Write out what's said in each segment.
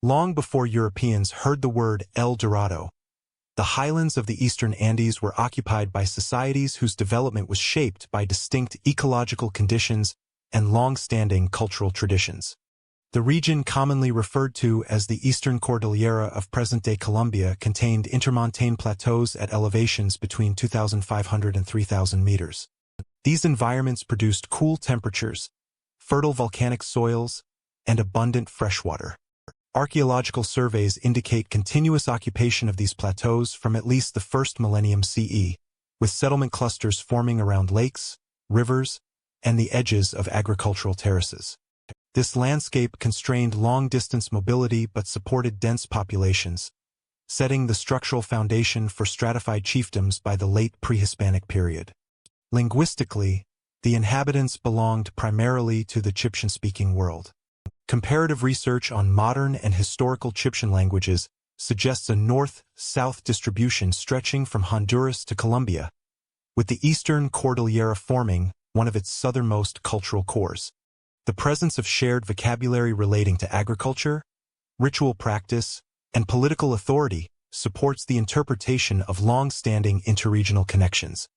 Long before Europeans heard the word El Dorado, the highlands of the eastern Andes were occupied by societies whose development was shaped by distinct ecological conditions and long-standing cultural traditions. The region commonly referred to as the Eastern Cordillera of present-day Colombia contained intermontane plateaus at elevations between 2,500 and 3,000 meters. These environments produced cool temperatures, fertile volcanic soils, and abundant freshwater. Archaeological surveys indicate continuous occupation of these plateaus from at least the first millennium CE, with settlement clusters forming around lakes, rivers, and the edges of agricultural terraces. This landscape constrained long-distance mobility but supported dense populations, setting the structural foundation for stratified chiefdoms by the late pre-Hispanic period. Linguistically, the inhabitants belonged primarily to the Chibcha-speaking world. Comparative research on modern and historical Chibcha languages suggests a north-south distribution stretching from Honduras to Colombia, with the Eastern Cordillera forming one of its southernmost cultural cores. The presence of shared vocabulary relating to agriculture, ritual practice, and political authority supports the interpretation of long-standing interregional connections.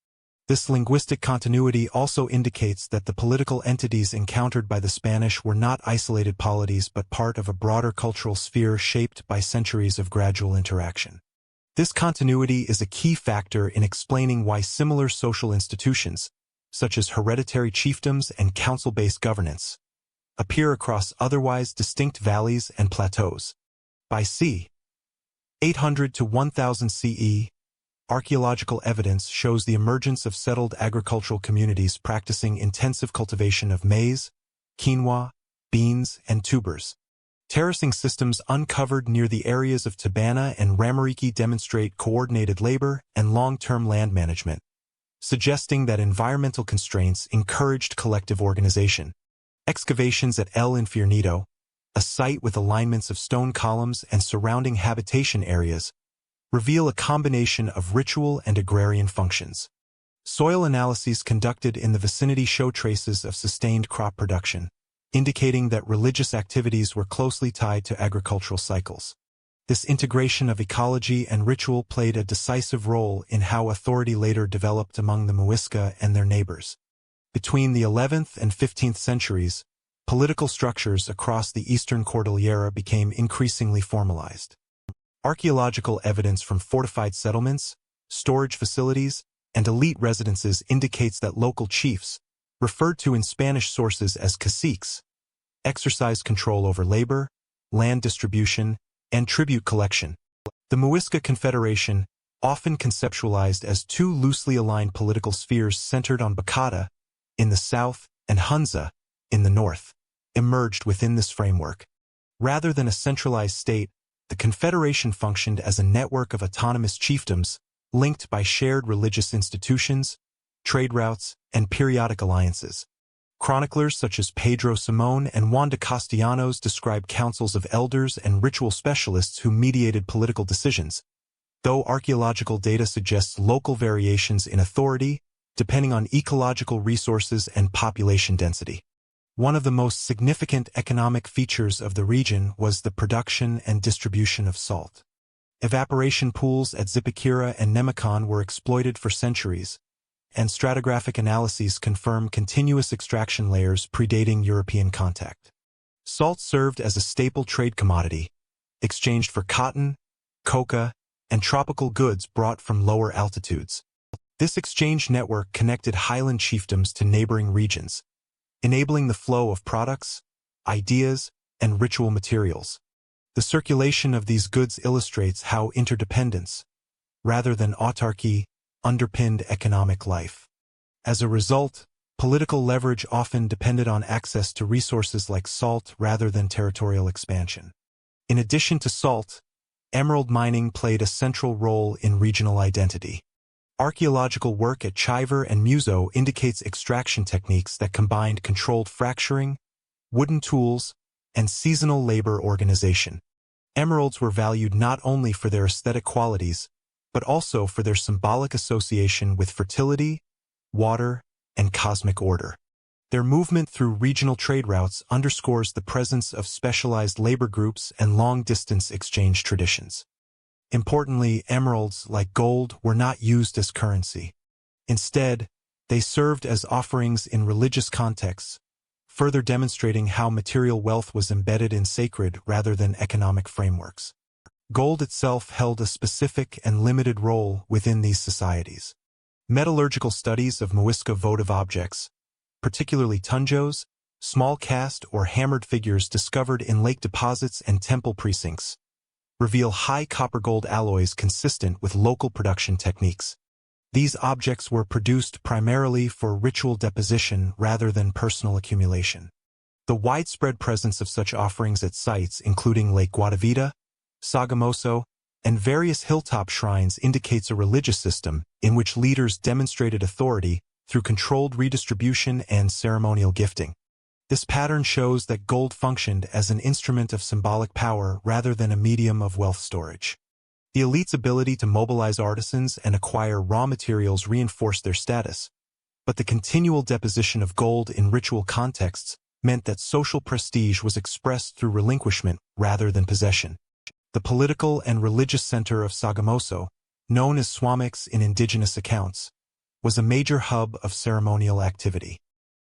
This linguistic continuity also indicates that the political entities encountered by the Spanish were not isolated polities but part of a broader cultural sphere shaped by centuries of gradual interaction. This continuity is a key factor in explaining why similar social institutions, such as hereditary chiefdoms and council-based governance, appear across otherwise distinct valleys and plateaus. By c. 800 to 1000 CE, archaeological evidence shows the emergence of settled agricultural communities practicing intensive cultivation of maize, quinoa, beans, and tubers. Terracing systems uncovered near the areas of Tabana and Ramariki demonstrate coordinated labor and long-term land management, suggesting that environmental constraints encouraged collective organization. Excavations at El Infiernido, a site with alignments of stone columns and surrounding habitation areas, reveal a combination of ritual and agrarian functions. Soil analyses conducted in the vicinity show traces of sustained crop production, indicating that religious activities were closely tied to agricultural cycles. This integration of ecology and ritual played a decisive role in how authority later developed among the Muisca and their neighbors. Between the 11th and 15th centuries, political structures across the Eastern Cordillera became increasingly formalized. Archaeological evidence from fortified settlements, storage facilities, and elite residences indicates that local chiefs, referred to in Spanish sources as caciques, exercised control over labor, land distribution, and tribute collection. The Muisca Confederation, often conceptualized as two loosely aligned political spheres centered on Bacata in the south and Hunza in the north, emerged within this framework. Rather than a centralized state, the Confederation functioned as a network of autonomous chiefdoms linked by shared religious institutions, trade routes, and periodic alliances. Chroniclers such as Pedro Simon and Juan de Castellanos describe councils of elders and ritual specialists who mediated political decisions, though archaeological data suggests local variations in authority depending on ecological resources and population density. One of the most significant economic features of the region was the production and distribution of salt. Evaporation pools at Zipaquira and Nemicon were exploited for centuries, and stratigraphic analyses confirm continuous extraction layers predating European contact. Salt served as a staple trade commodity, exchanged for cotton, coca, and tropical goods brought from lower altitudes. This exchange network connected highland chiefdoms to neighboring regions, enabling the flow of products, ideas, and ritual materials. The circulation of these goods illustrates how interdependence, rather than autarky, underpinned economic life. As a result, political leverage often depended on access to resources like salt rather than territorial expansion. In addition to salt, emerald mining played a central role in regional identity. Archaeological work at Chiver and Muso indicates extraction techniques that combined controlled fracturing, wooden tools, and seasonal labor organization. Emeralds were valued not only for their aesthetic qualities, but also for their symbolic association with fertility, water, and cosmic order. Their movement through regional trade routes underscores the presence of specialized labor groups and long-distance exchange traditions. Importantly, emeralds, like gold, were not used as currency. Instead, they served as offerings in religious contexts, further demonstrating how material wealth was embedded in sacred rather than economic frameworks. Gold itself held a specific and limited role within these societies. Metallurgical studies of Muisca votive objects, particularly tunjos, small cast or hammered figures discovered in lake deposits and temple precincts, reveal high copper-gold alloys consistent with local production techniques. These objects were produced primarily for ritual deposition rather than personal accumulation. The widespread presence of such offerings at sites including Lake Guatavita, Sogamoso, and various hilltop shrines indicates a religious system in which leaders demonstrated authority through controlled redistribution and ceremonial gifting. This pattern shows that gold functioned as an instrument of symbolic power rather than a medium of wealth storage. The elite's ability to mobilize artisans and acquire raw materials reinforced their status, but the continual deposition of gold in ritual contexts meant that social prestige was expressed through relinquishment rather than possession. The political and religious center of Sogamoso, known as Swamix in indigenous accounts, was a major hub of ceremonial activity.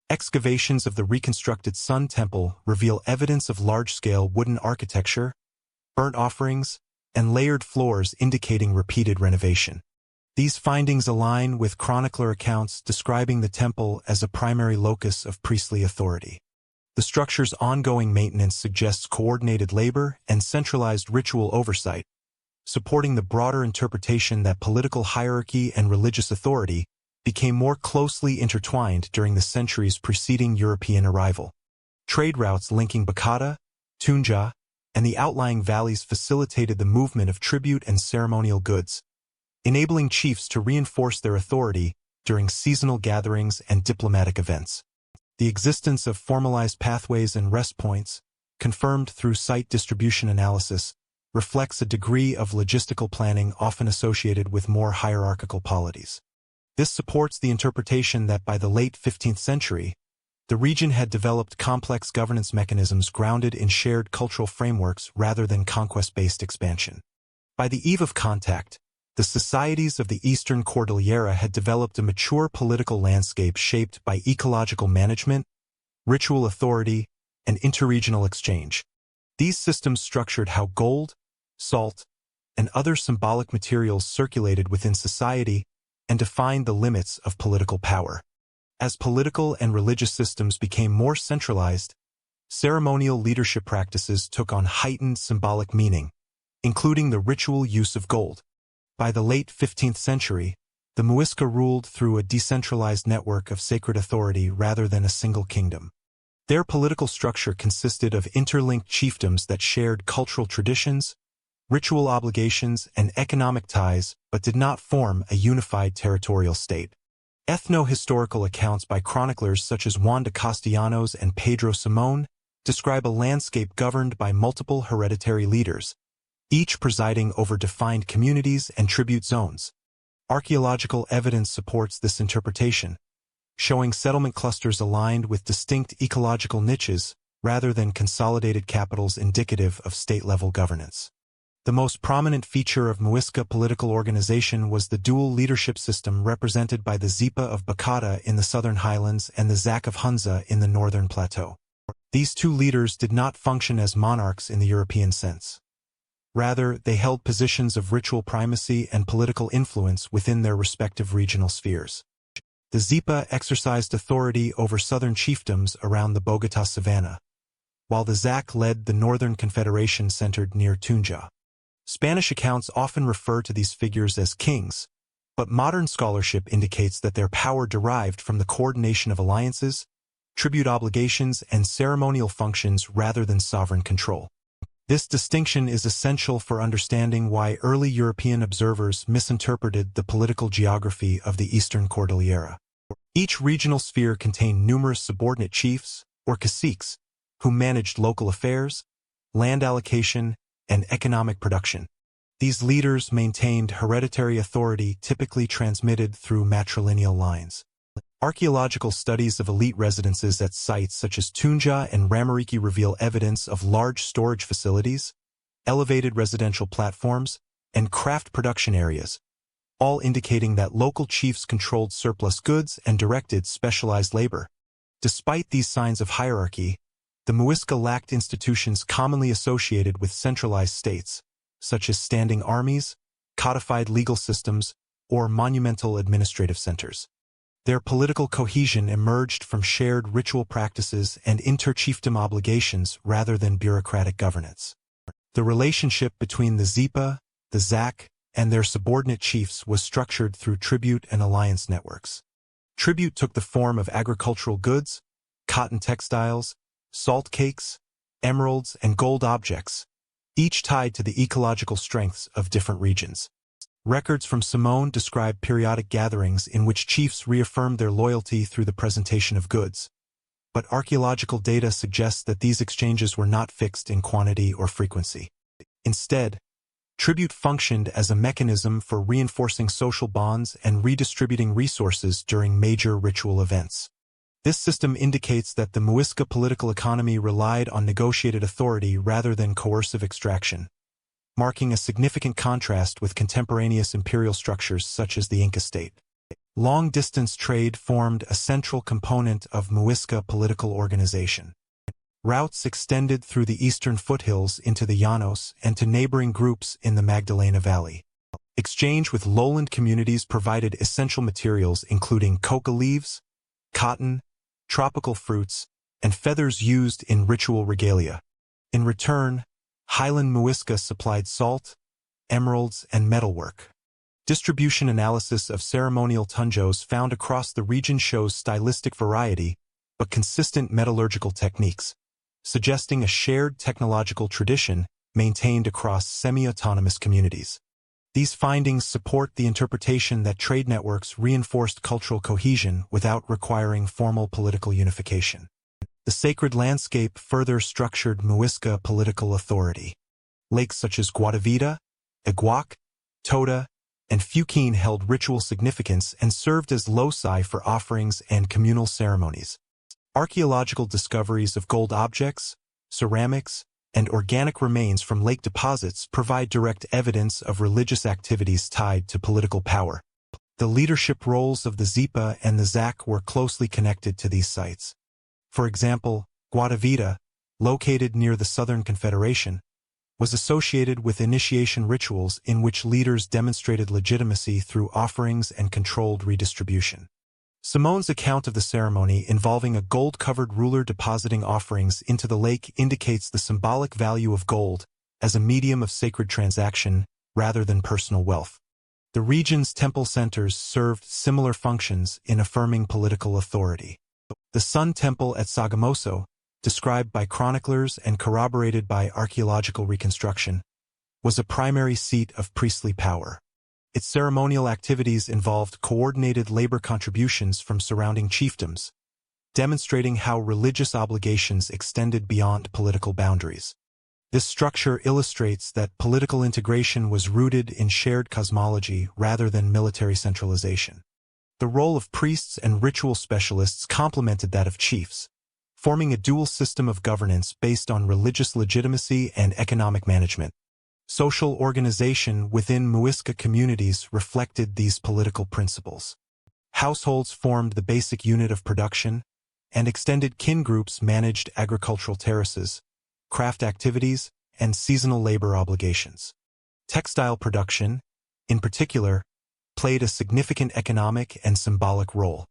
Excavations of the reconstructed Sun Temple reveal evidence of large-scale wooden architecture, burnt offerings, and layered floors indicating repeated renovation. These findings align with chronicler accounts describing the temple as a primary locus of priestly authority. The structure's ongoing maintenance suggests coordinated labor and centralized ritual oversight, supporting the broader interpretation that political hierarchy and religious authority became more closely intertwined during the centuries preceding European arrival. Trade routes linking Bacata, Tunja, and the outlying valleys facilitated the movement of tribute and ceremonial goods, enabling chiefs to reinforce their authority during seasonal gatherings and diplomatic events. The existence of formalized pathways and rest points, confirmed through site distribution analysis, reflects a degree of logistical planning often associated with more hierarchical polities. This supports the interpretation that by the late 15th century, the region had developed complex governance mechanisms grounded in shared cultural frameworks rather than conquest-based expansion. By the eve of contact, the societies of the Eastern Cordillera had developed a mature political landscape shaped by ecological management, ritual authority, and interregional exchange. These systems structured how gold, salt, and other symbolic materials circulated within society and defined the limits of political power. As political and religious systems became more centralized, ceremonial leadership practices took on heightened symbolic meaning, including the ritual use of gold. By the late 15th century, the Muisca ruled through a decentralized network of sacred authority rather than a single kingdom. Their political structure consisted of interlinked chiefdoms that shared cultural traditions, ritual obligations, and economic ties, but did not form a unified territorial state. Ethno-historical accounts by chroniclers such as Juan de Castellanos and Pedro Simón describe a landscape governed by multiple hereditary leaders, each presiding over defined communities and tribute zones. Archaeological evidence supports this interpretation, showing settlement clusters aligned with distinct ecological niches rather than consolidated capitals indicative of state-level governance. The most prominent feature of Muisca political organization was the dual leadership system represented by the Zipa of Bacata in the southern highlands and the Zak of Hunza in the northern plateau. These two leaders did not function as monarchs in the European sense. Rather, they held positions of ritual primacy and political influence within their respective regional spheres. The Zipa exercised authority over southern chiefdoms around the Bogotá savanna, while the Zak led the northern confederation centered near Tunja. Spanish accounts often refer to these figures as kings, but modern scholarship indicates that their power derived from the coordination of alliances, tribute obligations, and ceremonial functions rather than sovereign control. This distinction is essential for understanding why early European observers misinterpreted the political geography of the Eastern Cordillera. Each regional sphere contained numerous subordinate chiefs, or caciques, who managed local affairs, land allocation, and economic production. These leaders maintained hereditary authority typically transmitted through matrilineal lines. Archaeological studies of elite residences at sites such as Tunja and Ramariki reveal evidence of large storage facilities, elevated residential platforms, and craft production areas, all indicating that local chiefs controlled surplus goods and directed specialized labor. Despite these signs of hierarchy, the Muisca lacked institutions commonly associated with centralized states, such as standing armies, codified legal systems, or monumental administrative centers. Their political cohesion emerged from shared ritual practices and inter-chiefdom obligations rather than bureaucratic governance. The relationship between the Zipa, the Zak, and their subordinate chiefs was structured through tribute and alliance networks. Tribute took the form of agricultural goods, cotton textiles, salt cakes, emeralds, and gold objects, each tied to the ecological strengths of different regions. Records from Simone describe periodic gatherings in which chiefs reaffirmed their loyalty through the presentation of goods, but archaeological data suggests that these exchanges were not fixed in quantity or frequency. Instead, tribute functioned as a mechanism for reinforcing social bonds and redistributing resources during major ritual events. This system indicates that the Muisca political economy relied on negotiated authority rather than coercive extraction, marking a significant contrast with contemporaneous imperial structures such as the Inca state. Long-distance trade formed a central component of Muisca political organization. Routes extended through the eastern foothills into the Llanos and to neighboring groups in the Magdalena Valley. Exchange with lowland communities provided essential materials including coca leaves, cotton, tropical fruits, and feathers used in ritual regalia. In return, highland Muisca supplied salt, emeralds, and metalwork. Distribution analysis of ceremonial tunjos found across the region shows stylistic variety, but consistent metallurgical techniques, suggesting a shared technological tradition maintained across semi-autonomous communities. These findings support the interpretation that trade networks reinforced cultural cohesion without requiring formal political unification. The sacred landscape further structured Muisca political authority. Lakes such as Guatavita, Iguac, Tota, and Fuquín held ritual significance and served as loci for offerings and communal ceremonies. Archaeological discoveries of gold objects, ceramics, and organic remains from lake deposits provide direct evidence of religious activities tied to political power. The leadership roles of the Zipa and the Zak were closely connected to these sites. For example, Guatavita, located near the Southern Confederation, was associated with initiation rituals in which leaders demonstrated legitimacy through offerings and controlled redistribution. Simone's account of the ceremony involving a gold-covered ruler depositing offerings into the lake indicates the symbolic value of gold as a medium of sacred transaction rather than personal wealth. The region's temple centers served similar functions in affirming political authority. The Sun Temple at Sogamoso, described by chroniclers and corroborated by archaeological reconstruction, was a primary seat of priestly power. Its ceremonial activities involved coordinated labor contributions from surrounding chiefdoms, demonstrating how religious obligations extended beyond political boundaries. This structure illustrates that political integration was rooted in shared cosmology rather than military centralization. The role of priests and ritual specialists complemented that of chiefs, forming a dual system of governance based on religious legitimacy and economic management. Social organization within Muisca communities reflected these political principles. Households formed the basic unit of production, and extended kin groups managed agricultural terraces, craft activities, and seasonal labor obligations. Textile production, in particular, played a significant economic and symbolic role.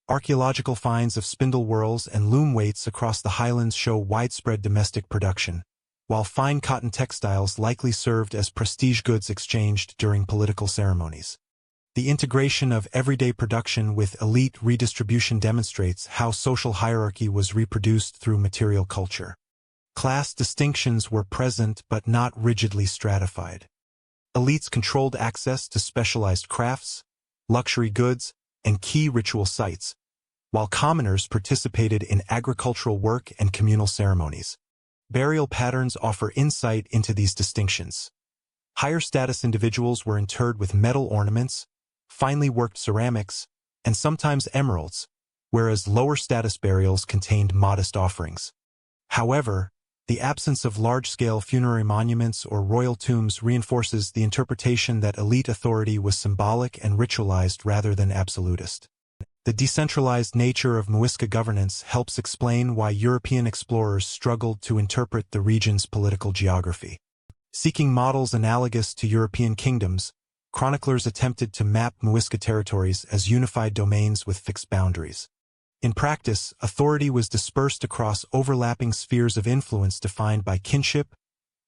Archaeological finds of spindle whorls and loom weights across the highlands show widespread domestic production, while fine cotton textiles likely served as prestige goods exchanged during political ceremonies. The integration of everyday production with elite redistribution demonstrates how social hierarchy was reproduced through material culture. Class distinctions were present but not rigidly stratified. Elites controlled access to specialized crafts, luxury goods, and key ritual sites, while commoners participated in agricultural work and communal ceremonies. Burial patterns offer insight into these distinctions. Higher status individuals were interred with metal ornaments, finely worked ceramics, and sometimes emeralds, whereas lower status burials contained modest offerings. However, the absence of large-scale funerary monuments or royal tombs reinforces the interpretation that elite authority was symbolic and ritualized rather than absolutist. The decentralized nature of Muisca governance helps explain why European explorers struggled to interpret the region's political geography. Seeking models analogous to European kingdoms, chroniclers attempted to map Muisca territories as unified domains with fixed boundaries. In practice, authority was dispersed across overlapping spheres of influence defined by kinship,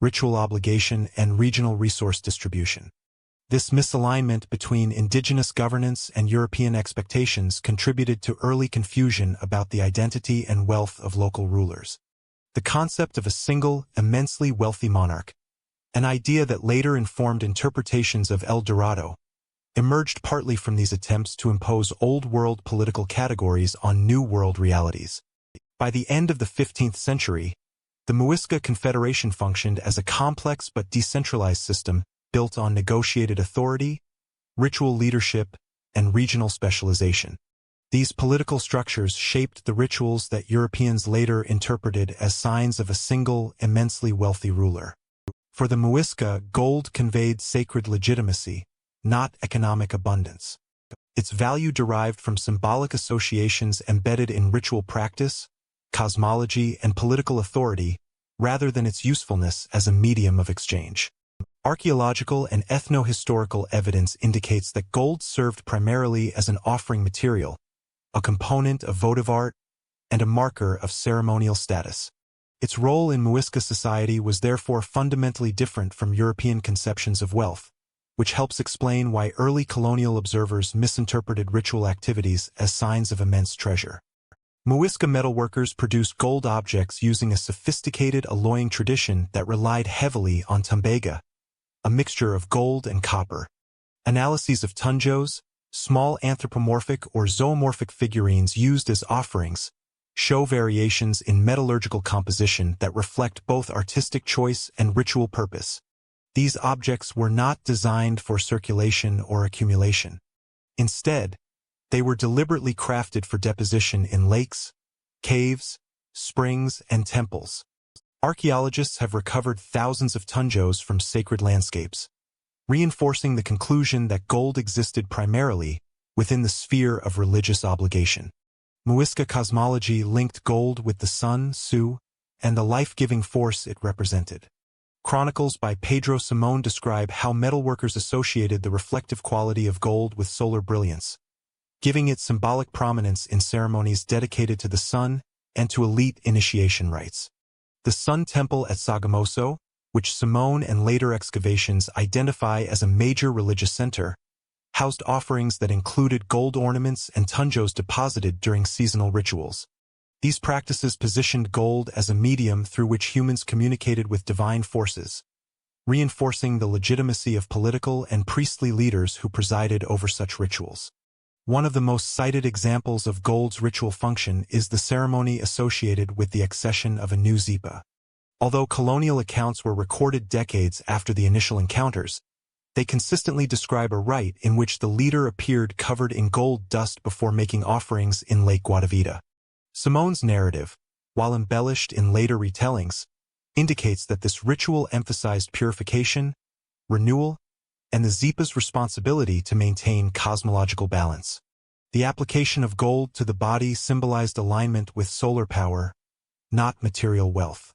ritual obligation, and regional resource distribution. This misalignment between indigenous governance and European expectations contributed to early confusion about the identity and wealth of local rulers. The concept of a single, immensely wealthy monarch, an idea that later informed interpretations of El Dorado, emerged partly from these attempts to impose old-world political categories on New World realities. By the end of the 15th century, the Muisca Confederation functioned as a complex but decentralized system built on negotiated authority, ritual leadership, and regional specialization. These political structures shaped the rituals that Europeans later interpreted as signs of a single, immensely wealthy ruler. For the Muisca, gold conveyed sacred legitimacy, not economic abundance. Its value derived from symbolic associations embedded in ritual practice, cosmology, and political authority, rather than its usefulness as a medium of exchange. Archaeological and ethno-historical evidence indicates that gold served primarily as an offering material, a component of votive art, and a marker of ceremonial status. Its role in Muisca society was therefore fundamentally different from European conceptions of wealth, which helps explain why early colonial observers misinterpreted ritual activities as signs of immense treasure. Muisca metalworkers produced gold objects using a sophisticated alloying tradition that relied heavily on tambaga, a mixture of gold and copper. Analyses of tunjos, small anthropomorphic or zoomorphic figurines used as offerings, show variations in metallurgical composition that reflect both artistic choice and ritual purpose. These objects were not designed for circulation or accumulation. Instead, they were deliberately crafted for deposition in lakes, caves, springs, and temples. Archaeologists have recovered thousands of tunjos from sacred landscapes, reinforcing the conclusion that gold existed primarily within the sphere of religious obligation. Muisca cosmology linked gold with the sun, Su, and the life-giving force it represented. Chronicles by Pedro Simón describe how metalworkers associated the reflective quality of gold with solar brilliance, giving it symbolic prominence in ceremonies dedicated to the sun and to elite initiation rites. The Sun Temple at Sogamoso, which Simón and later excavations identify as a major religious center, housed offerings that included gold ornaments and tunjos deposited during seasonal rituals. These practices positioned gold as a medium through which humans communicated with divine forces, reinforcing the legitimacy of political and priestly leaders who presided over such rituals. One of the most cited examples of gold's ritual function is the ceremony associated with the accession of a new zipa. Although colonial accounts were recorded decades after the initial encounters, they consistently describe a rite in which the leader appeared covered in gold dust before making offerings in Lake Guatavita. Simón's narrative, while embellished in later retellings, indicates that this ritual emphasized purification, renewal, and the zipa's responsibility to maintain cosmological balance. The application of gold to the body symbolized alignment with solar power, not material wealth.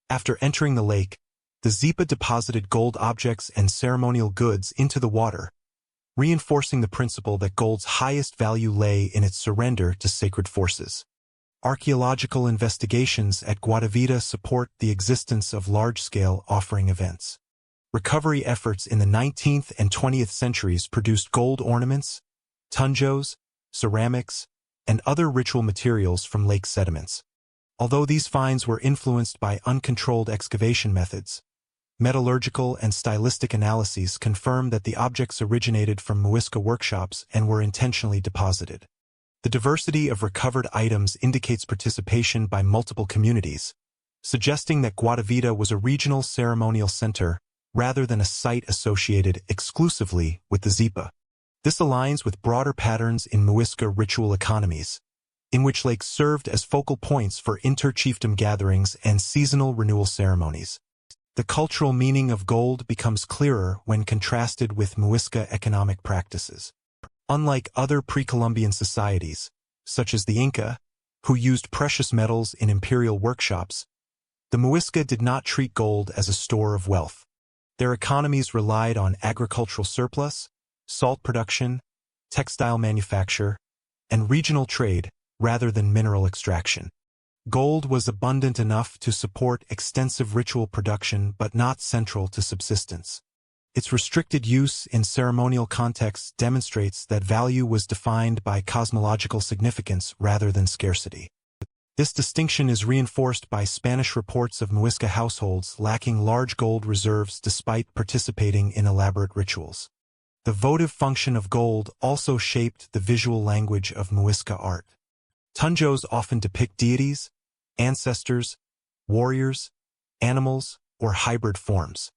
After entering the lake, the zipa deposited gold objects and ceremonial goods into the water, reinforcing the principle that gold's highest value lay in its surrender to sacred forces. Archaeological investigations at Guatavita support the existence of large-scale offering events. Recovery efforts in the 19th and 20th centuries produced gold ornaments, tunjos, ceramics, and other ritual materials from lake sediments. Although these finds were influenced by uncontrolled excavation methods, metallurgical and stylistic analyses confirm that the objects originated from Muisca workshops and were intentionally deposited. The diversity of recovered items indicates participation by multiple communities, suggesting that Guatavita was a regional ceremonial center rather than a site associated exclusively with the zipa. This aligns with broader patterns in Muisca ritual economies, in which lakes served as focal points for inter-chiefdom gatherings and seasonal renewal ceremonies. The cultural meaning of gold becomes clearer when contrasted with Muisca economic practices. Unlike other pre-Columbian societies, such as the Inca, who used precious metals in imperial workshops, the Muisca did not treat gold as a store of wealth. Their economies relied on agricultural surplus, salt production, textile manufacture, and regional trade rather than mineral extraction. Gold was abundant enough to support extensive ritual production but not central to subsistence. Its restricted use in ceremonial contexts demonstrates that value was defined by cosmological significance rather than scarcity. This distinction is reinforced by Spanish reports of Muisca households lacking large gold reserves despite participating in elaborate rituals. The votive function of gold also shaped the visual language of Muisca art. Tunjos often depict deities, ancestors, warriors, animals, or hybrid forms.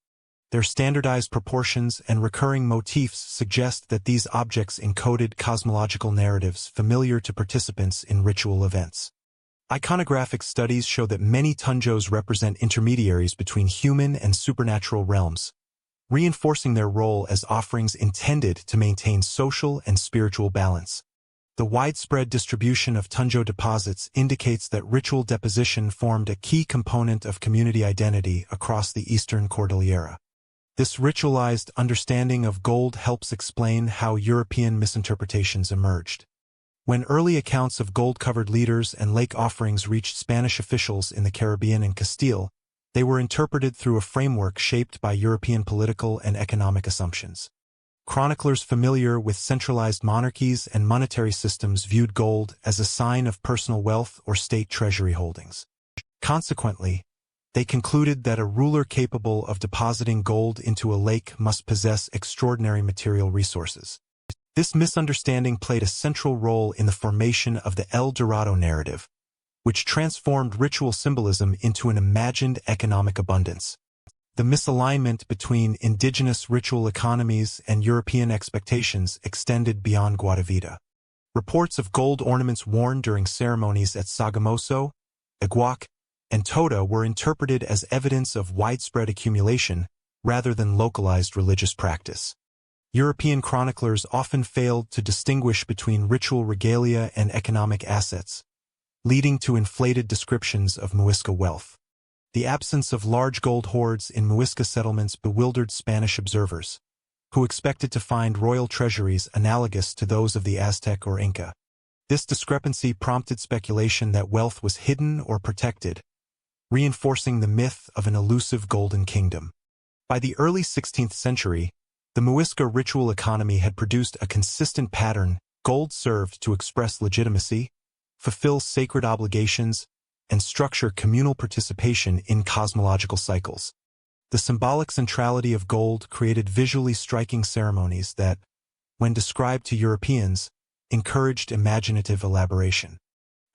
Their standardized proportions and recurring motifs suggest that these objects encoded cosmological narratives familiar to participants in ritual events. Iconographic studies show that many Tunjos represent intermediaries between human and supernatural realms, reinforcing their role as offerings intended to maintain social and spiritual balance. The widespread distribution of Tunjo deposits indicates that ritual deposition formed a key component of community identity across the Eastern Cordillera. This ritualized understanding of gold helps explain how European misinterpretations emerged. When early accounts of gold-covered leaders and lake offerings reached Spanish officials in the Caribbean and Castile, they were interpreted through a framework shaped by European political and economic assumptions. Chroniclers familiar with centralized monarchies and monetary systems viewed gold as a sign of personal wealth or state treasury holdings. Consequently, they concluded that a ruler capable of depositing gold into a lake must possess extraordinary material resources. This misunderstanding played a central role in the formation of the El Dorado narrative, which transformed ritual symbolism into an imagined economic abundance. The misalignment between indigenous ritual economies and European expectations extended beyond Guatavita. Reports of gold ornaments worn during ceremonies at Sogamoso, Iguac, and Tota were interpreted as evidence of widespread accumulation rather than localized religious practice. European chroniclers often failed to distinguish between ritual regalia and economic assets, leading to inflated descriptions of Muisca wealth. The absence of large gold hoards in Muisca settlements bewildered Spanish observers, who expected to find royal treasuries analogous to those of the Aztec or Inca. This discrepancy prompted speculation that wealth was hidden or protected, reinforcing the myth of an elusive golden kingdom. By the early 16th century, the Muisca ritual economy had produced a consistent pattern. Gold served to express legitimacy, fulfill sacred obligations, and structure communal participation in cosmological cycles. The symbolic centrality of gold created visually striking ceremonies that, when described to Europeans, encouraged imaginative elaboration.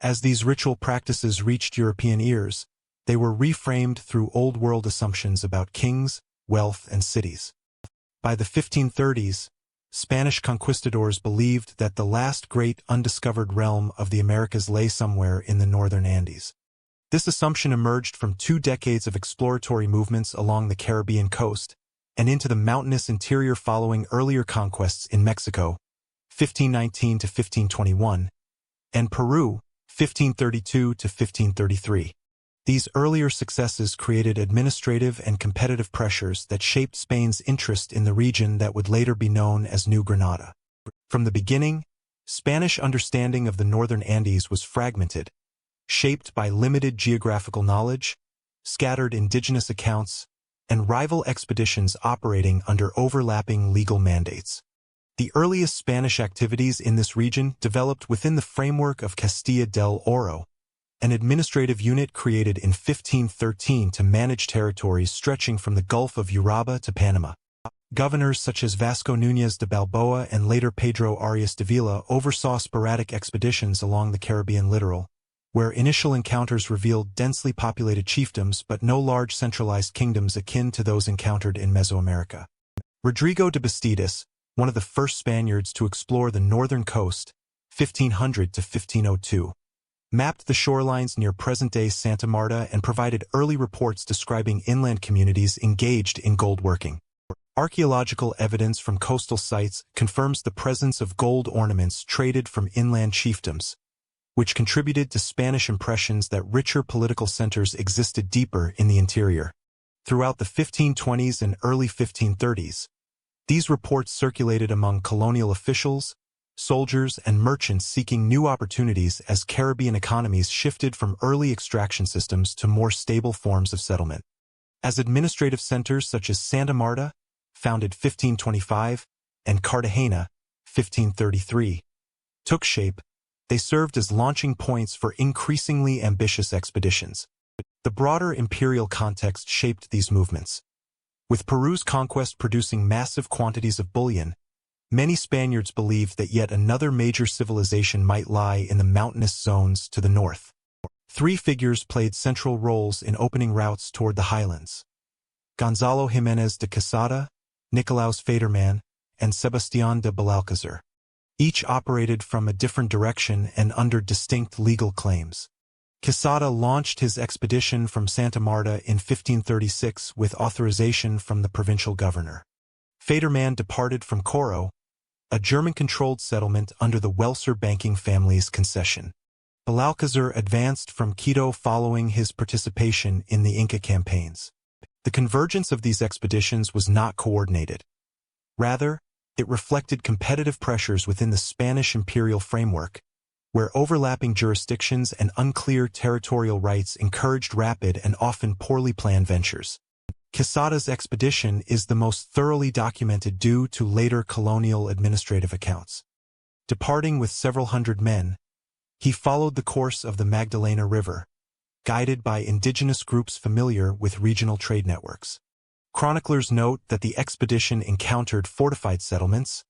As these ritual practices reached European ears, they were reframed through Old World assumptions about kings, wealth, and cities. By the 1530s, Spanish conquistadors believed that the last great undiscovered realm of the Americas lay somewhere in the northern Andes. This assumption emerged from 2 decades of exploratory movements along the Caribbean coast and into the mountainous interior following earlier conquests in Mexico, 1519 to 1521, and Peru, 1532 to 1533. These earlier successes created administrative and competitive pressures that shaped Spain's interest in the region that would later be known as New Granada. From the beginning, Spanish understanding of the northern Andes was fragmented, shaped by limited geographical knowledge, scattered indigenous accounts, and rival expeditions operating under overlapping legal mandates. The earliest Spanish activities in this region developed within the framework of Castilla del Oro, an administrative unit created in 1513 to manage territories stretching from the Gulf of Urabá to Panama. Governors such as Vasco Núñez de Balboa and later Pedro Arias de Vila oversaw sporadic expeditions along the Caribbean littoral, where initial encounters revealed densely populated chiefdoms but no large centralized kingdoms akin to those encountered in Mesoamerica. Rodrigo de Bastidas, one of the first Spaniards to explore the northern coast, 1500 to 1502, mapped the shorelines near present-day Santa Marta and provided early reports describing inland communities engaged in gold working. Archaeological evidence from coastal sites confirms the presence of gold ornaments traded from inland chiefdoms, which contributed to Spanish impressions that richer political centers existed deeper in the interior. Throughout the 1520s and early 1530s, these reports circulated among colonial officials, soldiers, and merchants seeking new opportunities as Caribbean economies shifted from early extraction systems to more stable forms of settlement. As administrative centers such as Santa Marta, founded 1525, and Cartagena, 1533, took shape, they served as launching points for increasingly ambitious expeditions. The broader imperial context shaped these movements. With Peru's conquest producing massive quantities of bullion, many Spaniards believed that yet another major civilization might lie in the mountainous zones to the north. Three figures played central roles in opening routes toward the highlands: Gonzalo Jiménez de Quesada, Nicolaus Federman, and Sebastián de Belalcázar. Each operated from a different direction and under distinct legal claims. Quesada launched his expedition from Santa Marta in 1536 with authorization from the provincial governor. Federman departed from Coro, a German-controlled settlement under the Welser banking family's concession. Belalcázar advanced from Quito following his participation in the Inca campaigns. The convergence of these expeditions was not coordinated. Rather, it reflected competitive pressures within the Spanish imperial framework, where overlapping jurisdictions and unclear territorial rights encouraged rapid and often poorly planned ventures. Quesada's expedition is the most thoroughly documented due to later colonial administrative accounts. Departing with several hundred men, he followed the course of the Magdalena River, guided by indigenous groups familiar with regional trade networks. Chroniclers note that the expedition encountered fortified settlements,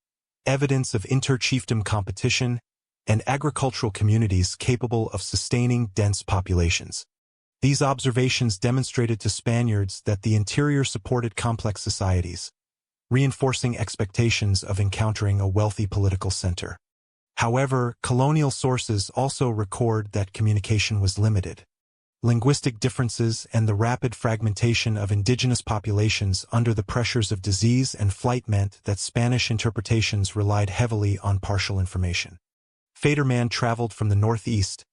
evidence of inter-chiefdom competition, and agricultural communities capable of sustaining dense populations. These observations demonstrated to Spaniards that the interior supported complex societies, reinforcing expectations of encountering a wealthy political center. However, colonial sources also record that communication was limited. Linguistic differences and the rapid fragmentation of indigenous populations under the pressures of disease and flight meant that Spanish interpretations relied heavily on partial information. Federman traveled from the northeast,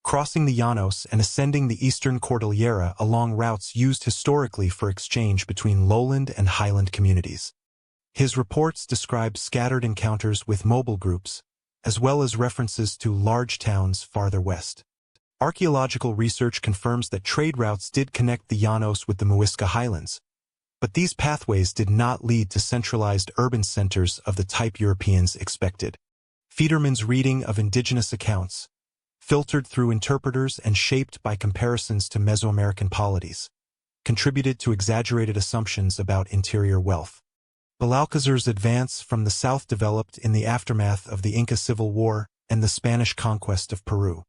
crossing the Llanos and ascending the eastern Cordillera along routes used historically for exchange between lowland and highland communities. His reports describe scattered encounters with mobile groups, as well as references to large towns farther west. Archaeological research confirms that trade routes did connect the Llanos with the Muisca highlands, but these pathways did not lead to centralized urban centers of the type Europeans expected. Federman's reading of indigenous accounts, filtered through interpreters and shaped by comparisons to Mesoamerican polities, contributed to exaggerated assumptions about interior wealth. Belalcázar's advance from the south developed in the aftermath of the Inca Civil War and the Spanish conquest of Peru.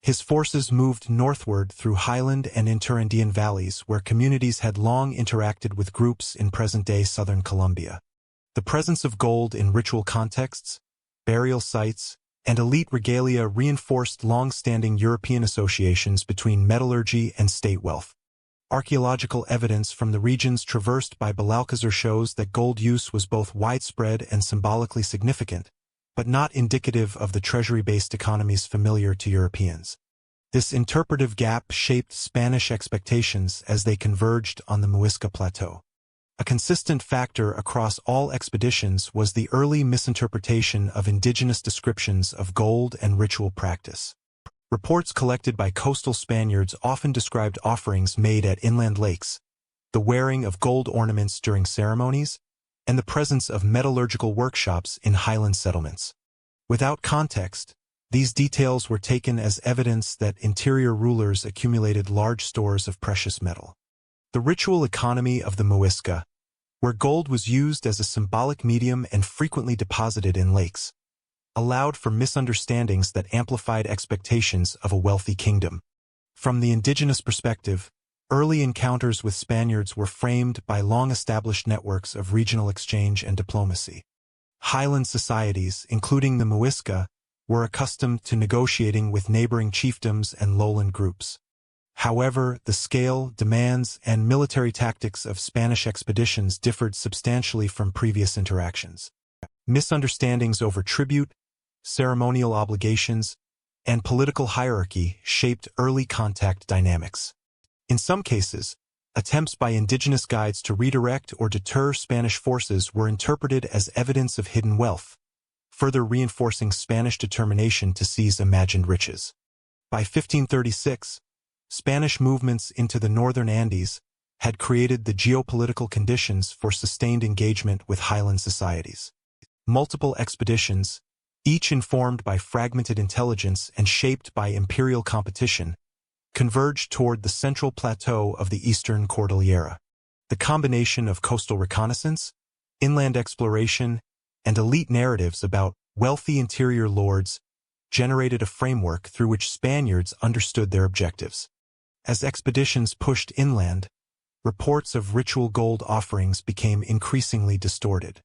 His forces moved northward through highland and interandean valleys where communities had long interacted with groups in present-day southern Colombia. The presence of gold in ritual contexts, burial sites, and elite regalia reinforced long-standing European associations between metallurgy and state wealth. Archaeological evidence from the regions traversed by Belalcázar shows that gold use was both widespread and symbolically significant, but not indicative of the treasury-based economies familiar to Europeans. This interpretive gap shaped Spanish expectations as they converged on the Muisca Plateau. A consistent factor across all expeditions was the early misinterpretation of indigenous descriptions of gold and ritual practice. Reports collected by coastal Spaniards often described offerings made at inland lakes, the wearing of gold ornaments during ceremonies, and the presence of metallurgical workshops in highland settlements. Without context, these details were taken as evidence that interior rulers accumulated large stores of precious metal. The ritual economy of the Muisca, where gold was used as a symbolic medium and frequently deposited in lakes, allowed for misunderstandings that amplified expectations of a wealthy kingdom. From the indigenous perspective, early encounters with Spaniards were framed by long-established networks of regional exchange and diplomacy. Highland societies, including the Muisca, were accustomed to negotiating with neighboring chiefdoms and lowland groups. However, the scale, demands, and military tactics of Spanish expeditions differed substantially from previous interactions. Misunderstandings over tribute, ceremonial obligations, and political hierarchy shaped early contact dynamics. In some cases, attempts by indigenous guides to redirect or deter Spanish forces were interpreted as evidence of hidden wealth, further reinforcing Spanish determination to seize imagined riches. By 1536, Spanish movements into the northern Andes had created the geopolitical conditions for sustained engagement with highland societies. Multiple expeditions, each informed by fragmented intelligence and shaped by imperial competition, converged toward the central plateau of the eastern Cordillera. The combination of coastal reconnaissance, inland exploration, and elite narratives about wealthy interior lords generated a framework through which Spaniards understood their objectives. As expeditions pushed inland, reports of ritual gold offerings became increasingly distorted.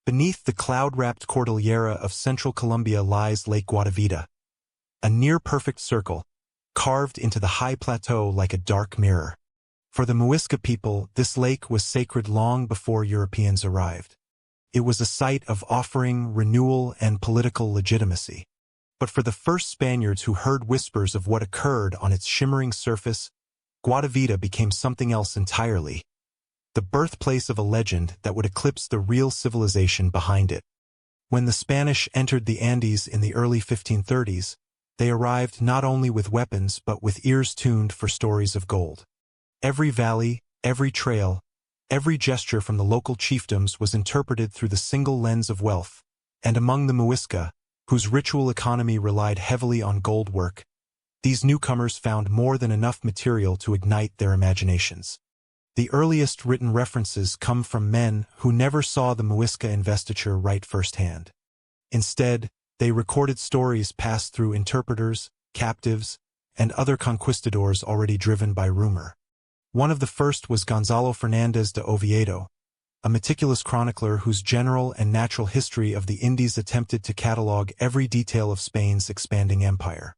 Beneath the cloud-wrapped Cordillera of central Colombia lies Lake Guatavita, a near-perfect circle, carved into the high plateau like a dark mirror. For the Muisca people, this lake was sacred long before Europeans arrived. It was a site of offering, renewal, and political legitimacy. But for the first Spaniards who heard whispers of what occurred on its shimmering surface, Guatavita became something else entirely, the birthplace of a legend that would eclipse the real civilization behind it. When the Spanish entered the Andes in the early 1530s, they arrived not only with weapons but with ears tuned for stories of gold. Every valley, every trail, every gesture from the local chiefdoms was interpreted through the single lens of wealth, and among the Muisca, whose ritual economy relied heavily on gold work, these newcomers found more than enough material to ignite their imaginations. The earliest written references come from men who never saw the Muisca investiture right firsthand. Instead, they recorded stories passed through interpreters, captives, and other conquistadors already driven by rumor. One of the first was Gonzalo Fernández de Oviedo, a meticulous chronicler whose general and natural history of the Indies attempted to catalogue every detail of Spain's expanding empire.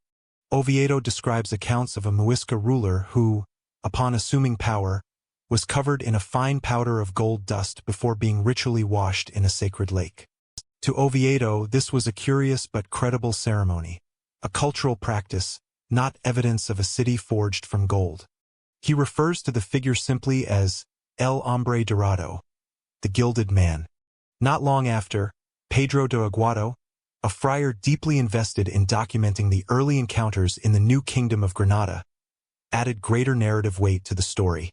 Oviedo describes accounts of a Muisca ruler who, upon assuming power, was covered in a fine powder of gold dust before being ritually washed in a sacred lake. To Oviedo, this was a curious but credible ceremony, a cultural practice, not evidence of a city forged from gold. He refers to the figure simply as El Hombre Dorado, the gilded man. Not long after, Pedro de Aguado, a friar deeply invested in documenting the early encounters in the new kingdom of Granada, added greater narrative weight to the story.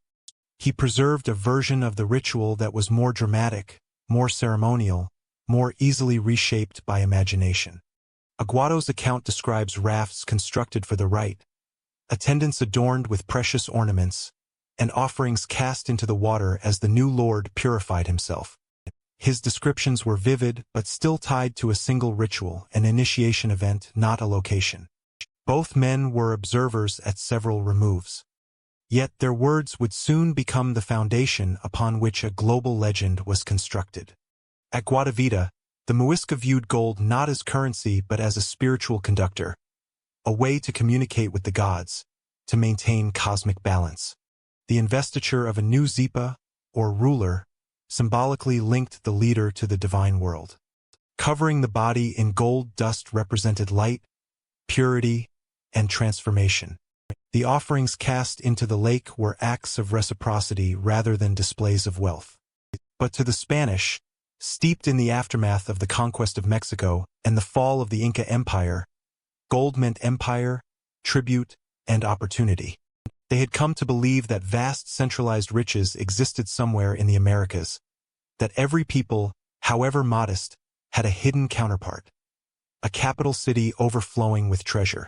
He preserved a version of the ritual that was more dramatic, more ceremonial, more easily reshaped by imagination. Aguado's account describes rafts constructed for the rite, attendants adorned with precious ornaments, and offerings cast into the water as the new lord purified himself. His descriptions were vivid but still tied to a single ritual, an initiation event, not a location. Both men were observers at several removes. Yet their words would soon become the foundation upon which a global legend was constructed. At Guatavita, the Muisca viewed gold not as currency but as a spiritual conductor, a way to communicate with the gods, to maintain cosmic balance. The investiture of a new Zipa, or ruler, symbolically linked the leader to the divine world. Covering the body in gold dust represented light, purity, and transformation. The offerings cast into the lake were acts of reciprocity rather than displays of wealth. But to the Spanish, steeped in the aftermath of the conquest of Mexico and the fall of the Inca Empire, gold meant empire, tribute, and opportunity. They had come to believe that vast centralized riches existed somewhere in the Americas, that every people, however modest, had a hidden counterpart, a capital city overflowing with treasure.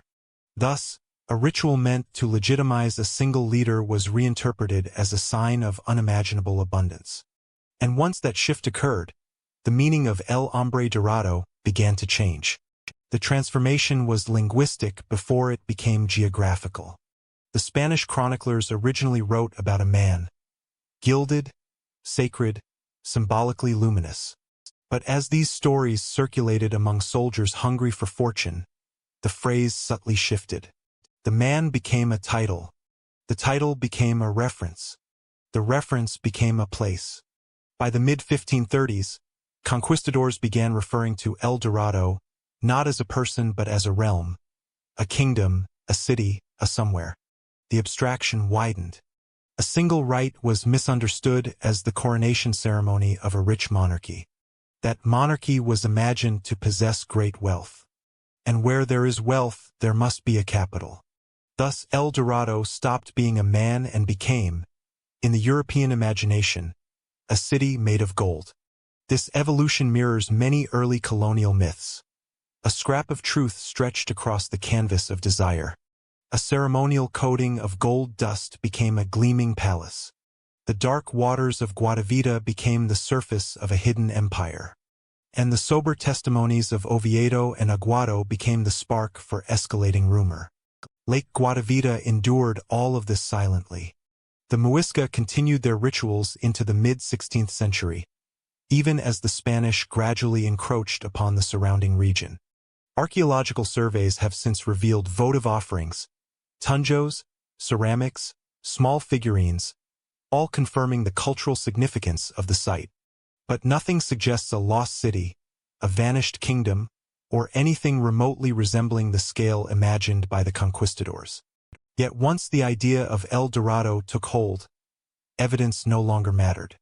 Thus, a ritual meant to legitimize a single leader was reinterpreted as a sign of unimaginable abundance. And once that shift occurred, the meaning of El Hombre Dorado began to change. The transformation was linguistic before it became geographical. The Spanish chroniclers originally wrote about a man, gilded, sacred, symbolically luminous. But as these stories circulated among soldiers hungry for fortune, the phrase subtly shifted. The man became a title. The title became a reference. The reference became a place. By the mid-1530s, conquistadors began referring to El Dorado not as a person but as a realm, a kingdom, a city, a somewhere. The abstraction widened. A single rite was misunderstood as the coronation ceremony of a rich monarchy. That monarchy was imagined to possess great wealth. And where there is wealth, there must be a capital. Thus El Dorado stopped being a man and became, in the European imagination, a city made of gold. This evolution mirrors many early colonial myths. A scrap of truth stretched across the canvas of desire. A ceremonial coating of gold dust became a gleaming palace. The dark waters of Guadavita became the surface of a hidden empire. And the sober testimonies of Oviedo and Aguado became the spark for escalating rumor. Lake Guadavita endured all of this silently. The Muisca continued their rituals into the mid-16th century, even as the Spanish gradually encroached upon the surrounding region. Archaeological surveys have since revealed votive offerings, tunjos, ceramics, small figurines, all confirming the cultural significance of the site. But nothing suggests a lost city, a vanished kingdom, or anything remotely resembling the scale imagined by the conquistadors. Yet once the idea of El Dorado took hold, evidence no longer mattered.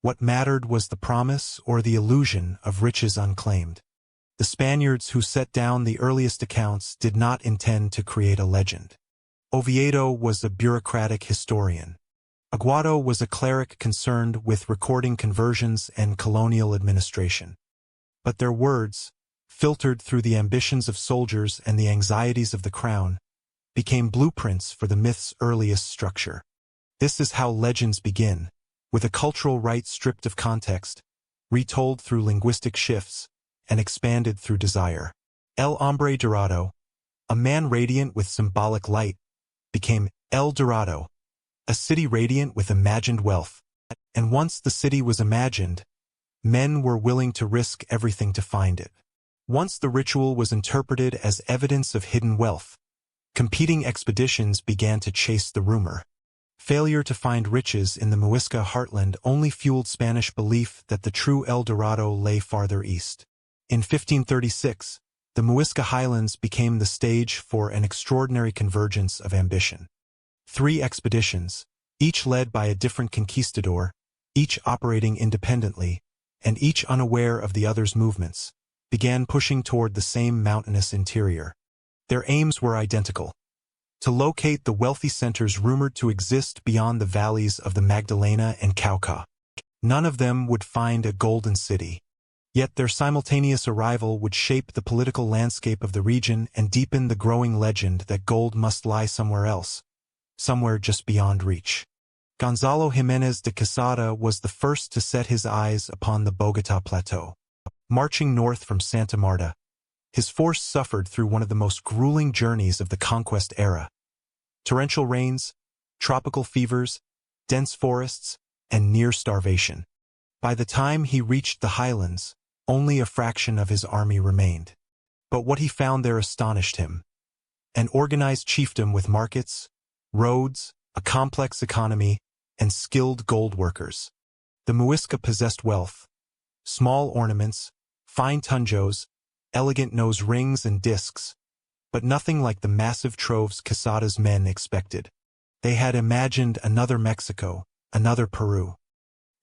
What mattered was the promise or the illusion of riches unclaimed. The Spaniards who set down the earliest accounts did not intend to create a legend. Oviedo was a bureaucratic historian. Aguado was a cleric concerned with recording conversions and colonial administration. But their words, filtered through the ambitions of soldiers and the anxieties of the crown, became blueprints for the myth's earliest structure. This is how legends begin, with a cultural rite stripped of context, retold through linguistic shifts, and expanded through desire. El Hombre Dorado, a man radiant with symbolic light, became El Dorado, a city radiant with imagined wealth. And once the city was imagined, men were willing to risk everything to find it. Once the ritual was interpreted as evidence of hidden wealth, competing expeditions began to chase the rumor. Failure to find riches in the Muisca heartland only fueled Spanish belief that the true El Dorado lay farther east. In 1536, the Muisca highlands became the stage for an extraordinary convergence of ambition. 3 expeditions, each led by a different conquistador, each operating independently, and each unaware of the other's movements, began pushing toward the same mountainous interior. Their aims were identical: to locate the wealthy centers rumored to exist beyond the valleys of the Magdalena and Cauca. None of them would find a golden city. Yet their simultaneous arrival would shape the political landscape of the region and deepen the growing legend that gold must lie somewhere else, somewhere just beyond reach. Gonzalo Jimenez de Quesada was the first to set his eyes upon the Bogotá Plateau. Marching north from Santa Marta, his force suffered through one of the most grueling journeys of the conquest era. Torrential rains, tropical fevers, dense forests, and near starvation. By the time he reached the highlands, only a fraction of his army remained. But what he found there astonished him. An organized chiefdom with markets, roads, a complex economy, and skilled gold workers. The Muisca possessed wealth, small ornaments, fine tunjos, elegant nose rings and discs, but nothing like the massive troves Quesada's men expected. They had imagined another Mexico, another Peru.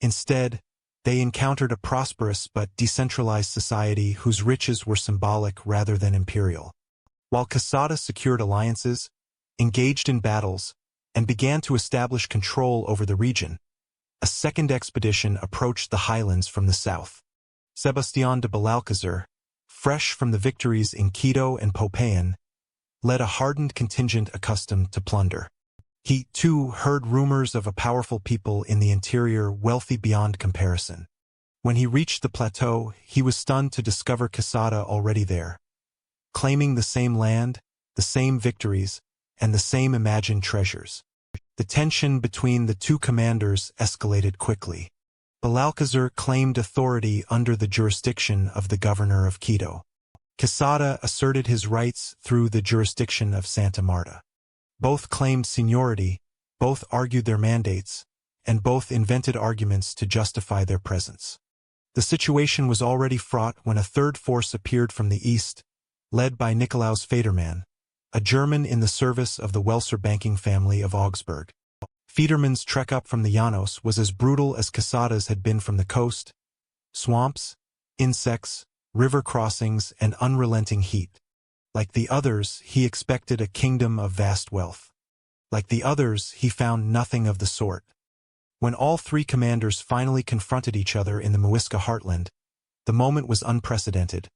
Instead, they encountered a prosperous but decentralized society whose riches were symbolic rather than imperial. While Quesada secured alliances, engaged in battles, and began to establish control over the region, a second expedition approached the highlands from the south. Sebastián de Belalcázar, fresh from the victories in Quito and Popayan, led a hardened contingent accustomed to plunder. He, too, heard rumors of a powerful people in the interior wealthy beyond comparison. When he reached the plateau, he was stunned to discover Quesada already there, claiming the same land, the same victories, and the same imagined treasures. The tension between the two commanders escalated quickly. Belalcázar claimed authority under the jurisdiction of the governor of Quito. Quesada asserted his rights through the jurisdiction of Santa Marta. Both claimed seniority, both argued their mandates, and both invented arguments to justify their presence. The situation was already fraught when a third force appeared from the east, led by Nikolaus Federmann, a German in the service of the Welser banking family of Augsburg. Federmann's trek up from the Llanos was as brutal as Quesada's had been from the coast: swamps, insects, river crossings, and unrelenting heat. Like the others, he expected a kingdom of vast wealth. Like the others, he found nothing of the sort. When all three commanders finally confronted each other in the Muisca heartland, the moment was unprecedented.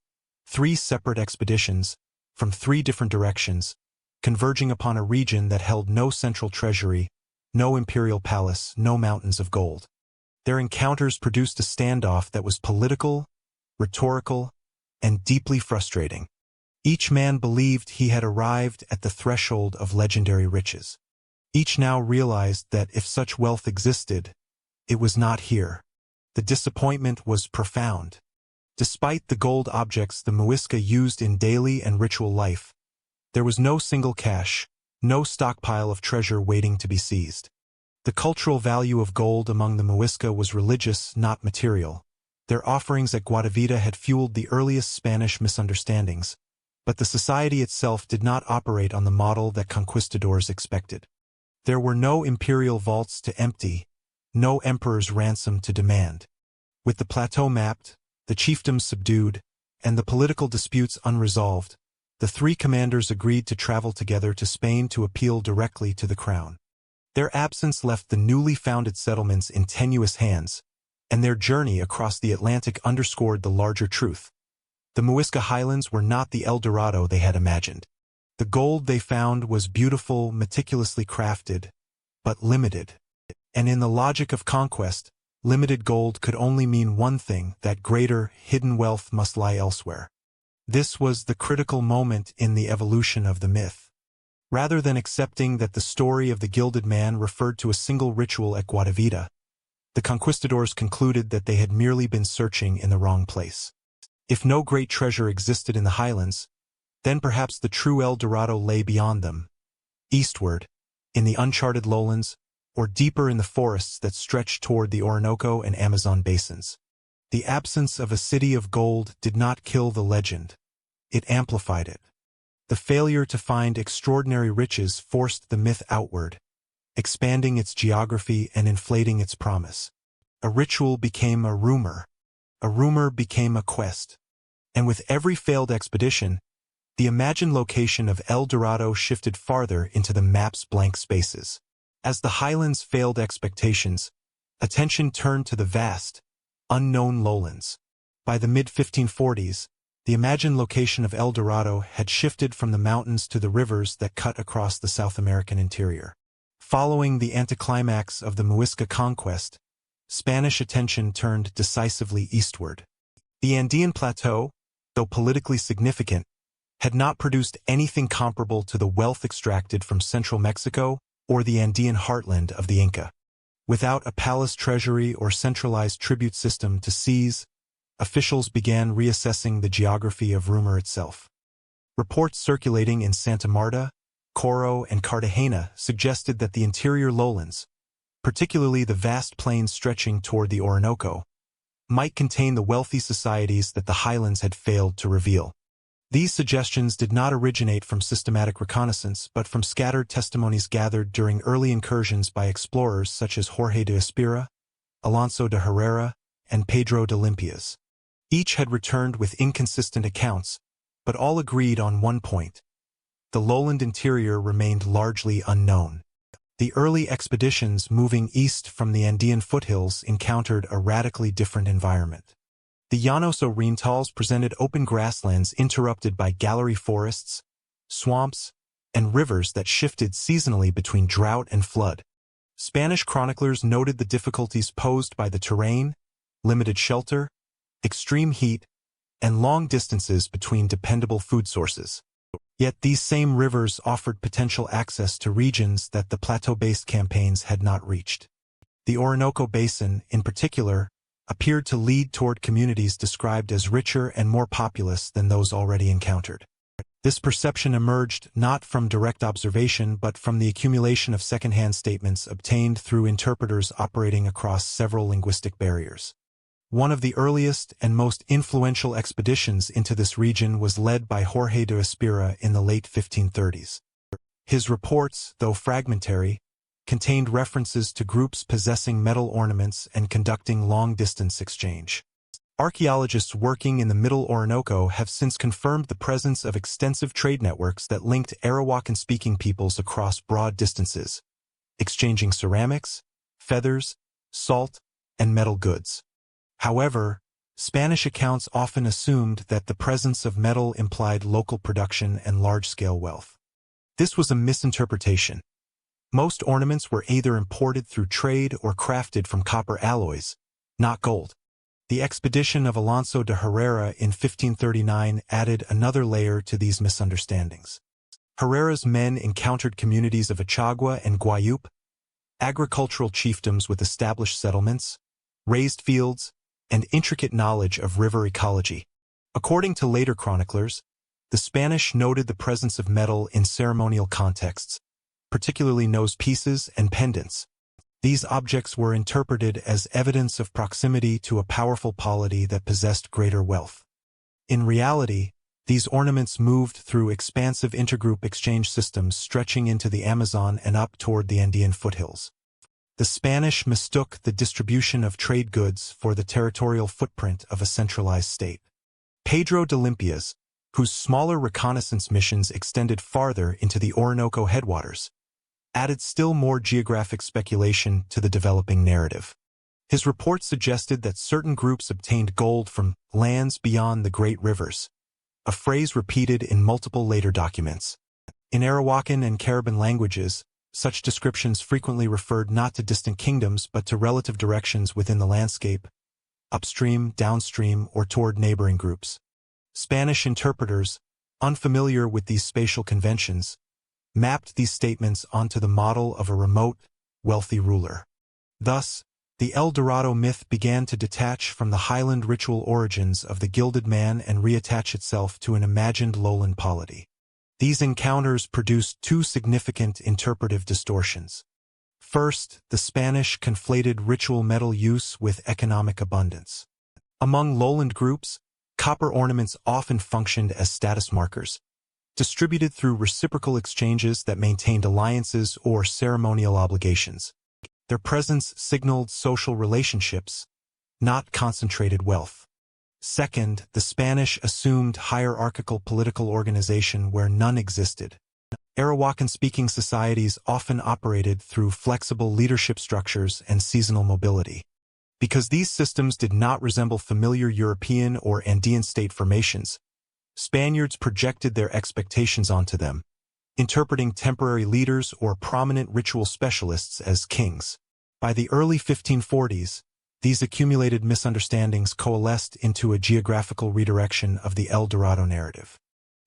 Three separate expeditions, from three different directions, converging upon a region that held no central treasury, no imperial palace, no mountains of gold. Their encounters produced a standoff that was political, rhetorical, and deeply frustrating. Each man believed he had arrived at the threshold of legendary riches. Each now realized that if such wealth existed, it was not here. The disappointment was profound. Despite the gold objects the Muisca used in daily and ritual life, there was no single cache, no stockpile of treasure waiting to be seized. The cultural value of gold among the Muisca was religious, not material. Their offerings at Guatavita had fueled the earliest Spanish misunderstandings, but the society itself did not operate on the model that conquistadors expected. There were no imperial vaults to empty, no emperor's ransom to demand. With the plateau mapped, the chiefdoms subdued, and the political disputes unresolved, the three commanders agreed to travel together to Spain to appeal directly to the crown. Their absence left the newly founded settlements in tenuous hands, and their journey across the Atlantic underscored the larger truth. The Muisca highlands were not the El Dorado they had imagined. The gold they found was beautiful, meticulously crafted, but limited. And in the logic of conquest, limited gold could only mean one thing: that greater, hidden wealth must lie elsewhere. This was the critical moment in the evolution of the myth. Rather than accepting that the story of the Gilded Man referred to a single ritual at Guatavita, the conquistadors concluded that they had merely been searching in the wrong place. If no great treasure existed in the highlands, then perhaps the true El Dorado lay beyond them, eastward, in the uncharted lowlands, or deeper in the forests that stretched toward the Orinoco and Amazon basins. The absence of a city of gold did not kill the legend. It amplified it. The failure to find extraordinary riches forced the myth outward, expanding its geography and inflating its promise. A ritual became a rumor became a quest. And with every failed expedition, the imagined location of El Dorado shifted farther into the map's blank spaces. As the highlands failed expectations, attention turned to the vast, unknown lowlands. By the mid-1540s, the imagined location of El Dorado had shifted from the mountains to the rivers that cut across the South American interior. Following the anticlimax of the Muisca conquest, Spanish attention turned decisively eastward. The Andean Plateau, though politically significant, had not produced anything comparable to the wealth extracted from central Mexico or the Andean heartland of the Inca. Without a palace treasury or centralized tribute system to seize, officials began reassessing the geography of rumor itself. Reports circulating in Santa Marta, Coro, and Cartagena suggested that the interior lowlands, particularly the vast plains stretching toward the Orinoco, might contain the wealthy societies that the highlands had failed to reveal. These suggestions did not originate from systematic reconnaissance, but from scattered testimonies gathered during early incursions by explorers such as Jorge de Espira, Alonso de Herrera, and Pedro de Limpias. Each had returned with inconsistent accounts, but all agreed on one point: the lowland interior remained largely unknown. The early expeditions moving east from the Andean foothills encountered a radically different environment. The Llanos Orientales presented open grasslands interrupted by gallery forests, swamps, and rivers that shifted seasonally between drought and flood. Spanish chroniclers noted the difficulties posed by the terrain, limited shelter, extreme heat, and long distances between dependable food sources. Yet these same rivers offered potential access to regions that the plateau-based campaigns had not reached. The Orinoco Basin, in particular, appeared to lead toward communities described as richer and more populous than those already encountered. This perception emerged not from direct observation but from the accumulation of second-hand statements obtained through interpreters operating across several linguistic barriers. One of the earliest and most influential expeditions into this region was led by Jorge de Espira in the late 1530s. His reports, though fragmentary, contained references to groups possessing metal ornaments and conducting long-distance exchange. Archaeologists working in the Middle Orinoco have since confirmed the presence of extensive trade networks that linked Arawakan-speaking peoples across broad distances, exchanging ceramics, feathers, salt, and metal goods. However, Spanish accounts often assumed that the presence of metal implied local production and large-scale wealth. This was a misinterpretation. Most ornaments were either imported through trade or crafted from copper alloys, not gold. The expedition of Alonso de Herrera in 1539 added another layer to these misunderstandings. Herrera's men encountered communities of Achagua and Guayup, agricultural chiefdoms with established settlements, raised fields, and intricate knowledge of river ecology. According to later chroniclers, the Spanish noted the presence of metal in ceremonial contexts, particularly nose pieces and pendants. These objects were interpreted as evidence of proximity to a powerful polity that possessed greater wealth. In reality, these ornaments moved through expansive intergroup exchange systems stretching into the Amazon and up toward the Andean foothills. The Spanish mistook the distribution of trade goods for the territorial footprint of a centralized state. Pedro de Limpias, whose smaller reconnaissance missions extended farther into the Orinoco headwaters, added still more geographic speculation to the developing narrative. His report suggested that certain groups obtained gold from lands beyond the great rivers, a phrase repeated in multiple later documents. In Arawakan and Caribbean languages, such descriptions frequently referred not to distant kingdoms but to relative directions within the landscape, upstream, downstream, or toward neighboring groups. Spanish interpreters, unfamiliar with these spatial conventions, mapped these statements onto the model of a remote, wealthy ruler. Thus, the El Dorado myth began to detach from the highland ritual origins of the gilded man and reattach itself to an imagined lowland polity. These encounters produced two significant interpretive distortions. First, the Spanish conflated ritual metal use with economic abundance. Among lowland groups, copper ornaments often functioned as status markers, distributed through reciprocal exchanges that maintained alliances or ceremonial obligations. Their presence signaled social relationships, not concentrated wealth. Second, the Spanish assumed hierarchical political organization where none existed. Arawakan-speaking societies often operated through flexible leadership structures and seasonal mobility. Because these systems did not resemble familiar European or Andean state formations, Spaniards projected their expectations onto them, interpreting temporary leaders or prominent ritual specialists as kings. By the early 1540s, these accumulated misunderstandings coalesced into a geographical redirection of the El Dorado narrative.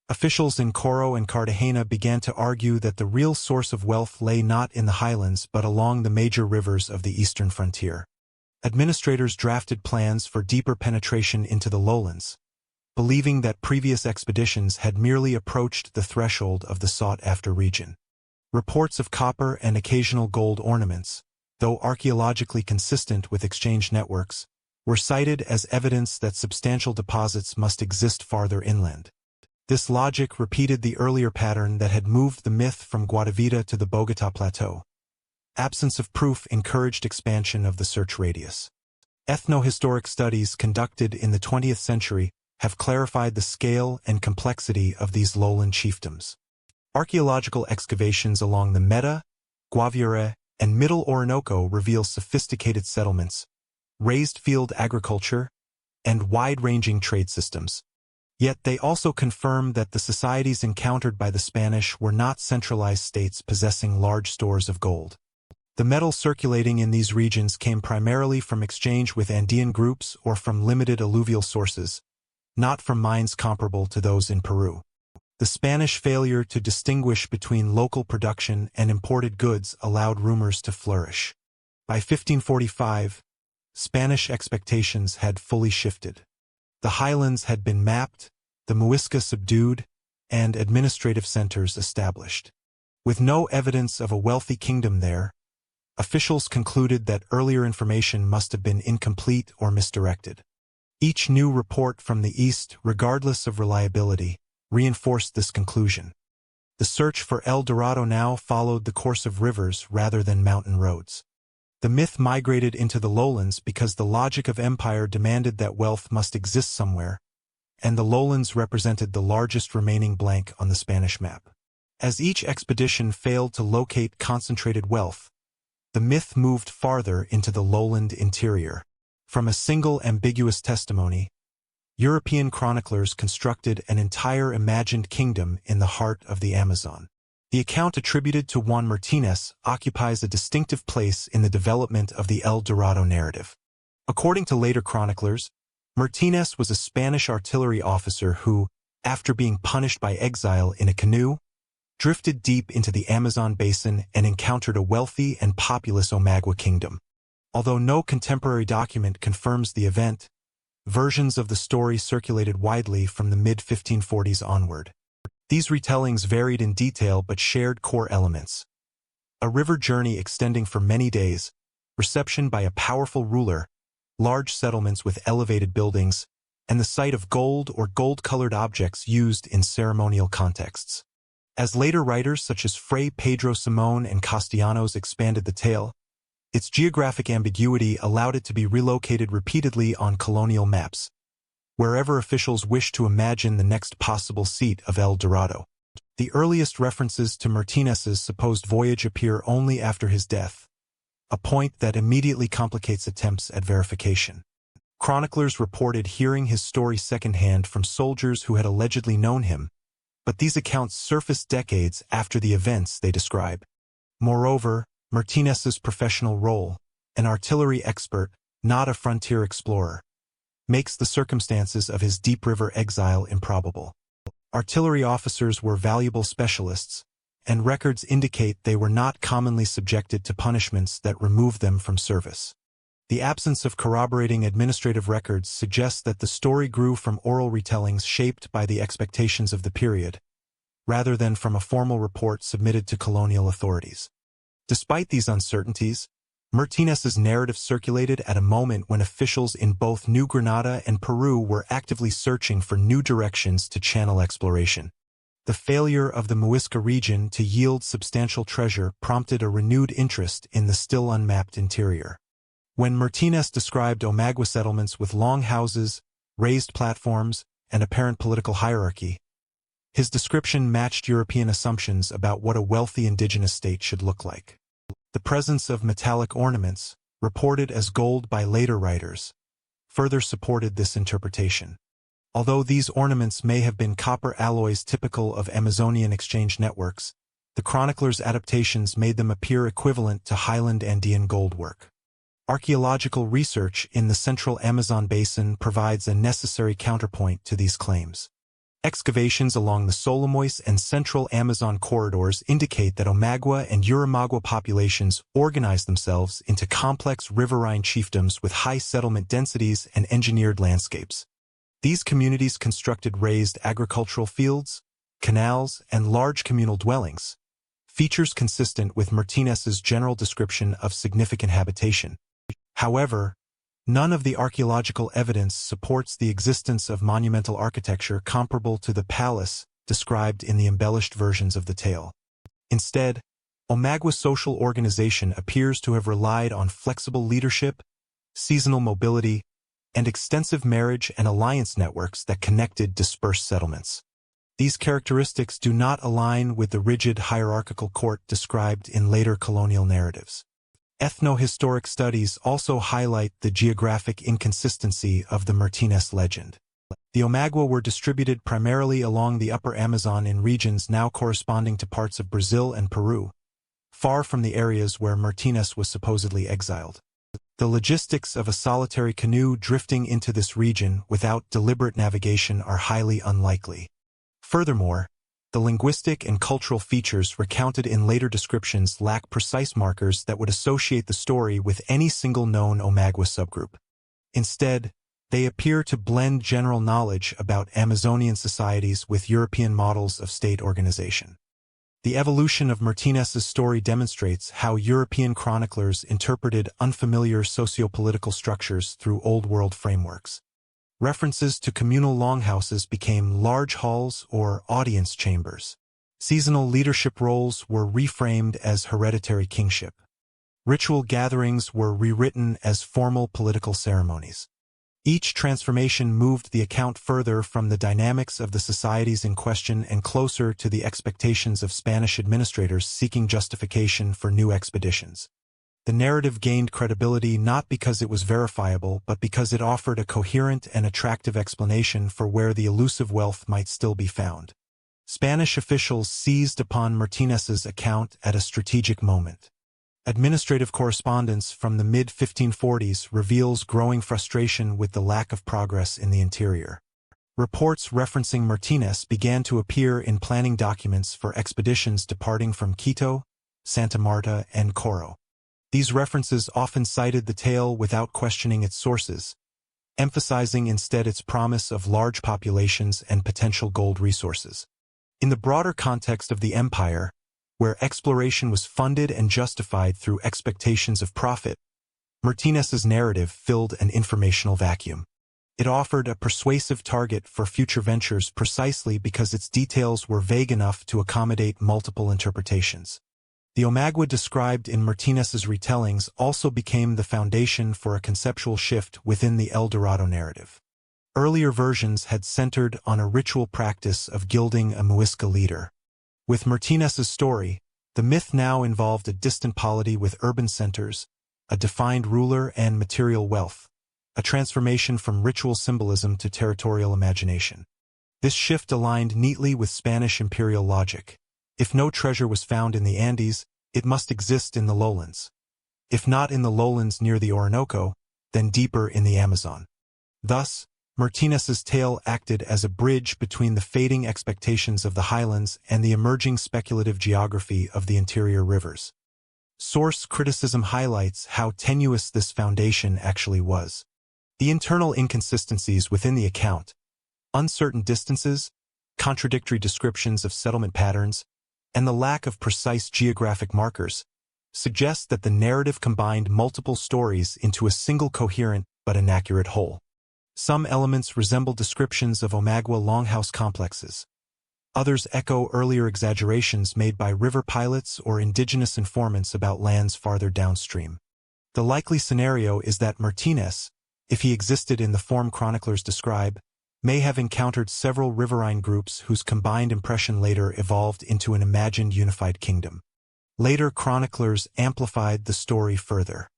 Officials in Coro and Cartagena began to argue that the real source of wealth lay not in the highlands but along the major rivers of the eastern frontier. Administrators drafted plans for deeper penetration into the lowlands, believing that previous expeditions had merely approached the threshold of the sought-after region. Reports of copper and occasional gold ornaments, though archaeologically consistent with exchange networks, were cited as evidence that substantial deposits must exist farther inland. This logic repeated the earlier pattern that had moved the myth from Guatavita to the Bogotá Plateau. Absence of proof encouraged expansion of the search radius. Ethnohistoric studies conducted in the 20th century have clarified the scale and complexity of these lowland chiefdoms. Archaeological excavations along the Meta, Guaviare, and Middle Orinoco reveal sophisticated settlements, raised field agriculture, and wide-ranging trade systems. Yet they also confirm that the societies encountered by the Spanish were not centralized states possessing large stores of gold. The metal circulating in these regions came primarily from exchange with Andean groups or from limited alluvial sources, not from mines comparable to those in Peru. The Spanish failure to distinguish between local production and imported goods allowed rumors to flourish. By 1545, Spanish expectations had fully shifted. The highlands had been mapped, the Muisca subdued, and administrative centers established. With no evidence of a wealthy kingdom there, officials concluded that earlier information must have been incomplete or misdirected. Each new report from the east, regardless of reliability, reinforced this conclusion. The search for El Dorado now followed the course of rivers rather than mountain roads. The myth migrated into the lowlands because the logic of empire demanded that wealth must exist somewhere, and the lowlands represented the largest remaining blank on the Spanish map. As each expedition failed to locate concentrated wealth, the myth moved farther into the lowland interior. From a single ambiguous testimony, European chroniclers constructed an entire imagined kingdom in the heart of the Amazon. The account attributed to Juan Martínez occupies a distinctive place in the development of the El Dorado narrative. According to later chroniclers, Martínez was a Spanish artillery officer who, after being punished by exile in a canoe, drifted deep into the Amazon basin and encountered a wealthy and populous Omagua kingdom. Although no contemporary document confirms the event, versions of the story circulated widely from the mid-1540s onward. These retellings varied in detail but shared core elements. A river journey extending for many days, reception by a powerful ruler, large settlements with elevated buildings, and the sight of gold or gold-colored objects used in ceremonial contexts. As later writers such as Fray Pedro Simón and Castellanos expanded the tale, its geographic ambiguity allowed it to be relocated repeatedly on colonial maps, wherever officials wished to imagine the next possible seat of El Dorado. The earliest references to Martínez's supposed voyage appear only after his death, a point that immediately complicates attempts at verification. Chroniclers reported hearing his story secondhand from soldiers who had allegedly known him, but these accounts surfaced decades after the events they describe. Moreover, Martínez's professional role, an artillery expert, not a frontier explorer, makes the circumstances of his deep river exile improbable. Artillery officers were valuable specialists, and records indicate they were not commonly subjected to punishments that removed them from service. The absence of corroborating administrative records suggests that the story grew from oral retellings shaped by the expectations of the period, rather than from a formal report submitted to colonial authorities. Despite these uncertainties, Martínez's narrative circulated at a moment when officials in both New Granada and Peru were actively searching for new directions to channel exploration. The failure of the Muisca region to yield substantial treasure prompted a renewed interest in the still unmapped interior. When Martínez described Omagua settlements with long houses, raised platforms, and apparent political hierarchy, his description matched European assumptions about what a wealthy indigenous state should look like. The presence of metallic ornaments, reported as gold by later writers, further supported this interpretation. Although these ornaments may have been copper alloys typical of Amazonian exchange networks, the chronicler's adaptations made them appear equivalent to highland Andean gold work. Archaeological research in the central Amazon basin provides a necessary counterpoint to these claims. Excavations along the Solimois and central Amazon corridors indicate that Omagua and Urimagua populations organized themselves into complex riverine chiefdoms with high settlement densities and engineered landscapes. These communities constructed raised agricultural fields, canals, and large communal dwellings, features consistent with Martínez's general description of significant habitation. However, none of the archaeological evidence supports the existence of monumental architecture comparable to the palace described in the embellished versions of the tale. Instead, Omagua's social organization appears to have relied on flexible leadership, seasonal mobility, and extensive marriage and alliance networks that connected dispersed settlements. These characteristics do not align with the rigid hierarchical court described in later colonial narratives. Ethno-historic studies also highlight the geographic inconsistency of the Martínez legend. The Omagua were distributed primarily along the upper Amazon in regions now corresponding to parts of Brazil and Peru, far from the areas where Martínez was supposedly exiled. The logistics of a solitary canoe drifting into this region without deliberate navigation are highly unlikely. Furthermore, the linguistic and cultural features recounted in later descriptions lack precise markers that would associate the story with any single known Omagua subgroup. Instead, they appear to blend general knowledge about Amazonian societies with European models of state organization. The evolution of Martinez's story demonstrates how European chroniclers interpreted unfamiliar sociopolitical structures through Old World frameworks. References to communal longhouses became large halls or audience chambers. Seasonal leadership roles were reframed as hereditary kingship. Ritual gatherings were rewritten as formal political ceremonies. Each transformation moved the account further from the dynamics of the societies in question and closer to the expectations of Spanish administrators seeking justification for new expeditions. The narrative gained credibility not because it was verifiable, but because it offered a coherent and attractive explanation for where the elusive wealth might still be found. Spanish officials seized upon Martinez's account at a strategic moment. Administrative correspondence from the mid-1540s reveals growing frustration with the lack of progress in the interior. Reports referencing Martinez began to appear in planning documents for expeditions departing from Quito, Santa Marta, and Coro. These references often cited the tale without questioning its sources, emphasizing instead its promise of large populations and potential gold resources. In the broader context of the empire, where exploration was funded and justified through expectations of profit, Martinez's narrative filled an informational vacuum. It offered a persuasive target for future ventures precisely because its details were vague enough to accommodate multiple interpretations. The Omagua described in Martinez's retellings also became the foundation for a conceptual shift within the El Dorado narrative. Earlier versions had centered on a ritual practice of gilding a Muisca leader. With Martinez's story, the myth now involved a distant polity with urban centers, a defined ruler and material wealth, a transformation from ritual symbolism to territorial imagination. This shift aligned neatly with Spanish imperial logic. If no treasure was found in the Andes, it must exist in the lowlands. If not in the lowlands near the Orinoco, then deeper in the Amazon. Thus, Martinez's tale acted as a bridge between the fading expectations of the highlands and the emerging speculative geography of the interior rivers. Source criticism highlights how tenuous this foundation actually was. The internal inconsistencies within the account, uncertain distances, contradictory descriptions of settlement patterns, and the lack of precise geographic markers suggest that the narrative combined multiple stories into a single coherent but inaccurate whole. Some elements resemble descriptions of Omagua longhouse complexes. Others echo earlier exaggerations made by river pilots or indigenous informants about lands farther downstream. The likely scenario is that Martinez, if he existed in the form chroniclers describe, may have encountered several riverine groups whose combined impression later evolved into an imagined unified kingdom. Later chroniclers amplified the story further.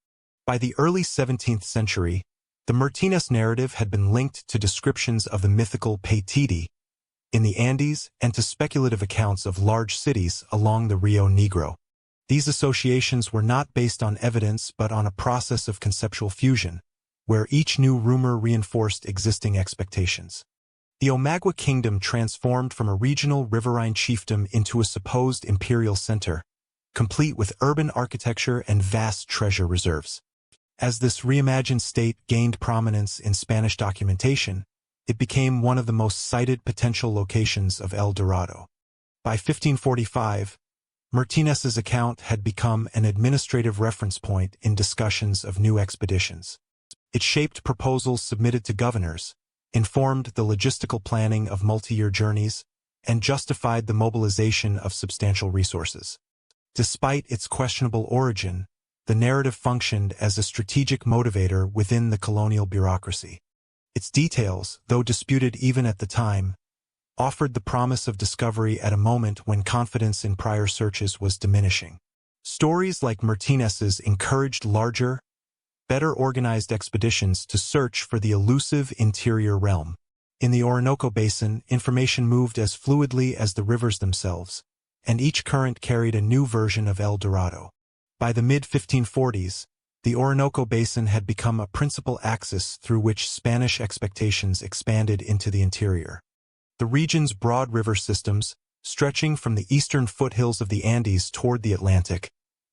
By the early 17th century, the Martinez narrative had been linked to descriptions of the mythical Paititi in the Andes and to speculative accounts of large cities along the Rio Negro. These associations were not based on evidence but on a process of conceptual fusion, where each new rumor reinforced existing expectations. The Omagua kingdom transformed from a regional riverine chiefdom into a supposed imperial center, complete with urban architecture and vast treasure reserves. As this reimagined state gained prominence in Spanish documentation, it became one of the most cited potential locations of El Dorado. By 1545, Martinez's account had become an administrative reference point in discussions of new expeditions. It shaped proposals submitted to governors, informed the logistical planning of multi-year journeys, and justified the mobilization of substantial resources. Despite its questionable origin, the narrative functioned as a strategic motivator within the colonial bureaucracy. Its details, though disputed even at the time, offered the promise of discovery at a moment when confidence in prior searches was diminishing. Stories like Martinez's encouraged larger, better organized expeditions to search for the elusive interior realm. In the Orinoco Basin, information moved as fluidly as the rivers themselves, and each current carried a new version of El Dorado. By the mid-1540s, the Orinoco Basin had become a principal axis through which Spanish expectations expanded into the interior. The region's broad river systems, stretching from the eastern foothills of the Andes toward the Atlantic,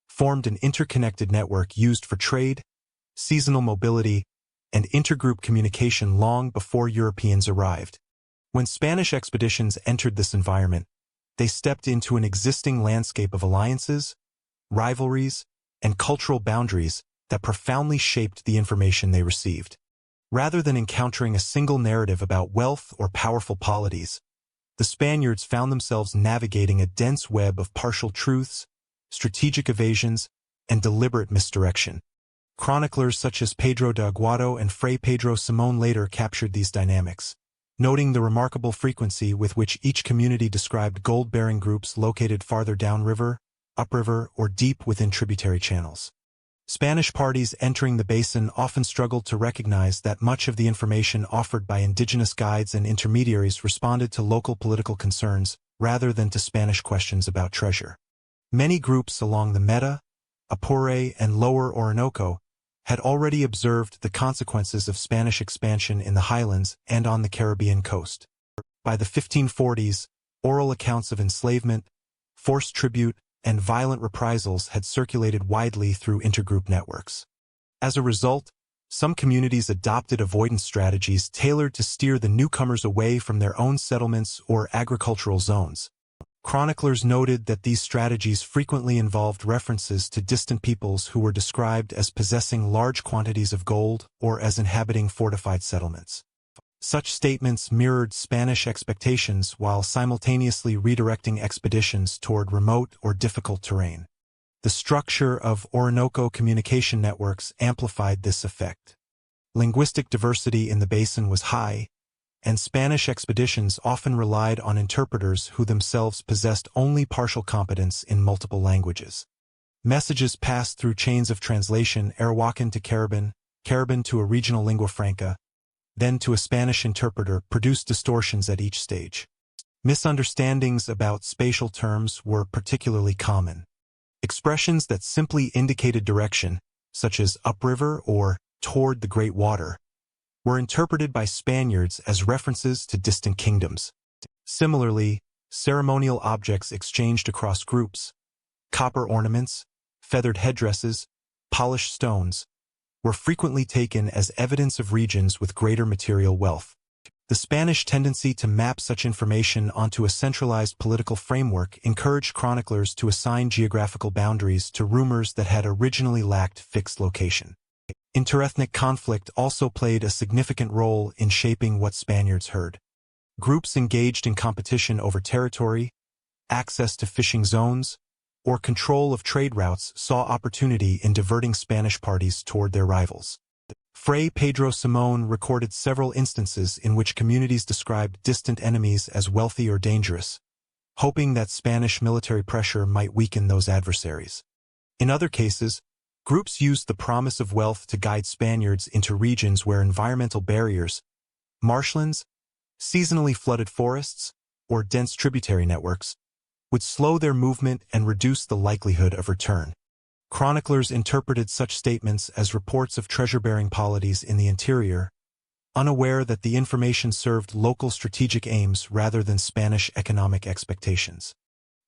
formed an interconnected network used for trade, seasonal mobility, and intergroup communication long before Europeans arrived. When Spanish expeditions entered this environment, they stepped into an existing landscape of alliances, rivalries, and cultural boundaries that profoundly shaped the information they received. Rather than encountering a single narrative about wealth or powerful polities, the Spaniards found themselves navigating a dense web of partial truths, strategic evasions, and deliberate misdirection. Chroniclers such as Pedro de Aguado and Fray Pedro Simón later captured these dynamics, noting the remarkable frequency with which each community described gold-bearing groups located farther downriver, upriver, or deep within tributary channels. Spanish parties entering the basin often struggled to recognize that much of the information offered by indigenous guides and intermediaries responded to local political concerns rather than to Spanish questions about treasure. Many groups along the Meta, Apure, and Lower Orinoco had already observed the consequences of Spanish expansion in the highlands and on the Caribbean coast. By the 1540s, oral accounts of enslavement, forced tribute, and violent reprisals had circulated widely through intergroup networks. As a result, some communities adopted avoidance strategies tailored to steer the newcomers away from their own settlements or agricultural zones. Chroniclers noted that these strategies frequently involved references to distant peoples who were described as possessing large quantities of gold or as inhabiting fortified settlements. Such statements mirrored Spanish expectations while simultaneously redirecting expeditions toward remote or difficult terrain. The structure of Orinoco communication networks amplified this effect. Linguistic diversity in the basin was high, and Spanish expeditions often relied on interpreters who themselves possessed only partial competence in multiple languages. Messages passed through chains of translation Arawakan to Caribbean, Caribbean to a regional lingua franca, then to a Spanish interpreter produced distortions at each stage. Misunderstandings about spatial terms were particularly common. Expressions that simply indicated direction, such as upriver or toward the Great Water, were interpreted by Spaniards as references to distant kingdoms. Similarly, ceremonial objects exchanged across groups, copper ornaments, feathered headdresses, polished stones, were frequently taken as evidence of regions with greater material wealth. The Spanish tendency to map such information onto a centralized political framework encouraged chroniclers to assign geographical boundaries to rumors that had originally lacked fixed location. Interethnic conflict also played a significant role in shaping what Spaniards heard. Groups engaged in competition over territory, access to fishing zones, or control of trade routes saw opportunity in diverting Spanish parties toward their rivals. Fray Pedro Simón recorded several instances in which communities described distant enemies as wealthy or dangerous, hoping that Spanish military pressure might weaken those adversaries. In other cases, groups used the promise of wealth to guide Spaniards into regions where environmental barriers, marshlands, seasonally flooded forests, or dense tributary networks, would slow their movement and reduce the likelihood of return. Chroniclers interpreted such statements as reports of treasure-bearing polities in the interior, unaware that the information served local strategic aims rather than Spanish economic expectations.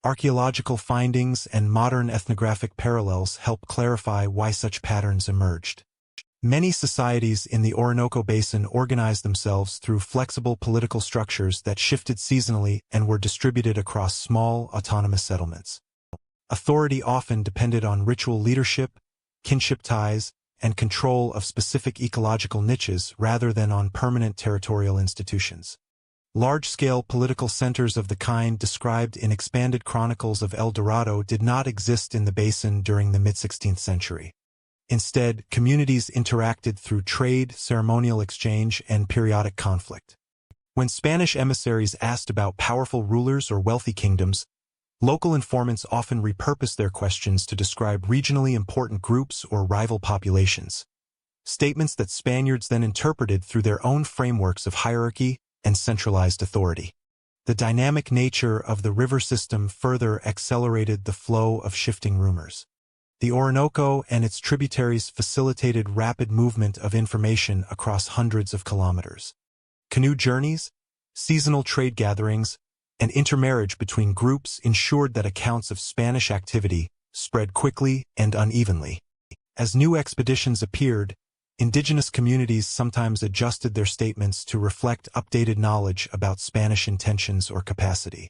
Archaeological findings and modern ethnographic parallels help clarify why such patterns emerged. Many societies in the Orinoco Basin organized themselves through flexible political structures that shifted seasonally and were distributed across small, autonomous settlements. Authority often depended on ritual leadership, kinship ties, and control of specific ecological niches rather than on permanent territorial institutions. Large-scale political centers of the kind described in expanded chronicles of El Dorado did not exist in the basin during the mid-16th century. Instead, communities interacted through trade, ceremonial exchange, and periodic conflict. When Spanish emissaries asked about powerful rulers or wealthy kingdoms, local informants often repurposed their questions to describe regionally important groups or rival populations, statements that Spaniards then interpreted through their own frameworks of hierarchy and centralized authority. The dynamic nature of the river system further accelerated the flow of shifting rumors. The Orinoco and its tributaries facilitated rapid movement of information across hundreds of kilometers. Canoe journeys, seasonal trade gatherings, and intermarriage between groups ensured that accounts of Spanish activity spread quickly and unevenly. As new expeditions appeared, indigenous communities sometimes adjusted their statements to reflect updated knowledge about Spanish intentions or capacity.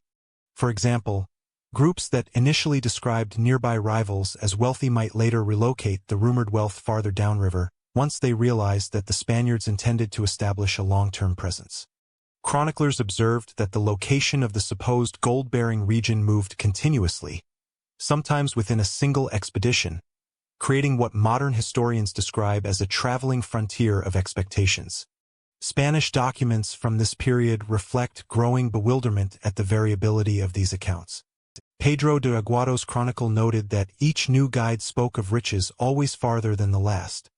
For example, groups that initially described nearby rivals as wealthy might later relocate the rumored wealth farther downriver once they realized that the Spaniards intended to establish a long-term presence. Chroniclers observed that the location of the supposed gold-bearing region moved continuously, sometimes within a single expedition, creating what modern historians describe as a traveling frontier of expectations. Spanish documents from this period reflect growing bewilderment at the variability of these accounts. Pedro de Aguado's chronicle noted that each new guide spoke of riches always farther than the last,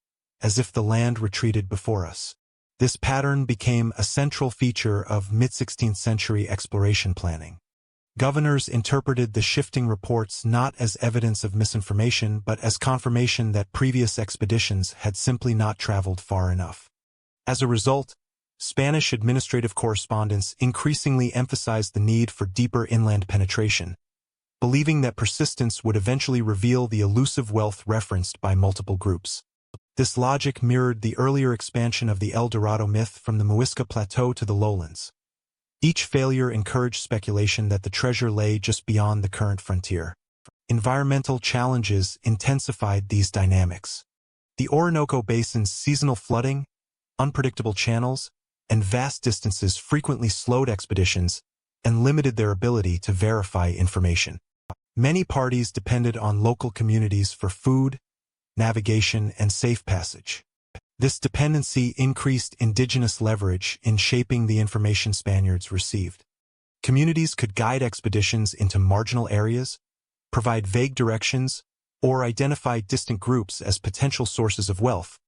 as if the land retreated before us. This pattern became a central feature of mid-16th century exploration planning. Governors interpreted the shifting reports not as evidence of misinformation but as confirmation that previous expeditions had simply not traveled far enough. As a result, Spanish administrative correspondents increasingly emphasized the need for deeper inland penetration, believing that persistence would eventually reveal the elusive wealth referenced by multiple groups. This logic mirrored the earlier expansion of the El Dorado myth from the Muisca Plateau to the lowlands. Each failure encouraged speculation that the treasure lay just beyond the current frontier. Environmental challenges intensified these dynamics. The Orinoco Basin's seasonal flooding, unpredictable channels, and vast distances frequently slowed expeditions and limited their ability to verify information. Many parties depended on local communities for food, navigation, and safe passage. This dependency increased indigenous leverage in shaping the information Spaniards received. Communities could guide expeditions into marginal areas, provide vague directions, or identify distant groups as potential sources of wealth,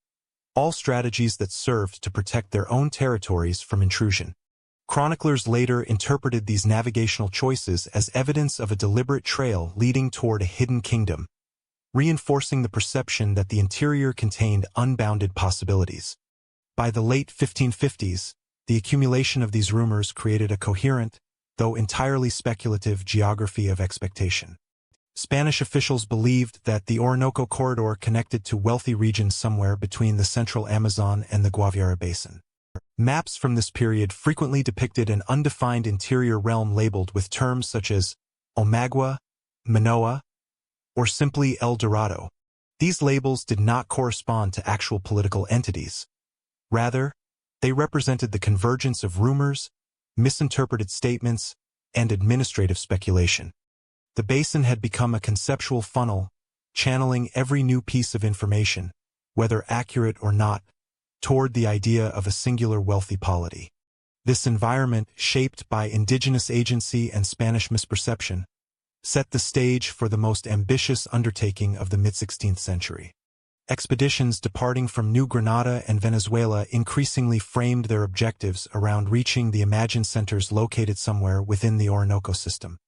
all strategies that served to protect their own territories from intrusion. Chroniclers later interpreted these navigational choices as evidence of a deliberate trail leading toward a hidden kingdom, reinforcing the perception that the interior contained unbounded possibilities. By the late 1550s, the accumulation of these rumors created a coherent, though entirely speculative, geography of expectation. Spanish officials believed that the Orinoco corridor connected to wealthy regions somewhere between the central Amazon and the Guaviare Basin. Maps from this period frequently depicted an undefined interior realm labeled with terms such as Omagua, Manoa, or simply El Dorado. These labels did not correspond to actual political entities. Rather, they represented the convergence of rumors, misinterpreted statements, and administrative speculation. The basin had become a conceptual funnel, channeling every new piece of information, whether accurate or not, toward the idea of a singular wealthy polity. This environment, shaped by indigenous agency and Spanish misperception, set the stage for the most ambitious undertaking of the mid-16th century. Expeditions departing from New Granada and Venezuela increasingly framed their objectives around reaching the imagined centers located somewhere within the Orinoco system.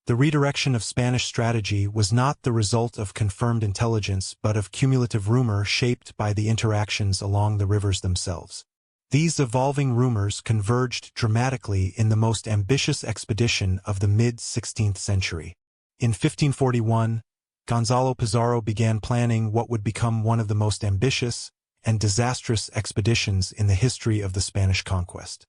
The redirection of Spanish strategy was not the result of confirmed intelligence but of cumulative rumor shaped by the interactions along the rivers themselves. These evolving rumors converged dramatically in the most ambitious expedition of the mid-16th century. In 1541, Gonzalo Pizarro began planning what would become one of the most ambitious and disastrous expeditions in the history of the Spanish conquest.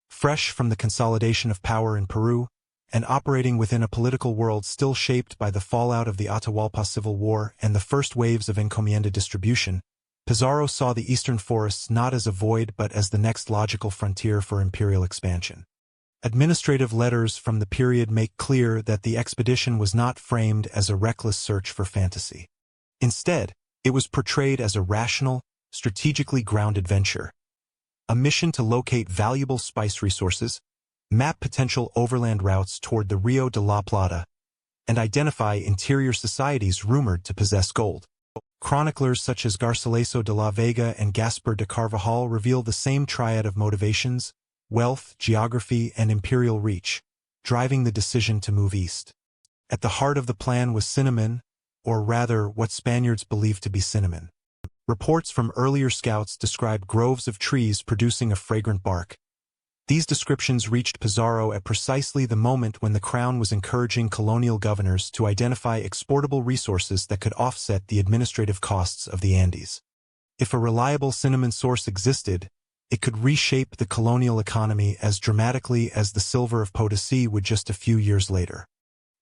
Fresh from the consolidation of power in Peru, and operating within a political world still shaped by the fallout of the Atahualpa Civil War and the first waves of encomienda distribution, Pizarro saw the eastern forests not as a void but as the next logical frontier for imperial expansion. Administrative letters from the period make clear that the expedition was not framed as a reckless search for fantasy. Instead, it was portrayed as a rational, strategically grounded venture. A mission to locate valuable spice resources, map potential overland routes toward the Rio de la Plata, and identify interior societies rumored to possess gold. Chroniclers such as Garcilaso de la Vega and Gaspar de Carvajal reveal the same triad of motivations: wealth, geography, and imperial reach, driving the decision to move east. At the heart of the plan was cinnamon, or rather what Spaniards believed to be cinnamon. Reports from earlier scouts describe groves of trees producing a fragrant bark, These descriptions reached Pizarro at precisely the moment when the Crown was encouraging colonial governors to identify exportable resources that could offset the administrative costs of the Andes. If a reliable cinnamon source existed, it could reshape the colonial economy as dramatically as the silver of Potosi would just a few years later.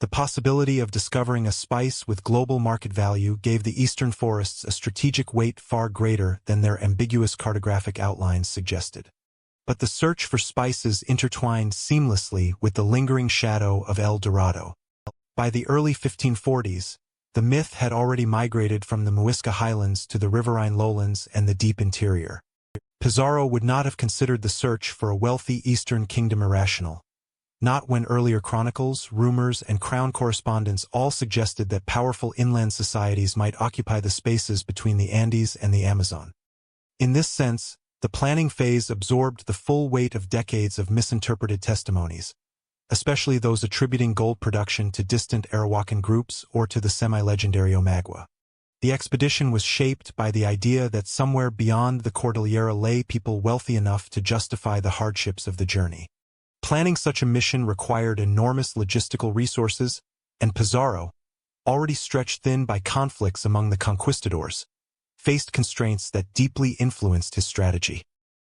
The possibility of discovering a spice with global market value gave the eastern forests a strategic weight far greater than their ambiguous cartographic outlines suggested. But the search for spices intertwined seamlessly with the lingering shadow of El Dorado. By the early 1540s, the myth had already migrated from the Muisca highlands to the riverine lowlands and the deep interior. Pizarro would not have considered the search for a wealthy eastern kingdom irrational. Not when earlier chronicles, rumors, and crown correspondence all suggested that powerful inland societies might occupy the spaces between the Andes and the Amazon. In this sense, the planning phase absorbed the full weight of decades of misinterpreted testimonies, especially those attributing gold production to distant Arawakan groups or to the semi-legendary Omagua. The expedition was shaped by the idea that somewhere beyond the Cordillera lay people wealthy enough to justify the hardships of the journey. Planning such a mission required enormous logistical resources, and Pizarro, already stretched thin by conflicts among the conquistadors, faced constraints that deeply influenced his strategy.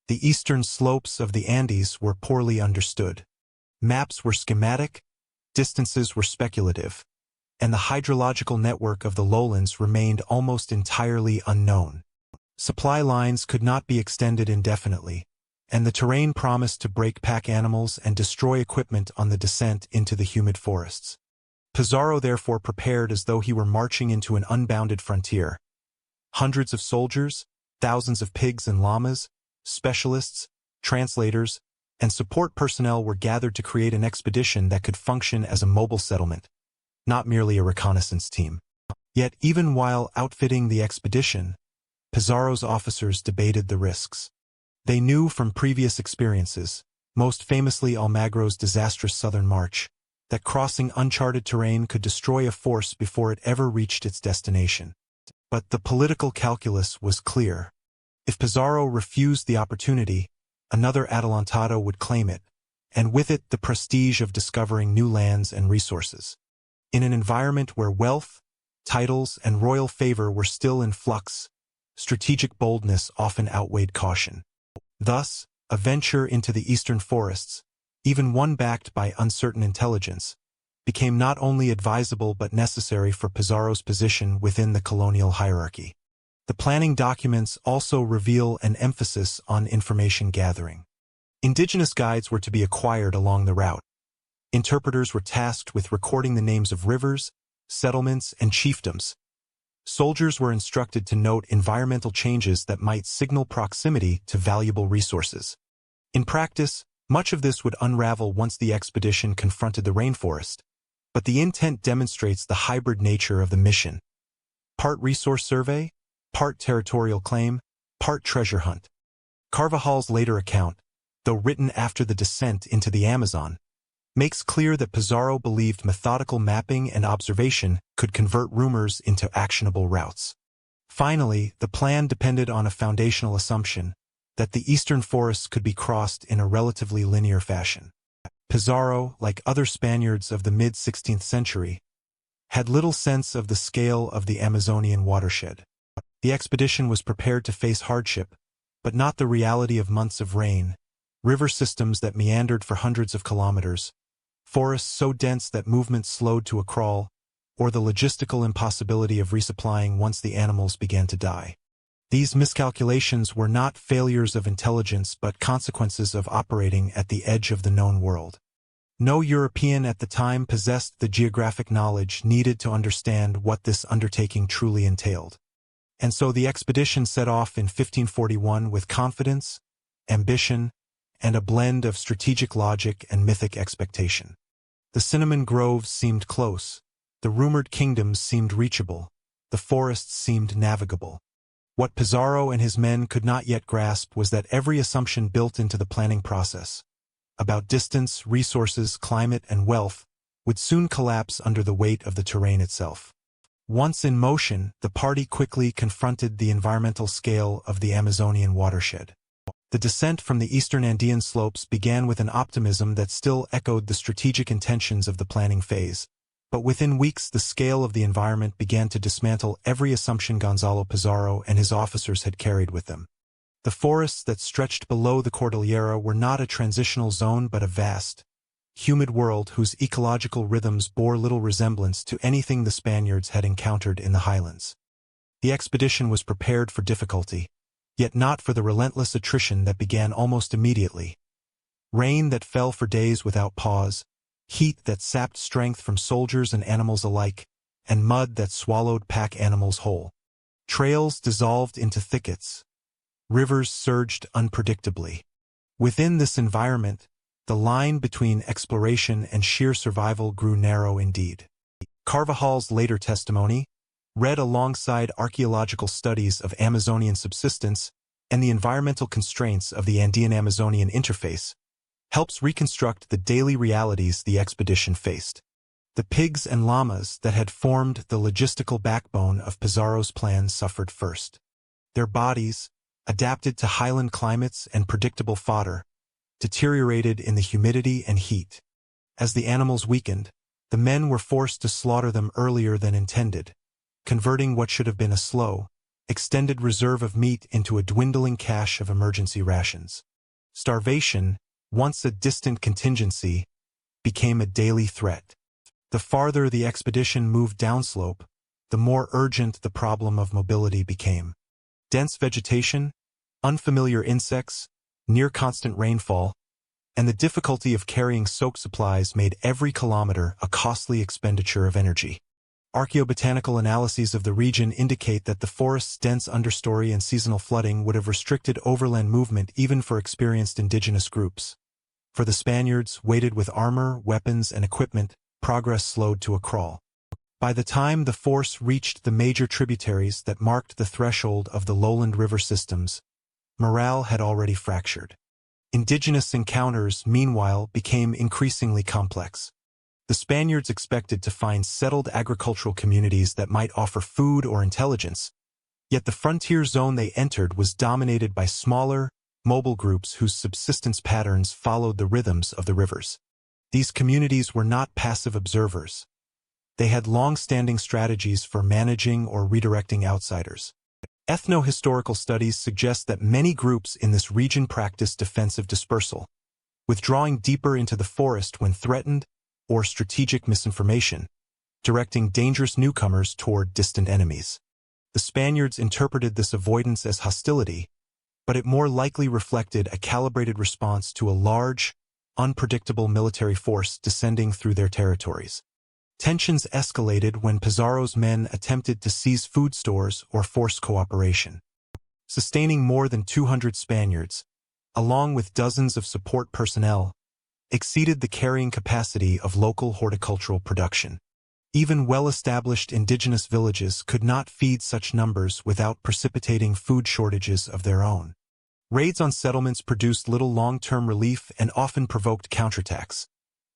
The eastern slopes of the Andes were poorly understood. Maps were schematic, distances were speculative, and the hydrological network of the lowlands remained almost entirely unknown. Supply lines could not be extended indefinitely, and the terrain promised to break pack animals and destroy equipment on the descent into the humid forests. Pizarro therefore prepared as though he were marching into an unbounded frontier. Hundreds of soldiers, thousands of pigs and llamas, specialists, translators, and support personnel were gathered to create an expedition that could function as a mobile settlement, not merely a reconnaissance team. Yet even while outfitting the expedition, Pizarro's officers debated the risks. They knew from previous experiences, most famously Almagro's disastrous southern march, that crossing uncharted terrain could destroy a force before it ever reached its destination. But the political calculus was clear. If Pizarro refused the opportunity, another adelantado would claim it, and with it the prestige of discovering new lands and resources. In an environment where wealth, titles, and royal favor were still in flux, strategic boldness often outweighed caution. Thus, a venture into the eastern forests, even one backed by uncertain intelligence, became not only advisable but necessary for Pizarro's position within the colonial hierarchy. The planning documents also reveal an emphasis on information gathering. Indigenous guides were to be acquired along the route. Interpreters were tasked with recording the names of rivers, settlements, and chiefdoms. Soldiers were instructed to note environmental changes that might signal proximity to valuable resources. In practice, much of this would unravel once the expedition confronted the rainforest, but the intent demonstrates the hybrid nature of the mission. Part resource survey, part territorial claim, part treasure hunt. Carvajal's later account, though written after the descent into the Amazon, makes clear that Pizarro believed methodical mapping and observation could convert rumors into actionable routes. Finally, the plan depended on a foundational assumption that the eastern forests could be crossed in a relatively linear fashion. Pizarro, like other Spaniards of the mid-16th century, had little sense of the scale of the Amazonian watershed. The expedition was prepared to face hardship, but not the reality of months of rain, river systems that meandered for hundreds of kilometers, forests so dense that movement slowed to a crawl, or the logistical impossibility of resupplying once the animals began to die. These miscalculations were not failures of intelligence but consequences of operating at the edge of the known world. No European at the time possessed the geographic knowledge needed to understand what this undertaking truly entailed. And so the expedition set off in 1541 with confidence, ambition, and a blend of strategic logic and mythic expectation. The cinnamon groves seemed close, the rumored kingdoms seemed reachable, the forests seemed navigable. What Pizarro and his men could not yet grasp was that every assumption built into the planning process, about distance, resources, climate, and wealth, would soon collapse under the weight of the terrain itself. Once in motion, the party quickly confronted the environmental scale of the Amazonian watershed. The descent from the eastern Andean slopes began with an optimism that still echoed the strategic intentions of the planning phase. But within weeks the scale of the environment began to dismantle every assumption Gonzalo Pizarro and his officers had carried with them. The forests that stretched below the Cordillera were not a transitional zone but a vast, humid world whose ecological rhythms bore little resemblance to anything the Spaniards had encountered in the highlands. The expedition was prepared for difficulty, yet not for the relentless attrition that began almost immediately. Rain that fell for days without pause, heat that sapped strength from soldiers and animals alike, and mud that swallowed pack animals whole. Trails dissolved into thickets. Rivers surged unpredictably. Within this environment, the line between exploration and sheer survival grew narrow indeed. Carvajal's later testimony, read alongside archaeological studies of Amazonian subsistence and the environmental constraints of the Andean-Amazonian interface, helps reconstruct the daily realities the expedition faced. The pigs and llamas that had formed the logistical backbone of Pizarro's plan suffered first. Their bodies, adapted to highland climates and predictable fodder, deteriorated in the humidity and heat. As the animals weakened, the men were forced to slaughter them earlier than intended, converting what should have been a slow, extended reserve of meat into a dwindling cache of emergency rations. Starvation, once a distant contingency, became a daily threat. The farther the expedition moved downslope, the more urgent the problem of mobility became. Dense vegetation, unfamiliar insects, near-constant rainfall, and the difficulty of carrying soak supplies made every kilometer a costly expenditure of energy. Archaeobotanical analyses of the region indicate that the forest's dense understory and seasonal flooding would have restricted overland movement even for experienced indigenous groups. For the Spaniards, weighted with armor, weapons, and equipment, progress slowed to a crawl. By the time the force reached the major tributaries that marked the threshold of the lowland river systems, morale had already fractured. Indigenous encounters, meanwhile, became increasingly complex. The Spaniards expected to find settled agricultural communities that might offer food or intelligence, yet the frontier zone they entered was dominated by smaller, mobile groups whose subsistence patterns followed the rhythms of the rivers. These communities were not passive observers. They had long-standing strategies for managing or redirecting outsiders. Ethno-historical studies suggest that many groups in this region practiced defensive dispersal, withdrawing deeper into the forest when threatened, or strategic misinformation, directing dangerous newcomers toward distant enemies. The Spaniards interpreted this avoidance as hostility, but it more likely reflected a calibrated response to a large, unpredictable military force descending through their territories. Tensions escalated when Pizarro's men attempted to seize food stores or force cooperation. Sustaining more than 200 Spaniards, along with dozens of support personnel, exceeded the carrying capacity of local horticultural production. Even well-established indigenous villages could not feed such numbers without precipitating food shortages of their own. Raids on settlements produced little long-term relief and often provoked counterattacks,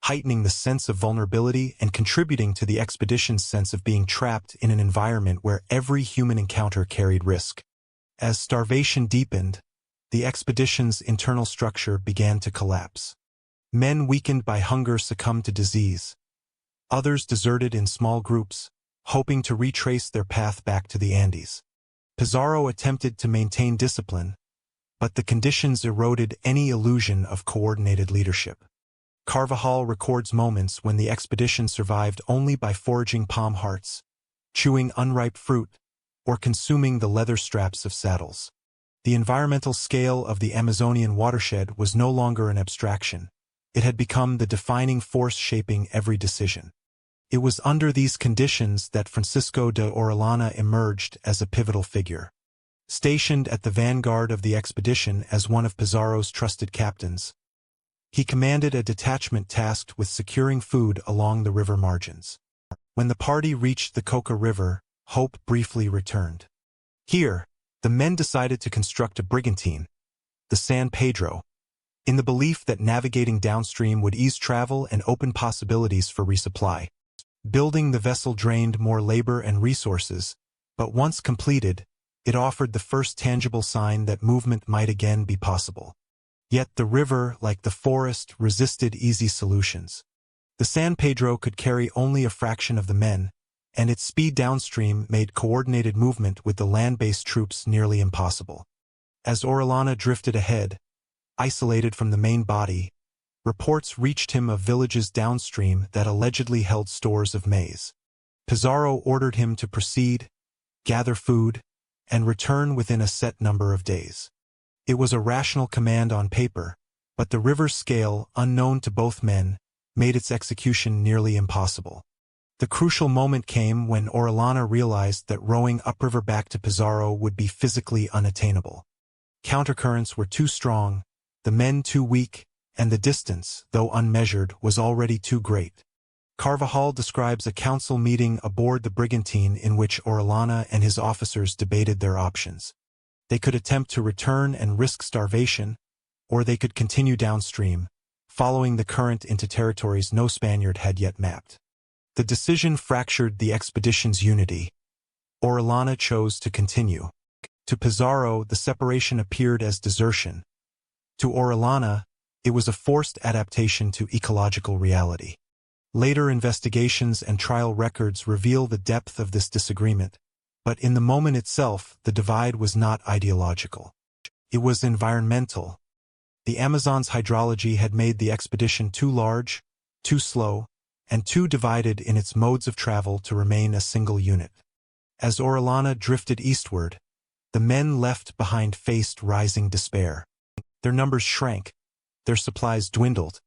heightening the sense of vulnerability and contributing to the expedition's sense of being trapped in an environment where every human encounter carried risk. As starvation deepened, the expedition's internal structure began to collapse. Men weakened by hunger succumbed to disease. Others deserted in small groups, hoping to retrace their path back to the Andes. Pizarro attempted to maintain discipline, but the conditions eroded any illusion of coordinated leadership. Carvajal records moments when the expedition survived only by foraging palm hearts, chewing unripe fruit, or consuming the leather straps of saddles. The environmental scale of the Amazonian watershed was no longer an abstraction. It had become the defining force shaping every decision. It was under these conditions that Francisco de Orellana emerged as a pivotal figure. Stationed at the vanguard of the expedition as one of Pizarro's trusted captains, he commanded a detachment tasked with securing food along the river margins. When the party reached the Coca River, hope briefly returned. Here, the men decided to construct a brigantine, the San Pedro, in the belief that navigating downstream would ease travel and open possibilities for resupply. Building the vessel drained more labor and resources, but once completed, It offered the first tangible sign that movement might again be possible. Yet the river, like the forest, resisted easy solutions. The San Pedro could carry only a fraction of the men, and its speed downstream made coordinated movement with the land-based troops nearly impossible. As Orellana drifted ahead, isolated from the main body, reports reached him of villages downstream that allegedly held stores of maize. Pizarro ordered him to proceed, gather food, and return within a set number of days. It was a rational command on paper, but the river's scale, unknown to both men, made its execution nearly impossible. The crucial moment came when Orellana realized that rowing upriver back to Pizarro would be physically unattainable. Countercurrents were too strong, the men too weak, and the distance, though unmeasured, was already too great. Carvajal describes a council meeting aboard the brigantine in which Orellana and his officers debated their options. They could attempt to return and risk starvation, or they could continue downstream, following the current into territories no Spaniard had yet mapped. The decision fractured the expedition's unity. Orellana chose to continue. To Pizarro, the separation appeared as desertion. To Orellana, it was a forced adaptation to ecological reality. Later investigations and trial records reveal the depth of this disagreement, but in the moment itself, the divide was not ideological. It was environmental. The Amazon's hydrology had made the expedition too large, too slow, and too divided in its modes of travel to remain a single unit. As Orellana drifted eastward, the men left behind faced rising despair. Their numbers shrank, their supplies dwindled,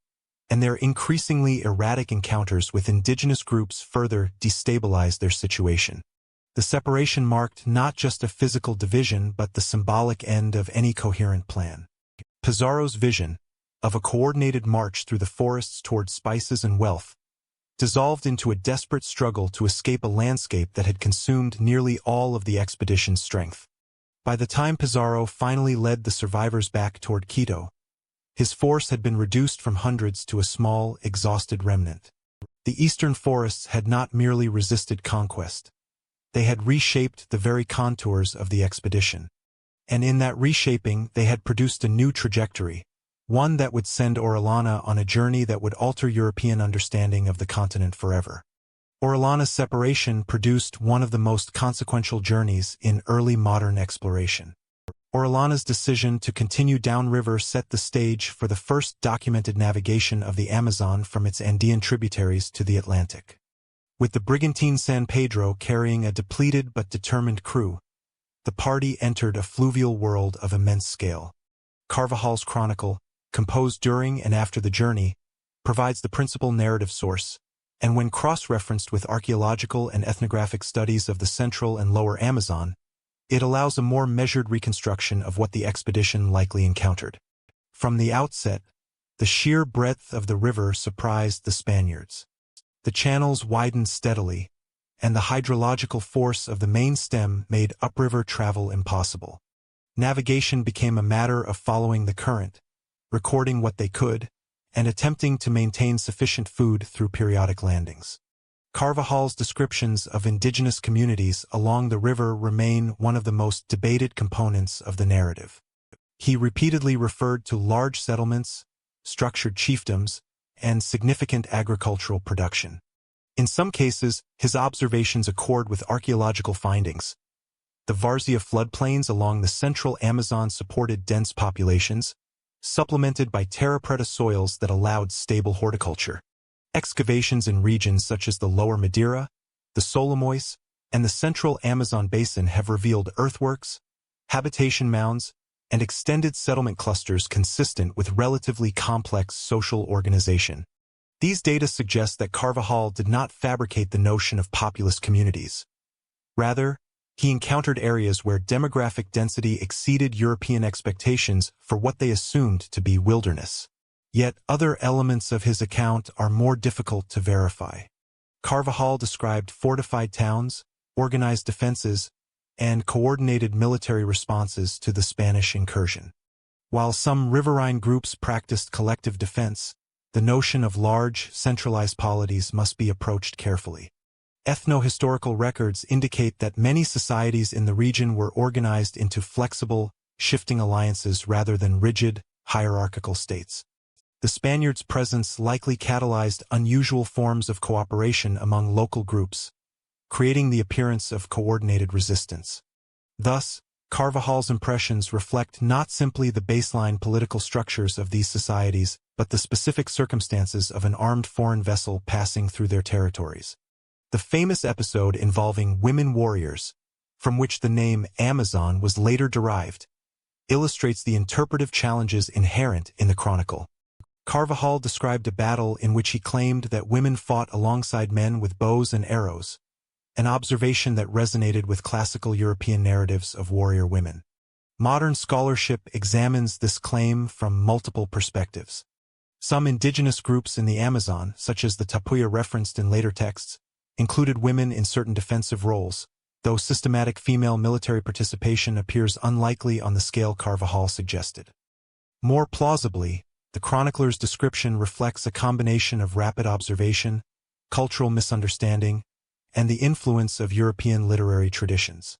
and their increasingly erratic encounters with indigenous groups further destabilized their situation. The separation marked not just a physical division but the symbolic end of any coherent plan. Pizarro's vision, of a coordinated march through the forests toward spices and wealth, dissolved into a desperate struggle to escape a landscape that had consumed nearly all of the expedition's strength. By the time Pizarro finally led the survivors back toward Quito, his force had been reduced from hundreds to a small, exhausted remnant. The eastern forests had not merely resisted conquest. They had reshaped the very contours of the expedition. And in that reshaping, they had produced a new trajectory, one that would send Orellana on a journey that would alter European understanding of the continent forever. Orellana's separation produced one of the most consequential journeys in early modern exploration. Orellana's decision to continue downriver set the stage for the first documented navigation of the Amazon from its Andean tributaries to the Atlantic. With the brigantine San Pedro carrying a depleted but determined crew, the party entered a fluvial world of immense scale. Carvajal's chronicle, composed during and after the journey, provides the principal narrative source, and when cross-referenced with archaeological and ethnographic studies of the central and lower Amazon, it allows a more measured reconstruction of what the expedition likely encountered. From the outset, the sheer breadth of the river surprised the Spaniards. The channels widened steadily, and the hydrological force of the main stem made upriver travel impossible. Navigation became a matter of following the current, recording what they could, and attempting to maintain sufficient food through periodic landings. Carvajal's descriptions of indigenous communities along the river remain one of the most debated components of the narrative. He repeatedly referred to large settlements, structured chiefdoms, and significant agricultural production. In some cases, his observations accord with archaeological findings. The Varzea floodplains along the central Amazon supported dense populations, supplemented by terra preta soils that allowed stable horticulture. Excavations in regions such as the Lower Madeira, the Solomois, and the central Amazon basin have revealed earthworks, habitation mounds, and extended settlement clusters consistent with relatively complex social organization. These data suggest that Carvajal did not fabricate the notion of populous communities. Rather, he encountered areas where demographic density exceeded European expectations for what they assumed to be wilderness. Yet other elements of his account are more difficult to verify. Carvajal described fortified towns, organized defenses, and coordinated military responses to the Spanish incursion. While some riverine groups practiced collective defense, the notion of large, centralized polities must be approached carefully. Ethno-historical records indicate that many societies in the region were organized into flexible, shifting alliances rather than rigid, hierarchical states. The Spaniards' presence likely catalyzed unusual forms of cooperation among local groups, creating the appearance of coordinated resistance. Thus, Carvajal's impressions reflect not simply the baseline political structures of these societies, but the specific circumstances of an armed foreign vessel passing through their territories. The famous episode involving women warriors, from which the name Amazon was later derived, illustrates the interpretive challenges inherent in the chronicle. Carvajal described a battle in which he claimed that women fought alongside men with bows and arrows, an observation that resonated with classical European narratives of warrior women. Modern scholarship examines this claim from multiple perspectives. Some indigenous groups in the Amazon, such as the Tapuya referenced in later texts, included women in certain defensive roles, though systematic female military participation appears unlikely on the scale Carvajal suggested. More plausibly, the chronicler's description reflects a combination of rapid observation, cultural misunderstanding, and the influence of European literary traditions.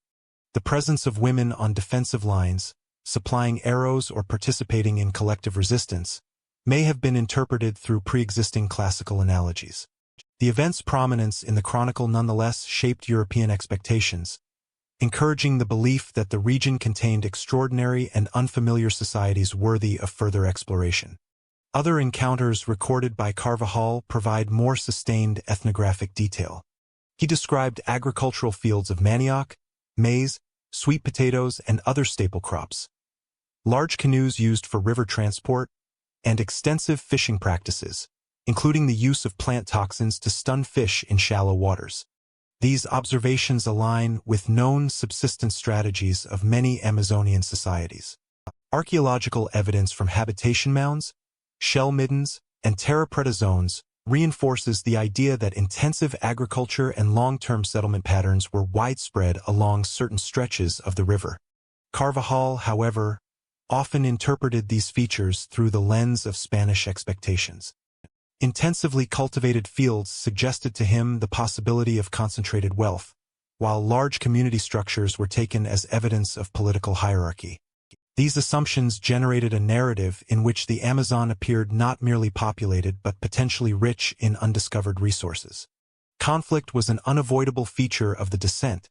The presence of women on defensive lines, supplying arrows or participating in collective resistance, may have been interpreted through pre-existing classical analogies. The event's prominence in the chronicle nonetheless shaped European expectations, encouraging the belief that the region contained extraordinary and unfamiliar societies worthy of further exploration. Other encounters recorded by Carvajal provide more sustained ethnographic detail. He described agricultural fields of manioc, maize, sweet potatoes, and other staple crops, large canoes used for river transport, and extensive fishing practices, including the use of plant toxins to stun fish in shallow waters. These observations align with known subsistence strategies of many Amazonian societies. Archaeological evidence from habitation mounds, shell middens, and terra preta zones reinforces the idea that intensive agriculture and long-term settlement patterns were widespread along certain stretches of the river. Carvajal, however, often interpreted these features through the lens of Spanish expectations. Intensively cultivated fields suggested to him the possibility of concentrated wealth, while large community structures were taken as evidence of political hierarchy. These assumptions generated a narrative in which the Amazon appeared not merely populated but potentially rich in undiscovered resources. Conflict was an unavoidable feature of the descent,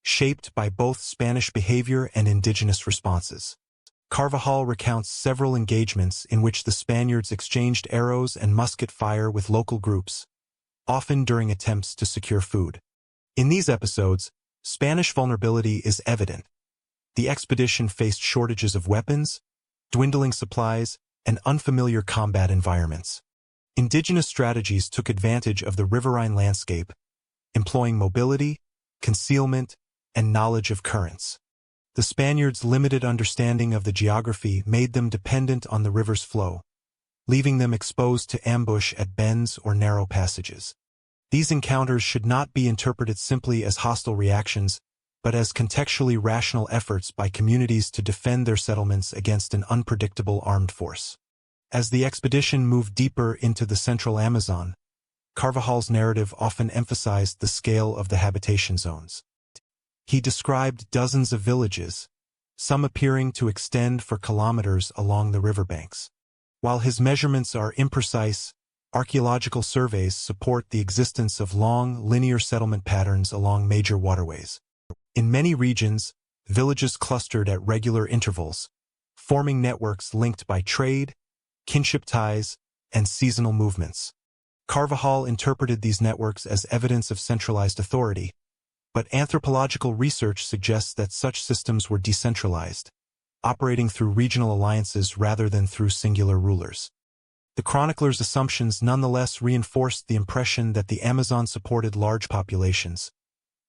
shaped by both Spanish behavior and indigenous responses. Carvajal recounts several engagements in which the Spaniards exchanged arrows and musket fire with local groups, often during attempts to secure food. In these episodes, Spanish vulnerability is evident. The expedition faced shortages of weapons, dwindling supplies, and unfamiliar combat environments. Indigenous strategies took advantage of the riverine landscape, employing mobility, concealment, and knowledge of currents. The Spaniards' limited understanding of the geography made them dependent on the river's flow, leaving them exposed to ambush at bends or narrow passages. These encounters should not be interpreted simply as hostile reactions, but as contextually rational efforts by communities to defend their settlements against an unpredictable armed force. As the expedition moved deeper into the central Amazon, Carvajal's narrative often emphasized the scale of the habitation zones. He described dozens of villages, some appearing to extend for kilometers along the riverbanks. While his measurements are imprecise, archaeological surveys support the existence of long, linear settlement patterns along major waterways. In many regions, villages clustered at regular intervals, forming networks linked by trade, kinship ties, and seasonal movements. Carvajal interpreted these networks as evidence of centralized authority, but anthropological research suggests that such systems were decentralized, operating through regional alliances rather than through singular rulers. The chronicler's assumptions nonetheless reinforced the impression that the Amazon supported large populations,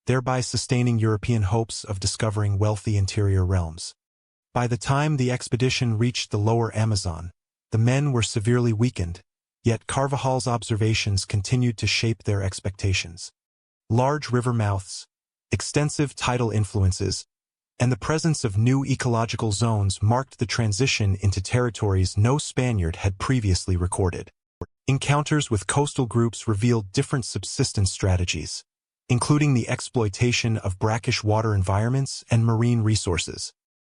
thereby sustaining European hopes of discovering wealthy interior realms. By the time the expedition reached the lower Amazon, the men were severely weakened, yet Carvajal's observations continued to shape their expectations. Large river mouths, extensive tidal influences, and the presence of new ecological zones marked the transition into territories no Spaniard had previously recorded. Encounters with coastal groups revealed different subsistence strategies. including the exploitation of brackish water environments and marine resources.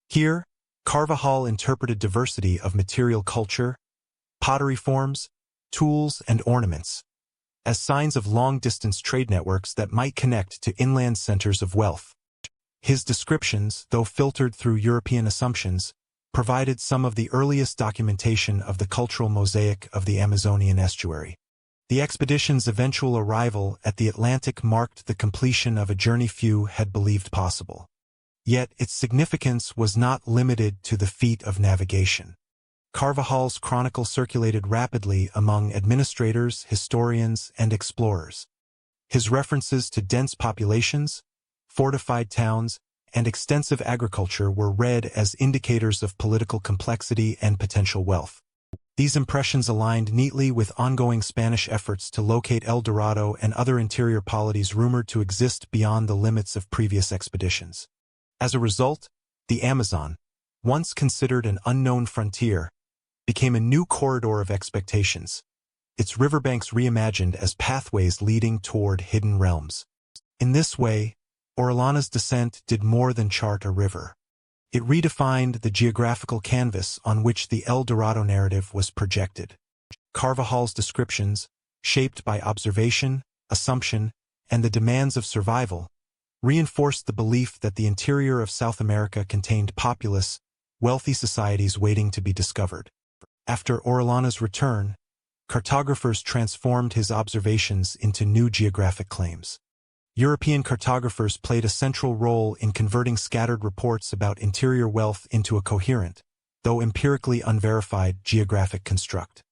Here, Carvajal interpreted diversity of material culture, pottery forms, tools, and ornaments as signs of long-distance trade networks that might connect to inland centers of wealth. His descriptions, though filtered through European assumptions, provided some of the earliest documentation of the cultural mosaic of the Amazonian estuary. The expedition's eventual arrival at the Atlantic marked the completion of a journey few had believed possible. Yet its significance was not limited to the feat of navigation. Carvajal's chronicle circulated rapidly among administrators, historians, and explorers. His references to dense populations, fortified towns, and extensive agriculture were read as indicators of political complexity and potential wealth. These impressions aligned neatly with ongoing Spanish efforts to locate El Dorado and other interior polities rumored to exist beyond the limits of previous expeditions. As a result, the Amazon, once considered an unknown frontier, became a new corridor of expectations, its riverbanks reimagined as pathways leading toward hidden realms. In this way, Orellana's descent did more than chart a river. It redefined the geographical canvas on which the El Dorado narrative was projected. Carvajal's descriptions, shaped by observation, assumption, and the demands of survival, reinforced the belief that the interior of South America contained populous, wealthy societies waiting to be discovered. After Orellana's return, cartographers transformed his observations into new geographic claims. European cartographers played a central role in converting scattered reports about interior wealth into a coherent, though empirically unverified, geographic construct.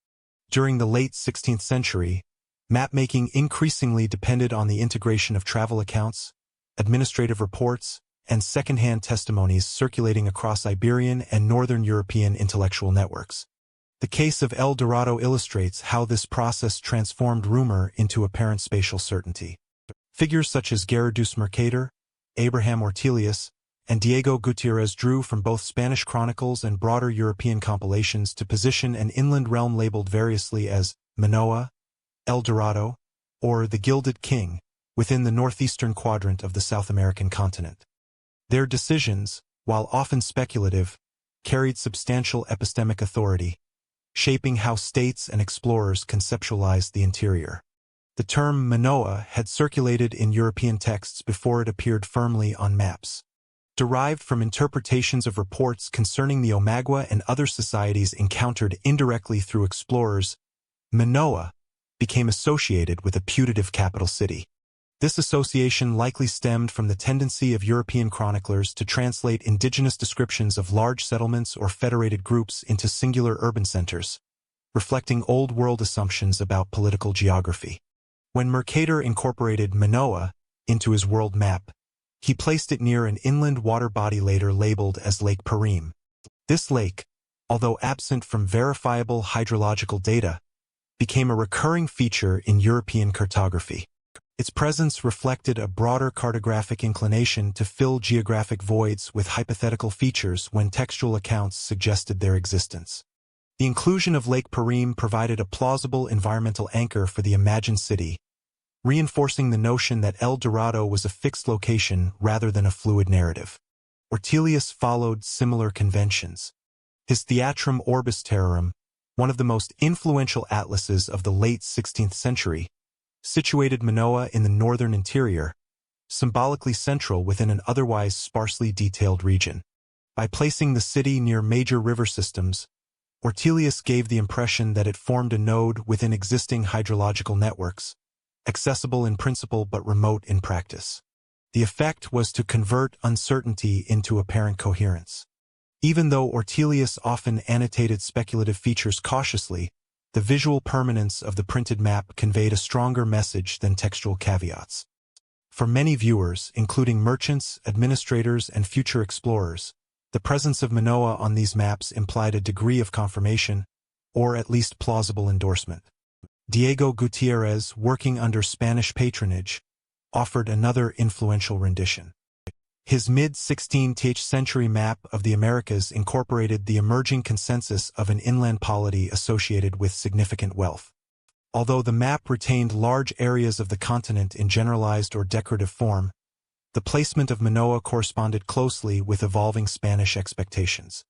During the late 16th century, mapmaking increasingly depended on the integration of travel accounts, administrative reports, and second-hand testimonies circulating across Iberian and Northern European intellectual networks. The case of El Dorado illustrates how this process transformed rumor into apparent spatial certainty. Figures such as Gerardus Mercator, Abraham Ortelius, and Diego Gutiérrez drew from both Spanish chronicles and broader European compilations to position an inland realm labeled variously as Manoa, El Dorado, or the Gilded King within the northeastern quadrant of the South American continent. Their decisions, while often speculative, carried substantial epistemic authority, shaping how states and explorers conceptualized the interior. The term Manoa had circulated in European texts before it appeared firmly on maps. Derived from interpretations of reports concerning the Omagua and other societies encountered indirectly through explorers, Manoa became associated with a putative capital city. This association likely stemmed from the tendency of European chroniclers to translate indigenous descriptions of large settlements or federated groups into singular urban centers, reflecting Old World assumptions about political geography. When Mercator incorporated Manoa into his world map, he placed it near an inland water body later labeled as Lake Parim. This lake, although absent from verifiable hydrological data, became a recurring feature in European cartography. Its presence reflected a broader cartographic inclination to fill geographic voids with hypothetical features when textual accounts suggested their existence. The inclusion of Lake Parim provided a plausible environmental anchor for the imagined city, reinforcing the notion that El Dorado was a fixed location rather than a fluid narrative. Ortelius followed similar conventions. His Theatrum Orbis Terrarum, one of the most influential atlases of the late 16th century, situated Manoa in the northern interior, symbolically central within an otherwise sparsely detailed region. By placing the city near major river systems, Ortelius gave the impression that it formed a node within existing hydrological networks, accessible in principle but remote in practice. The effect was to convert uncertainty into apparent coherence. Even though Ortelius often annotated speculative features cautiously, the visual permanence of the printed map conveyed a stronger message than textual caveats. For many viewers, including merchants, administrators, and future explorers, the presence of Manoa on these maps implied a degree of confirmation, or at least plausible endorsement. Diego Gutiérrez, working under Spanish patronage, offered another influential rendition. His mid-16th century map of the Americas incorporated the emerging consensus of an inland polity associated with significant wealth. Although the map retained large areas of the continent in generalized or decorative form, the placement of Manoa corresponded closely with evolving Spanish expectations.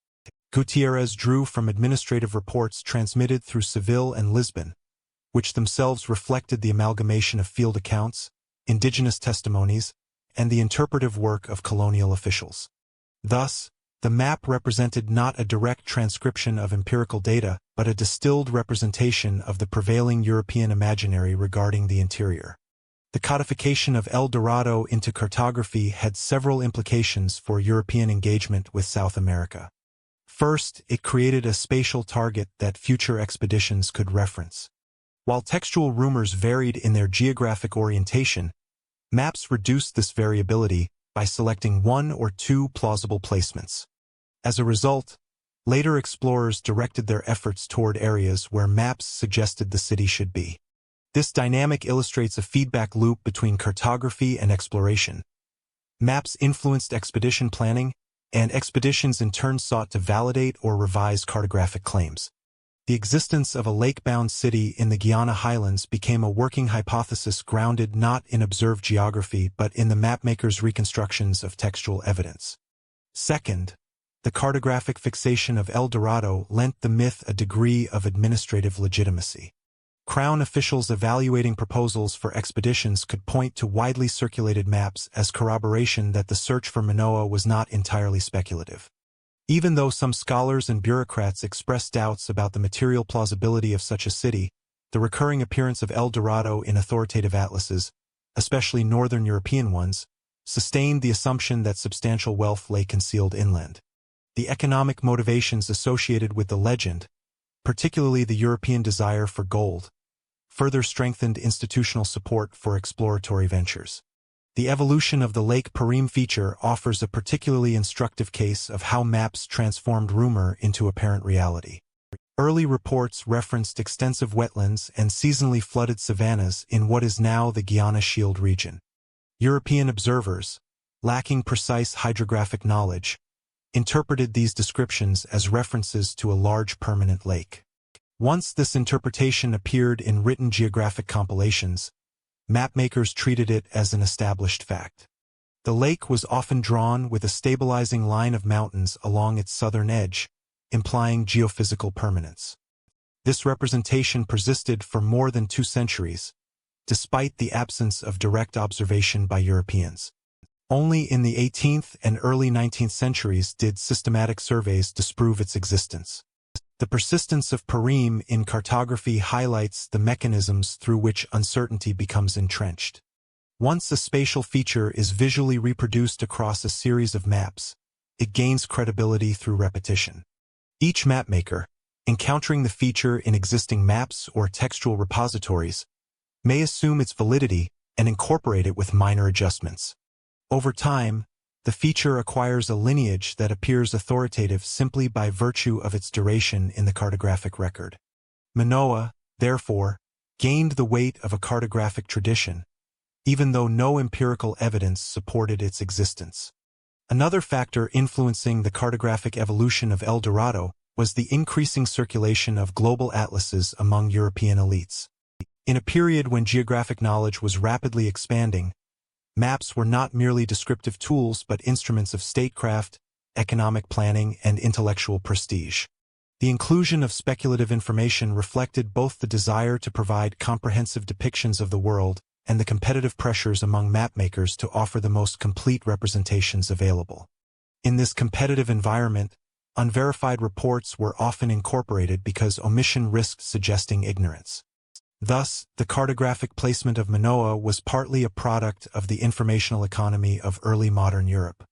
Gutierrez drew from administrative reports transmitted through Seville and Lisbon, which themselves reflected the amalgamation of field accounts, indigenous testimonies, and the interpretive work of colonial officials. Thus, the map represented not a direct transcription of empirical data, but a distilled representation of the prevailing European imaginary regarding the interior. The codification of El Dorado into cartography had several implications for European engagement with South America. First, it created a spatial target that future expeditions could reference. While textual rumors varied in their geographic orientation, maps reduced this variability by selecting one or two plausible placements. As a result, later explorers directed their efforts toward areas where maps suggested the city should be. This dynamic illustrates a feedback loop between cartography and exploration. Maps influenced expedition planning, and expeditions in turn sought to validate or revise cartographic claims. The existence of a lake-bound city in the Guiana Highlands became a working hypothesis grounded not in observed geography but in the mapmaker's reconstructions of textual evidence. Second, the cartographic fixation of El Dorado lent the myth a degree of administrative legitimacy. Crown officials evaluating proposals for expeditions could point to widely circulated maps as corroboration that the search for Manoa was not entirely speculative. Even though some scholars and bureaucrats expressed doubts about the material plausibility of such a city, the recurring appearance of El Dorado in authoritative atlases, especially northern European ones, sustained the assumption that substantial wealth lay concealed inland. The economic motivations associated with the legend, particularly the European desire for gold, further strengthened institutional support for exploratory ventures. The evolution of the Lake Parim feature offers a particularly instructive case of how maps transformed rumor into apparent reality. Early reports referenced extensive wetlands and seasonally flooded savannas in what is now the Guiana Shield region. European observers, lacking precise hydrographic knowledge, interpreted these descriptions as references to a large permanent lake. Once this interpretation appeared in written geographic compilations, mapmakers treated it as an established fact. The lake was often drawn with a stabilizing line of mountains along its southern edge, implying geophysical permanence. This representation persisted for more than 2 centuries, despite the absence of direct observation by Europeans. Only in the 18th and early 19th centuries did systematic surveys disprove its existence. The persistence of Parim in cartography highlights the mechanisms through which uncertainty becomes entrenched. Once a spatial feature is visually reproduced across a series of maps, it gains credibility through repetition. Each mapmaker, encountering the feature in existing maps or textual repositories, may assume its validity and incorporate it with minor adjustments. Over time, the feature acquires a lineage that appears authoritative simply by virtue of its duration in the cartographic record. Manoa, therefore, gained the weight of a cartographic tradition, even though no empirical evidence supported its existence. Another factor influencing the cartographic evolution of El Dorado was the increasing circulation of global atlases among European elites. In a period when geographic knowledge was rapidly expanding, maps were not merely descriptive tools but instruments of statecraft, economic planning, and intellectual prestige. The inclusion of speculative information reflected both the desire to provide comprehensive depictions of the world and the competitive pressures among mapmakers to offer the most complete representations available. In this competitive environment, unverified reports were often incorporated because omission risked suggesting ignorance. Thus, the cartographic placement of Manoa was partly a product of the informational economy of early modern Europe.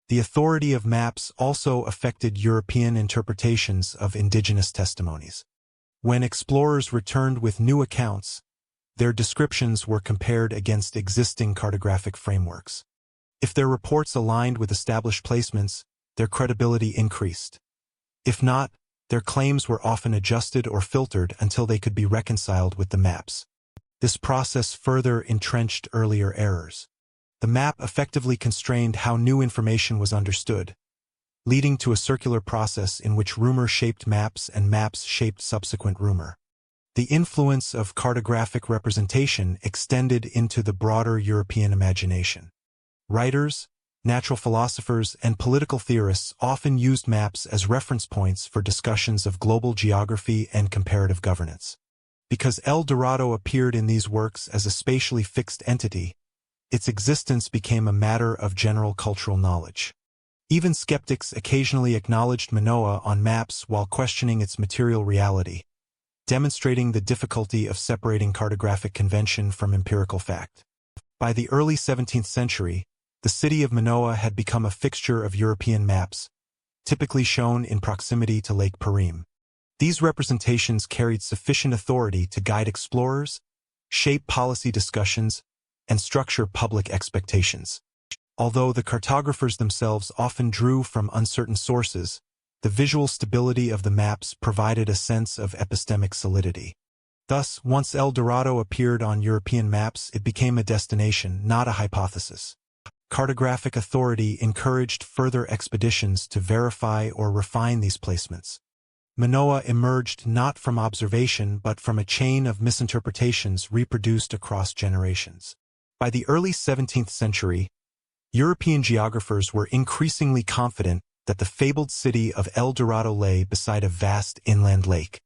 The authority of maps also affected European interpretations of indigenous testimonies. When explorers returned with new accounts, their descriptions were compared against existing cartographic frameworks. If their reports aligned with established placements, their credibility increased. If not, their claims were often adjusted or filtered until they could be reconciled with the maps. This process further entrenched earlier errors. The map effectively constrained how new information was understood, leading to a circular process in which rumor shaped maps and maps shaped subsequent rumor. The influence of cartographic representation extended into the broader European imagination. Writers, natural philosophers, and political theorists often used maps as reference points for discussions of global geography and comparative governance. Because El Dorado appeared in these works as a spatially fixed entity, its existence became a matter of general cultural knowledge. Even skeptics occasionally acknowledged Manoa on maps while questioning its material reality, demonstrating the difficulty of separating cartographic convention from empirical fact. By the early 17th century, the city of Manoa had become a fixture of European maps, typically shown in proximity to Lake Parim. These representations carried sufficient authority to guide explorers, shape policy discussions, and structure public expectations. Although the cartographers themselves often drew from uncertain sources, the visual stability of the maps provided a sense of epistemic solidity. Thus, once El Dorado appeared on European maps, it became a destination, not a hypothesis. Cartographic authority encouraged further expeditions to verify or refine these placements. Manoa emerged not from observation but from a chain of misinterpretations reproduced across generations. By the early 17th century, European geographers were increasingly confident that the fabled city of El Dorado lay beside a vast inland lake.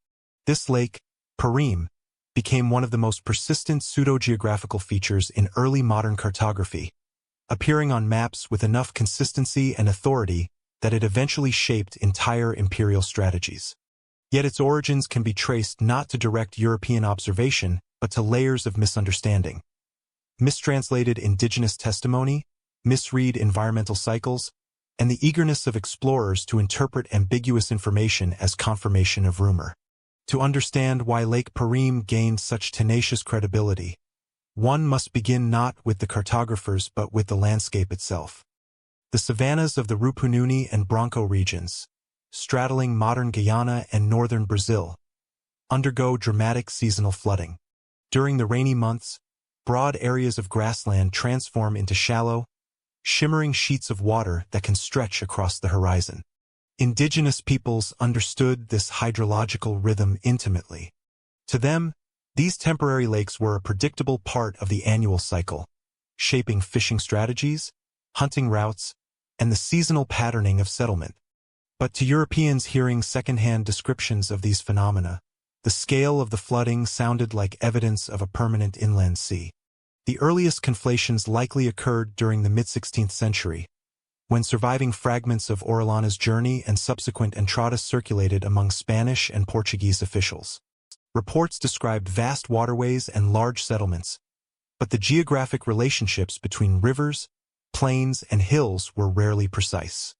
This lake, Parim, became one of the most persistent pseudo-geographical features in early modern cartography, appearing on maps with enough consistency and authority that it eventually shaped entire imperial strategies. Yet its origins can be traced not to direct European observation, but to layers of misunderstanding. Mistranslated indigenous testimony, misread environmental cycles, and the eagerness of explorers to interpret ambiguous information as confirmation of rumor. To understand why Lake Parim gained such tenacious credibility, one must begin not with the cartographers but with the landscape itself. The savannas of the Rupununi and Branco regions, straddling modern Guyana and northern Brazil, undergo dramatic seasonal flooding. During the rainy months, broad areas of grassland transform into shallow, shimmering sheets of water that can stretch across the horizon. Indigenous peoples understood this hydrological rhythm intimately. To them, these temporary lakes were a predictable part of the annual cycle, shaping fishing strategies, hunting routes, and the seasonal patterning of settlement. But to Europeans hearing second-hand descriptions of these phenomena, the scale of the flooding sounded like evidence of a permanent inland sea. The earliest conflations likely occurred during the mid-16th century, when surviving fragments of Orellana's journey and subsequent entradas circulated among Spanish and Portuguese officials. Reports described vast waterways and large settlements, but the geographic relationships between rivers, plains, and hills were rarely precise.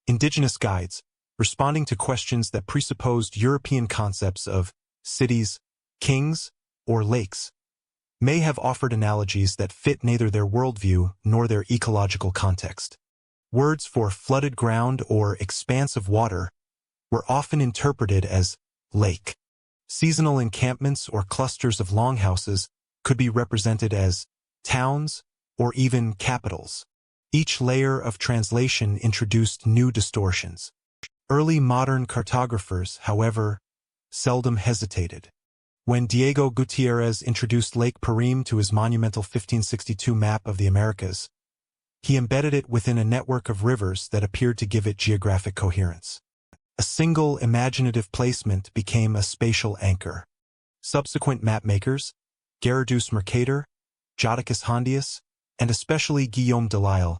Indigenous guides, responding to questions that presupposed European concepts of cities, kings, or lakes, may have offered analogies that fit neither their worldview nor their ecological context. Words for flooded ground or expanse of water were often interpreted as lake. Seasonal encampments or clusters of longhouses could be represented as towns or even capitals. Each layer of translation introduced new distortions. Early modern cartographers, however, seldom hesitated. When Diego Gutiérrez introduced Lake Parim to his monumental 1562 map of the Americas, he embedded it within a network of rivers that appeared to give it geographic coherence. A single imaginative placement became a spatial anchor. Subsequent mapmakers, Gerardus Mercator, Jodocus Hondius, and especially Guillaume Delisle,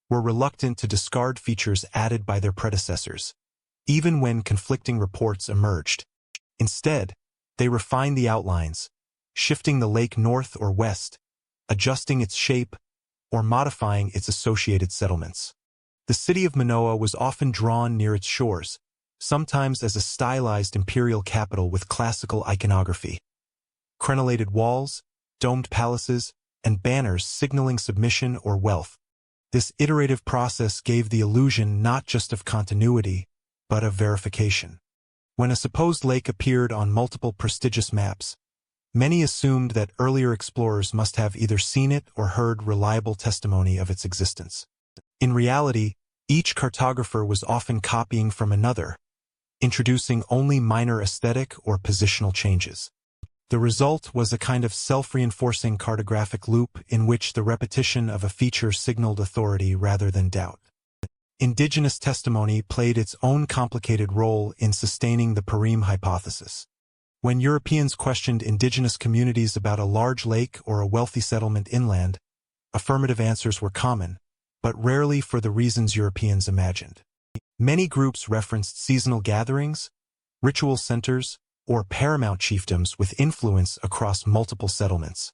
were reluctant to discard features added by their predecessors, even when conflicting reports emerged. Instead, they refined the outlines, shifting the lake north or west, adjusting its shape, or modifying its associated settlements. The city of Manoa was often drawn near its shores, sometimes as a stylized imperial capital with classical iconography. Crenellated walls, domed palaces, and banners signaling submission or wealth. This iterative process gave the illusion not just of continuity, but of verification. When a supposed lake appeared on multiple prestigious maps, many assumed that earlier explorers must have either seen it or heard reliable testimony of its existence. In reality, each cartographer was often copying from another, introducing only minor aesthetic or positional changes. The result was a kind of self-reinforcing cartographic loop in which the repetition of a feature signaled authority rather than doubt. Indigenous testimony played its own complicated role in sustaining the Perim hypothesis. When Europeans questioned indigenous communities about a large lake or a wealthy settlement inland, affirmative answers were common, but rarely for the reasons Europeans imagined. Many groups referenced seasonal gatherings, ritual centers, or paramount chiefdoms with influence across multiple settlements.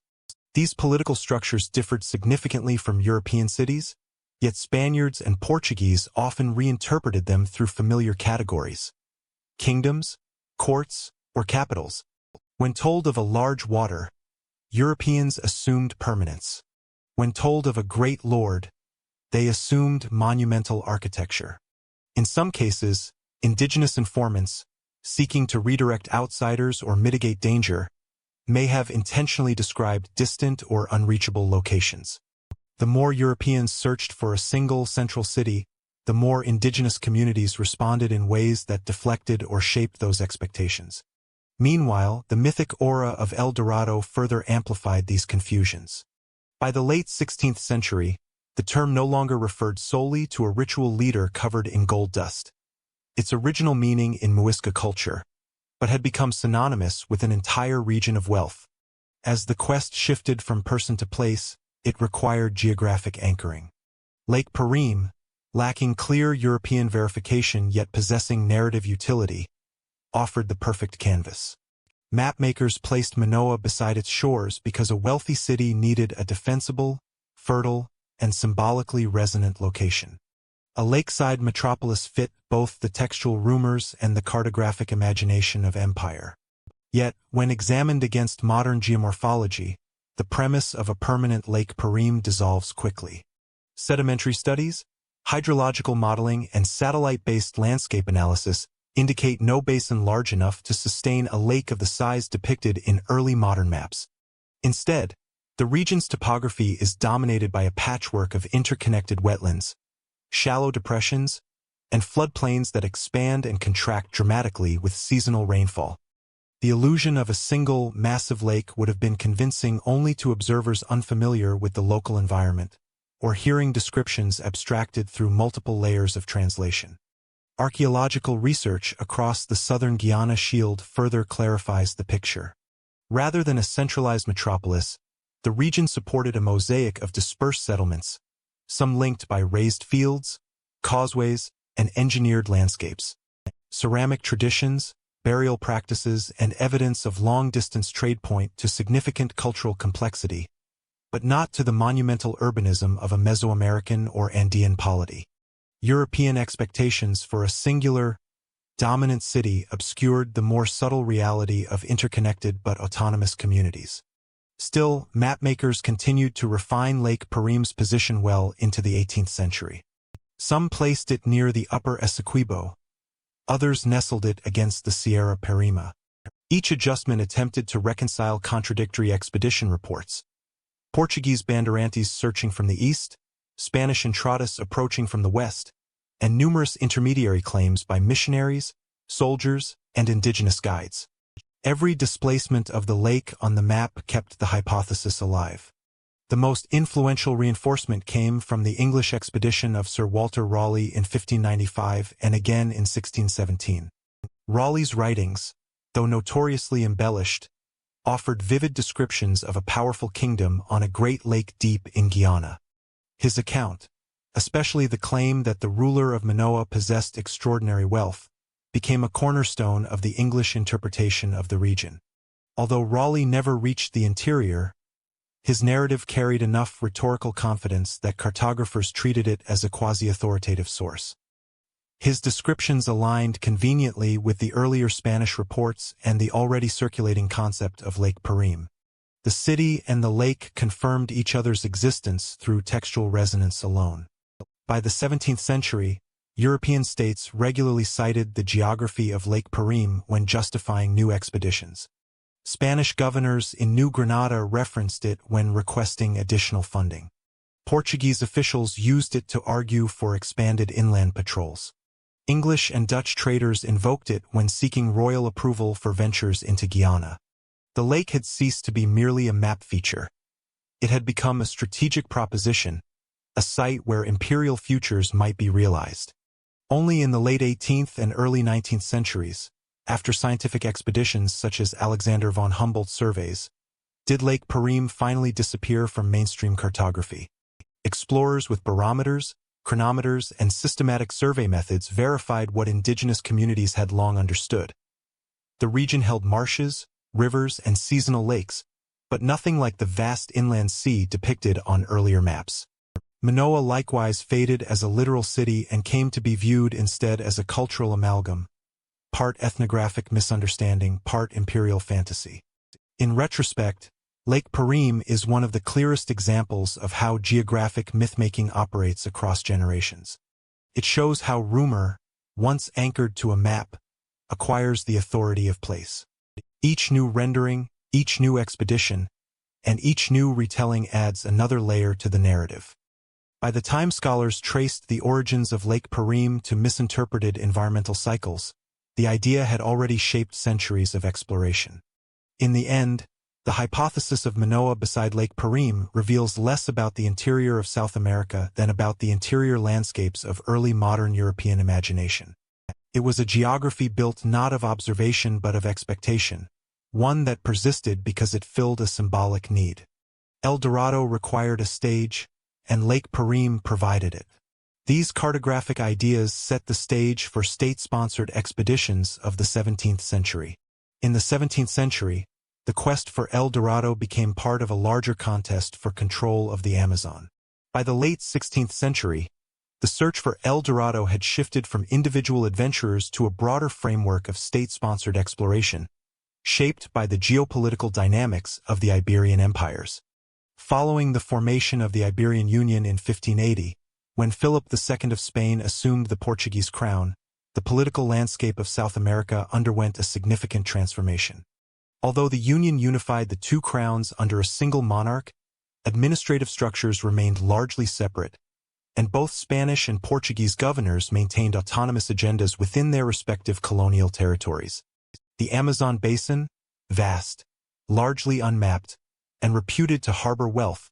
These political structures differed significantly from European cities, yet Spaniards and Portuguese often reinterpreted them through familiar categories: kingdoms, courts, or capitals. When told of a large water, Europeans assumed permanence. When told of a great lord, they assumed monumental architecture. In some cases, indigenous informants, seeking to redirect outsiders or mitigate danger, may have intentionally described distant or unreachable locations. The more Europeans searched for a single central city, the more indigenous communities responded in ways that deflected or shaped those expectations. Meanwhile, the mythic aura of El Dorado further amplified these confusions. By the late 16th century, the term no longer referred solely to a ritual leader covered in gold dust. Its original meaning in Muisca culture, but had become synonymous with an entire region of wealth. As the quest shifted from person to place, it required geographic anchoring. Lake Perim, lacking clear European verification yet possessing narrative utility, offered the perfect canvas. Mapmakers placed Manoa beside its shores because a wealthy city needed a defensible, fertile, and symbolically resonant location. A lakeside metropolis fit both the textual rumors and the cartographic imagination of empire. Yet, when examined against modern geomorphology, the premise of a permanent Lake Perim dissolves quickly. Sedimentary studies, hydrological modeling, and satellite-based landscape analysis indicate no basin large enough to sustain a lake of the size depicted in early modern maps. Instead, the region's topography is dominated by a patchwork of interconnected wetlands, shallow depressions, and floodplains that expand and contract dramatically with seasonal rainfall. The illusion of a single, massive lake would have been convincing only to observers unfamiliar with the local environment, or hearing descriptions abstracted through multiple layers of translation. Archaeological research across the southern Guiana Shield further clarifies the picture. Rather than a centralized metropolis, the region supported a mosaic of dispersed settlements, some linked by raised fields, causeways, and engineered landscapes. Ceramic traditions, burial practices, and evidence of long-distance trade point to significant cultural complexity, but not to the monumental urbanism of a Mesoamerican or Andean polity. European expectations for a singular, dominant city obscured the more subtle reality of interconnected but autonomous communities. Still, mapmakers continued to refine Lake Perim's position well into the 18th century. Some placed it near the upper Essequibo, others nestled it against the Sierra Parima. Each adjustment attempted to reconcile contradictory expedition reports: Portuguese banderantes searching from the east, Spanish entradas approaching from the west, and numerous intermediary claims by missionaries, soldiers, and indigenous guides. Every displacement of the lake on the map kept the hypothesis alive. The most influential reinforcement came from the English expedition of Sir Walter Raleigh in 1595 and again in 1617. Raleigh's writings, though notoriously embellished, offered vivid descriptions of a powerful kingdom on a great lake deep in Guyana. His account, especially the claim that the ruler of Manoa possessed extraordinary wealth, became a cornerstone of the English interpretation of the region. Although Raleigh never reached the interior, his narrative carried enough rhetorical confidence that cartographers treated it as a quasi-authoritative source. His descriptions aligned conveniently with the earlier Spanish reports and the already circulating concept of Lake Perim. The city and the lake confirmed each other's existence through textual resonance alone. By the 17th century, European states regularly cited the geography of Lake Perim when justifying new expeditions. Spanish governors in New Granada referenced it when requesting additional funding. Portuguese officials used it to argue for expanded inland patrols. English and Dutch traders invoked it when seeking royal approval for ventures into Guyana. The lake had ceased to be merely a map feature. It had become a strategic proposition, a site where imperial futures might be realized. Only in the late 18th and early 19th centuries, after scientific expeditions such as Alexander von Humboldt's surveys, did Lake Perim finally disappear from mainstream cartography. Explorers with barometers, chronometers, and systematic survey methods verified what indigenous communities had long understood. The region held marshes, rivers, and seasonal lakes, but nothing like the vast inland sea depicted on earlier maps. Manoa likewise faded as a literal city and came to be viewed instead as a cultural amalgam, part ethnographic misunderstanding, part imperial fantasy. In retrospect, Lake Perim is one of the clearest examples of how geographic mythmaking operates across generations. It shows how rumor, once anchored to a map, acquires the authority of place. Each new rendering, each new expedition, and each new retelling adds another layer to the narrative. By the time scholars traced the origins of Lake Perim to misinterpreted environmental cycles, the idea had already shaped centuries of exploration. In the end, the hypothesis of Manoa beside Lake Perim reveals less about the interior of South America than about the interior landscapes of early modern European imagination. It was a geography built not of observation but of expectation, one that persisted because it filled a symbolic need. El Dorado required a stage, and Lake Perim provided it. These cartographic ideas set the stage for state-sponsored expeditions of the 17th century. In the 17th century, the quest for El Dorado became part of a larger contest for control of the Amazon. By the late 16th century, the search for El Dorado had shifted from individual adventurers to a broader framework of state-sponsored exploration, shaped by the geopolitical dynamics of the Iberian empires. Following the formation of the Iberian Union in 1580, when Philip II of Spain assumed the Portuguese crown, the political landscape of South America underwent a significant transformation. Although the Union unified the two crowns under a single monarch, administrative structures remained largely separate, and both Spanish and Portuguese governors maintained autonomous agendas within their respective colonial territories. The Amazon basin, vast, largely unmapped, and reputed to harbor wealth,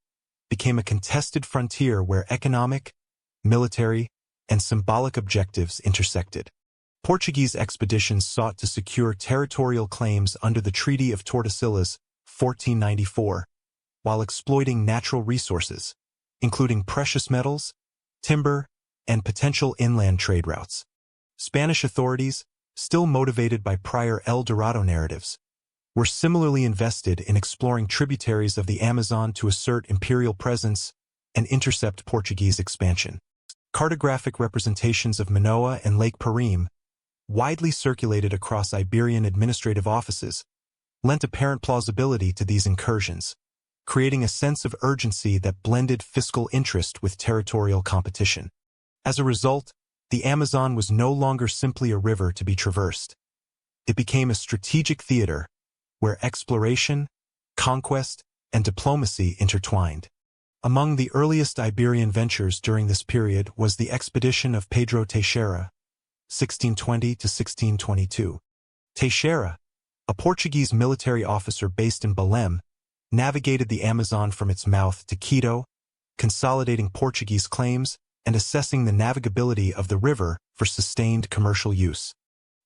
became a contested frontier where economic, military, and symbolic objectives intersected. Portuguese expeditions sought to secure territorial claims under the Treaty of Tordesillas, 1494, while exploiting natural resources, including precious metals, timber, and potential inland trade routes. Spanish authorities, still motivated by prior El Dorado narratives, were similarly invested in exploring tributaries of the Amazon to assert imperial presence and intercept Portuguese expansion. Cartographic representations of Manoa and Lake Perim, widely circulated across Iberian administrative offices, lent apparent plausibility to these incursions, creating a sense of urgency that blended fiscal interest with territorial competition. As a result, the Amazon was no longer simply a river to be traversed. It became a strategic theater where exploration, conquest, and diplomacy intertwined. Among the earliest Iberian ventures during this period was the expedition of Pedro Teixeira, 1620 to 1622. Teixeira, a Portuguese military officer based in Belém, navigated the Amazon from its mouth to Quito, consolidating Portuguese claims and assessing the navigability of the river for sustained commercial use.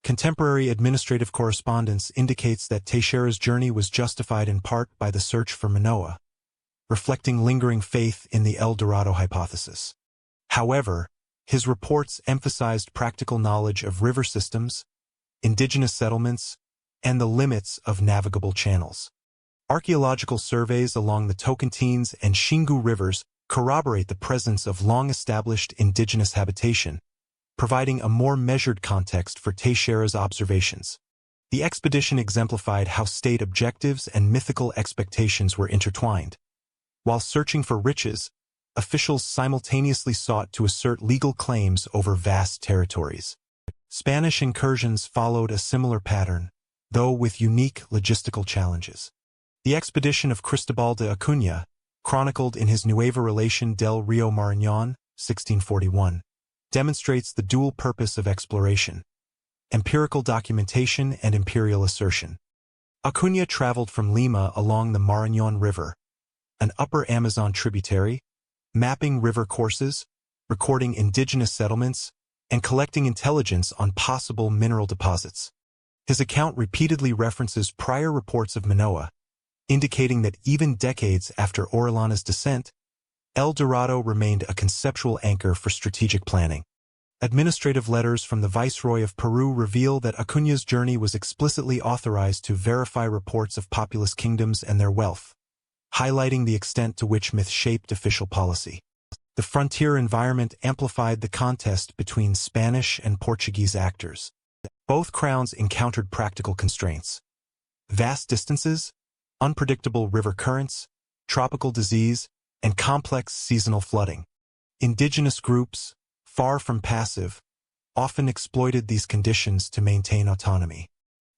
Contemporary administrative correspondence indicates that Teixeira's journey was justified in part by the search for Manoa, reflecting lingering faith in the El Dorado hypothesis. However, his reports emphasized practical knowledge of river systems, indigenous settlements, and the limits of navigable channels. Archaeological surveys along the Tocantins and Xingu rivers corroborate the presence of long-established indigenous habitation, providing a more measured context for Teixeira's observations. The expedition exemplified how state objectives and mythical expectations were intertwined. While searching for riches, officials simultaneously sought to assert legal claims over vast territories. Spanish incursions followed a similar pattern, though with unique logistical challenges. The expedition of Cristobal de Acuña, chronicled in his Nueva Relación del Río Marañón, 1641, demonstrates the dual purpose of exploration: empirical documentation and imperial assertion. Acuña traveled from Lima along the Marañón River, an upper Amazon tributary, mapping river courses, recording indigenous settlements, and collecting intelligence on possible mineral deposits. His account repeatedly references prior reports of Manoa, indicating that even decades after Orellana's descent, El Dorado remained a conceptual anchor for strategic planning. Administrative letters from the Viceroy of Peru reveal that Acuña's journey was explicitly authorized to verify reports of populous kingdoms and their wealth, highlighting the extent to which myth shaped official policy. The frontier environment amplified the contest between Spanish and Portuguese actors. Both crowns encountered practical constraints: vast distances, unpredictable river currents, tropical disease, and complex seasonal flooding. Indigenous groups, far from passive, often exploited these conditions to maintain autonomy.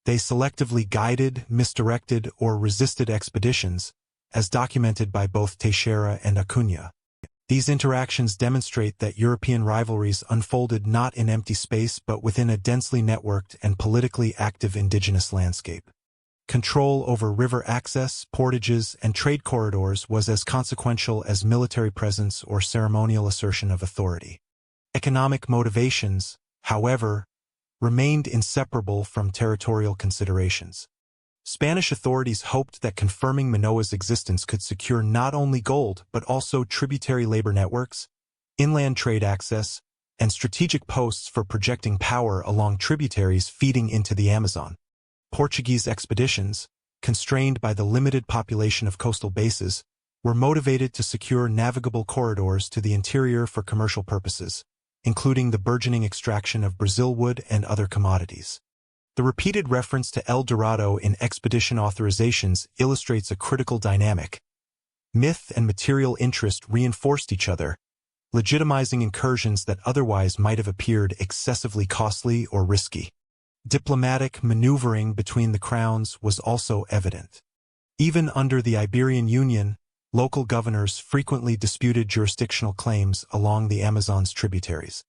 They selectively guided, misdirected, or resisted expeditions, as documented by both Teixeira and Acuña. These interactions demonstrate that European rivalries unfolded not in empty space but within a densely networked and politically active indigenous landscape. Control over river access, portages, and trade corridors was as consequential as military presence or ceremonial assertion of authority. Economic motivations, however, remained inseparable from territorial considerations. Spanish authorities hoped that confirming Manoa's existence could secure not only gold but also tributary labor networks, inland trade access, and strategic posts for projecting power along tributaries feeding into the Amazon. Portuguese expeditions, constrained by the limited population of coastal bases, were motivated to secure navigable corridors to the interior for commercial purposes, including the burgeoning extraction of Brazil wood and other commodities. The repeated reference to El Dorado in expedition authorizations illustrates a critical dynamic. Myth and material interest reinforced each other, legitimizing incursions that otherwise might have appeared excessively costly or risky. Diplomatic maneuvering between the crowns was also evident. Even under the Iberian Union, local governors frequently disputed jurisdictional claims along the Amazon's tributaries.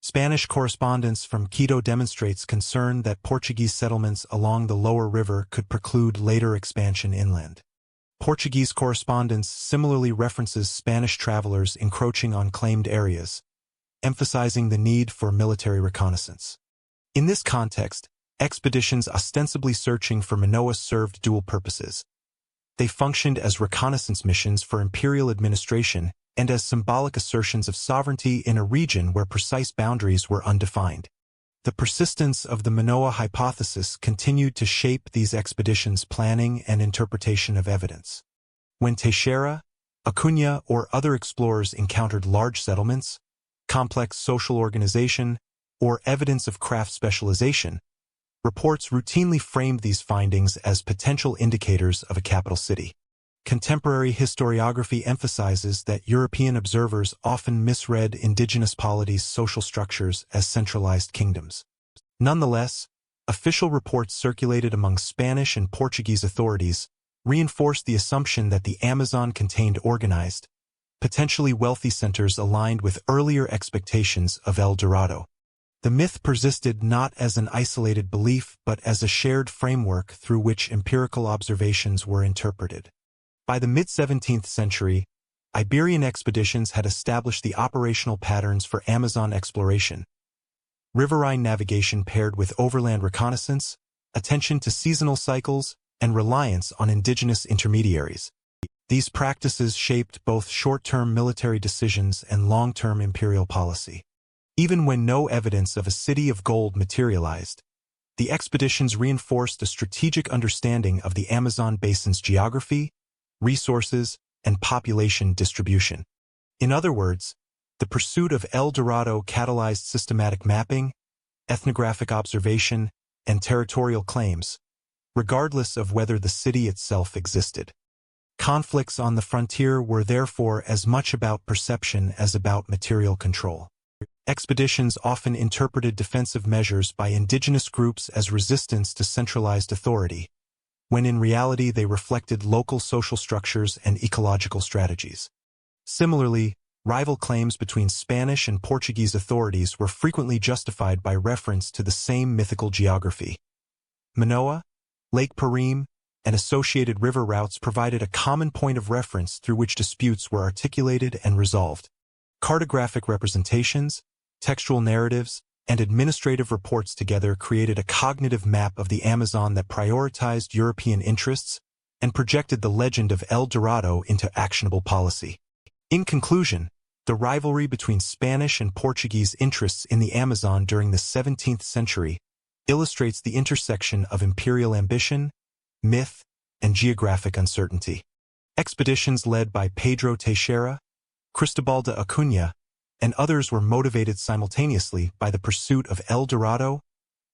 Spanish correspondence from Quito demonstrates concern that Portuguese settlements along the lower river could preclude later expansion inland. Portuguese correspondence similarly references Spanish travelers encroaching on claimed areas, emphasizing the need for military reconnaissance. In this context, expeditions ostensibly searching for Manoa served dual purposes. They functioned as reconnaissance missions for imperial administration and as symbolic assertions of sovereignty in a region where precise boundaries were undefined. The persistence of the Manoa hypothesis continued to shape these expeditions' planning and interpretation of evidence. When Teixeira, Acuña, or other explorers encountered large settlements, complex social organization, or evidence of craft specialization, reports routinely framed these findings as potential indicators of a capital city. Contemporary historiography emphasizes that European observers often misread indigenous polities' social structures as centralized kingdoms. Nonetheless, official reports circulated among Spanish and Portuguese authorities reinforced the assumption that the Amazon contained organized, potentially wealthy centers aligned with earlier expectations of El Dorado. The myth persisted not as an isolated belief but as a shared framework through which empirical observations were interpreted. By the mid-17th century, Iberian expeditions had established the operational patterns for Amazon exploration: riverine navigation paired with overland reconnaissance, attention to seasonal cycles, and reliance on indigenous intermediaries. These practices shaped both short-term military decisions and long-term imperial policy. Even when no evidence of a city of gold materialized, the expeditions reinforced a strategic understanding of the Amazon basin's geography, resources, and population distribution. In other words, the pursuit of El Dorado catalyzed systematic mapping, ethnographic observation, and territorial claims, regardless of whether the city itself existed. Conflicts on the frontier were therefore as much about perception as about material control. Expeditions often interpreted defensive measures by indigenous groups as resistance to centralized authority, when in reality they reflected local social structures and ecological strategies. Similarly, rival claims between Spanish and Portuguese authorities were frequently justified by reference to the same mythical geography. Manoa, Lake Parim, and associated river routes provided a common point of reference through which disputes were articulated and resolved. Cartographic representations, textual narratives, and administrative reports together created a cognitive map of the Amazon that prioritized European interests and projected the legend of El Dorado into actionable policy. In conclusion, the rivalry between Spanish and Portuguese interests in the Amazon during the 17th century illustrates the intersection of imperial ambition, myth, and geographic uncertainty. Expeditions led by Pedro Teixeira, Cristobal de Acuña, and others were motivated simultaneously by the pursuit of El Dorado,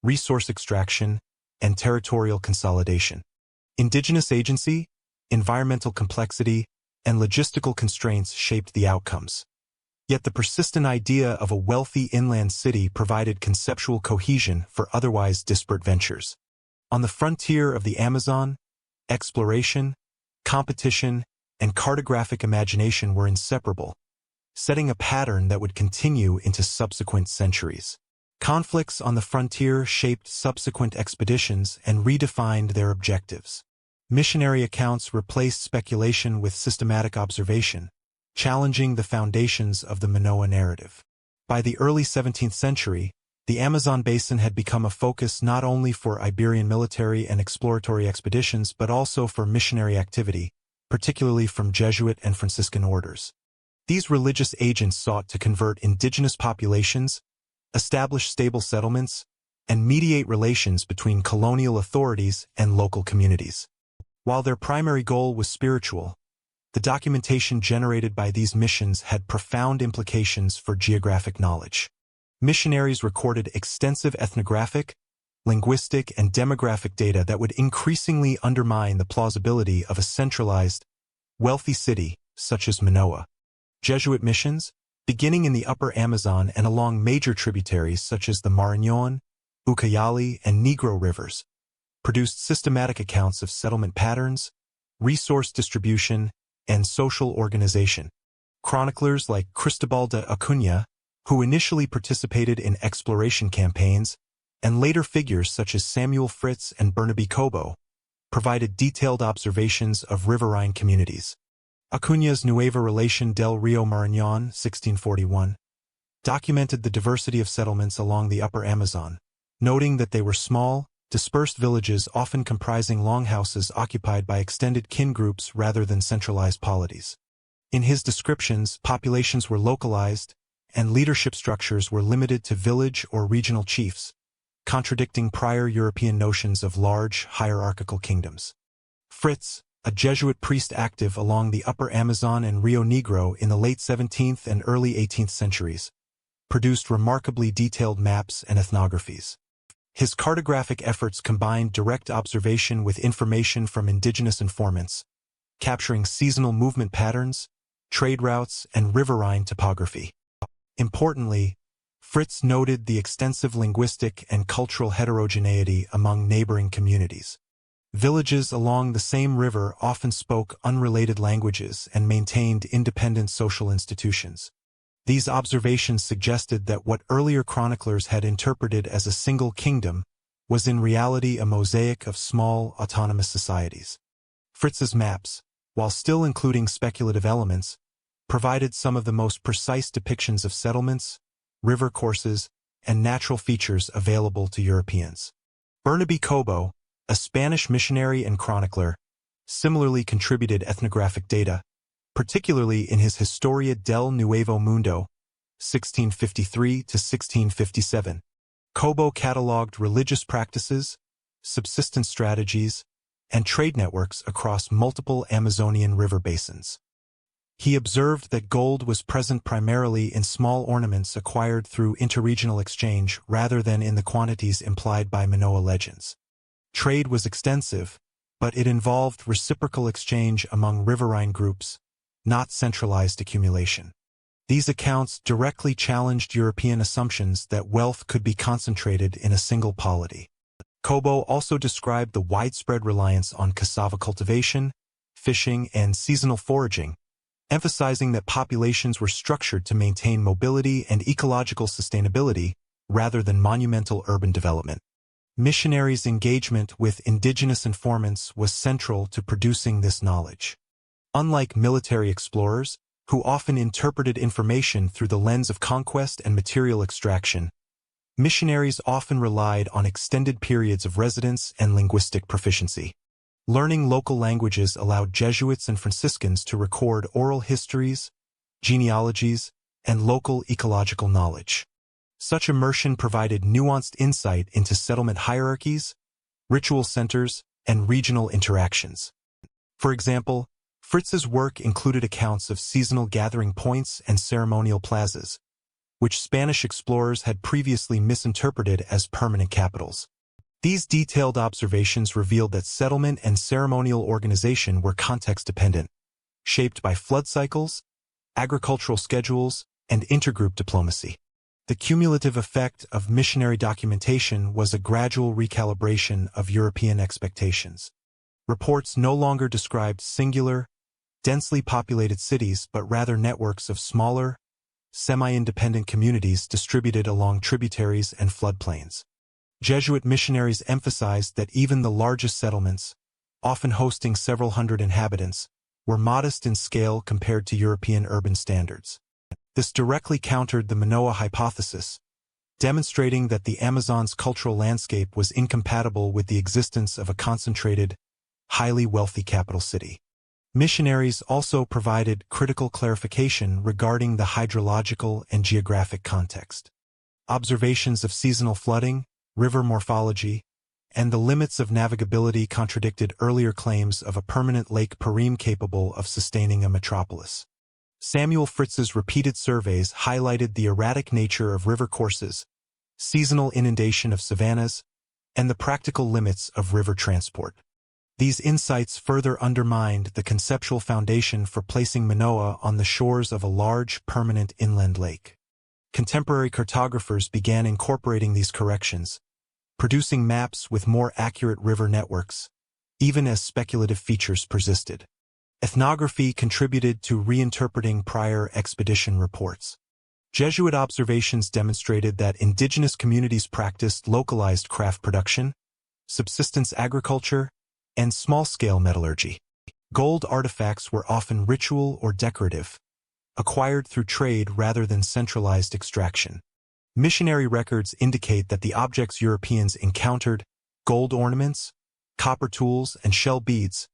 resource extraction, and territorial consolidation. Indigenous agency, environmental complexity, and logistical constraints shaped the outcomes. Yet the persistent idea of a wealthy inland city provided conceptual cohesion for otherwise disparate ventures. On the frontier of the Amazon, exploration, competition, and cartographic imagination were inseparable, setting a pattern that would continue into subsequent centuries. Conflicts on the frontier shaped subsequent expeditions and redefined their objectives. Missionary accounts replaced speculation with systematic observation, challenging the foundations of the Manoa narrative. By the early 17th century, the Amazon basin had become a focus not only for Iberian military and exploratory expeditions but also for missionary activity, particularly from Jesuit and Franciscan orders. These religious agents sought to convert indigenous populations, establish stable settlements, and mediate relations between colonial authorities and local communities. While their primary goal was spiritual, the documentation generated by these missions had profound implications for geographic knowledge. Missionaries recorded extensive ethnographic, linguistic, and demographic data that would increasingly undermine the plausibility of a centralized, wealthy city such as Manoa. Jesuit missions, beginning in the upper Amazon and along major tributaries such as the Marañón, Ucayali, and Negro rivers, produced systematic accounts of settlement patterns, resource distribution, and social organization. Chroniclers like Cristobal de Acuña, who initially participated in exploration campaigns, and later figures such as Samuel Fritz and Burnaby Cobo, provided detailed observations of riverine communities. Acuña's Nueva Relación del Río Marañón, 1641, documented the diversity of settlements along the upper Amazon, noting that they were small, dispersed villages often comprising longhouses occupied by extended kin groups rather than centralized polities. In his descriptions, populations were localized, and leadership structures were limited to village or regional chiefs, contradicting prior European notions of large, hierarchical kingdoms. Fritz, a Jesuit priest active along the upper Amazon and Rio Negro in the late 17th and early 18th centuries, produced remarkably detailed maps and ethnographies. His cartographic efforts combined direct observation with information from indigenous informants, capturing seasonal movement patterns, trade routes, and riverine topography. Importantly, Fritz noted the extensive linguistic and cultural heterogeneity among neighboring communities. Villages along the same river often spoke unrelated languages and maintained independent social institutions. These observations suggested that what earlier chroniclers had interpreted as a single kingdom was in reality a mosaic of small, autonomous societies. Fritz's maps, while still including speculative elements, provided some of the most precise depictions of settlements, river courses, and natural features available to Europeans. Burnaby Cobo, a Spanish missionary and chronicler, similarly contributed ethnographic data, particularly in his Historia del Nuevo Mundo, 1653 to 1657. Cobo cataloged religious practices, subsistence strategies, and trade networks across multiple Amazonian river basins. He observed that gold was present primarily in small ornaments acquired through interregional exchange rather than in the quantities implied by Manoa legends. Trade was extensive, but it involved reciprocal exchange among riverine groups, not centralized accumulation. These accounts directly challenged European assumptions that wealth could be concentrated in a single polity. Cobo also described the widespread reliance on cassava cultivation, fishing, and seasonal foraging, emphasizing that populations were structured to maintain mobility and ecological sustainability rather than monumental urban development. Missionaries' engagement with indigenous informants was central to producing this knowledge. Unlike military explorers, who often interpreted information through the lens of conquest and material extraction, missionaries often relied on extended periods of residence and linguistic proficiency. Learning local languages allowed Jesuits and Franciscans to record oral histories, genealogies, and local ecological knowledge. Such immersion provided nuanced insight into settlement hierarchies, ritual centers, and regional interactions. For example, Fritz's work included accounts of seasonal gathering points and ceremonial plazas, which Spanish explorers had previously misinterpreted as permanent capitals. These detailed observations revealed that settlement and ceremonial organization were context-dependent, shaped by flood cycles, agricultural schedules, and intergroup diplomacy. The cumulative effect of missionary documentation was a gradual recalibration of European expectations. Reports no longer described singular, densely populated cities but rather networks of smaller, semi-independent communities distributed along tributaries and floodplains. Jesuit missionaries emphasized that even the largest settlements, often hosting several hundred inhabitants, were modest in scale compared to European urban standards. This directly countered the Manoa hypothesis, demonstrating that the Amazon's cultural landscape was incompatible with the existence of a concentrated, highly wealthy capital city. Missionaries also provided critical clarification regarding the hydrological and geographic context. Observations of seasonal flooding, river morphology, and the limits of navigability contradicted earlier claims of a permanent lake Parim capable of sustaining a metropolis. Samuel Fritz's repeated surveys highlighted the erratic nature of river courses, seasonal inundation of savannas, and the practical limits of river transport. These insights further undermined the conceptual foundation for placing Manoa on the shores of a large, permanent inland lake. Contemporary cartographers began incorporating these corrections, producing maps with more accurate river networks, even as speculative features persisted. Ethnography contributed to reinterpreting prior expedition reports. Jesuit observations demonstrated that indigenous communities practiced localized craft production, subsistence agriculture, and small-scale metallurgy. Gold artifacts were often ritual or decorative, acquired through trade rather than centralized extraction. Missionary records indicate that the objects Europeans encountered, gold ornaments, copper tools, and shell beads,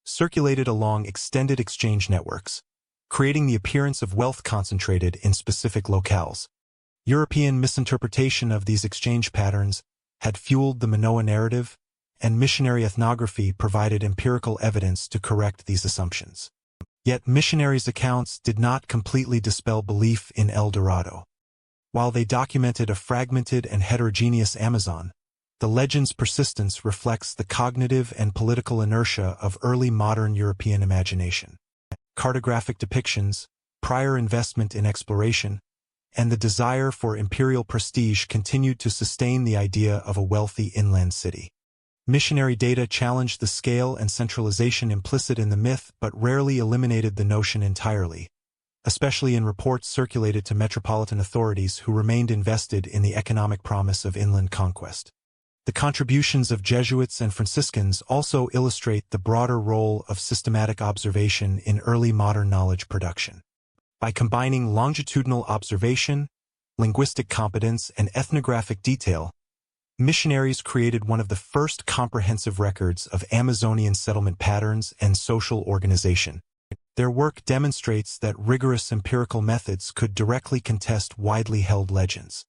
circulated along extended exchange networks, creating the appearance of wealth concentrated in specific locales. European misinterpretation of these exchange patterns had fueled the Manoa narrative, and missionary ethnography provided empirical evidence to correct these assumptions. Yet missionaries' accounts did not completely dispel belief in El Dorado. While they documented a fragmented and heterogeneous Amazon, the legend's persistence reflects the cognitive and political inertia of early modern European imagination. Cartographic depictions, prior investment in exploration, and the desire for imperial prestige continued to sustain the idea of a wealthy inland city. Missionary data challenged the scale and centralization implicit in the myth but rarely eliminated the notion entirely, especially in reports circulated to metropolitan authorities who remained invested in the economic promise of inland conquest. The contributions of Jesuits and Franciscans also illustrate the broader role of systematic observation in early modern knowledge production. By combining longitudinal observation, linguistic competence, and ethnographic detail, missionaries created one of the first comprehensive records of Amazonian settlement patterns and social organization. Their work demonstrates that rigorous empirical methods could directly contest widely held legends.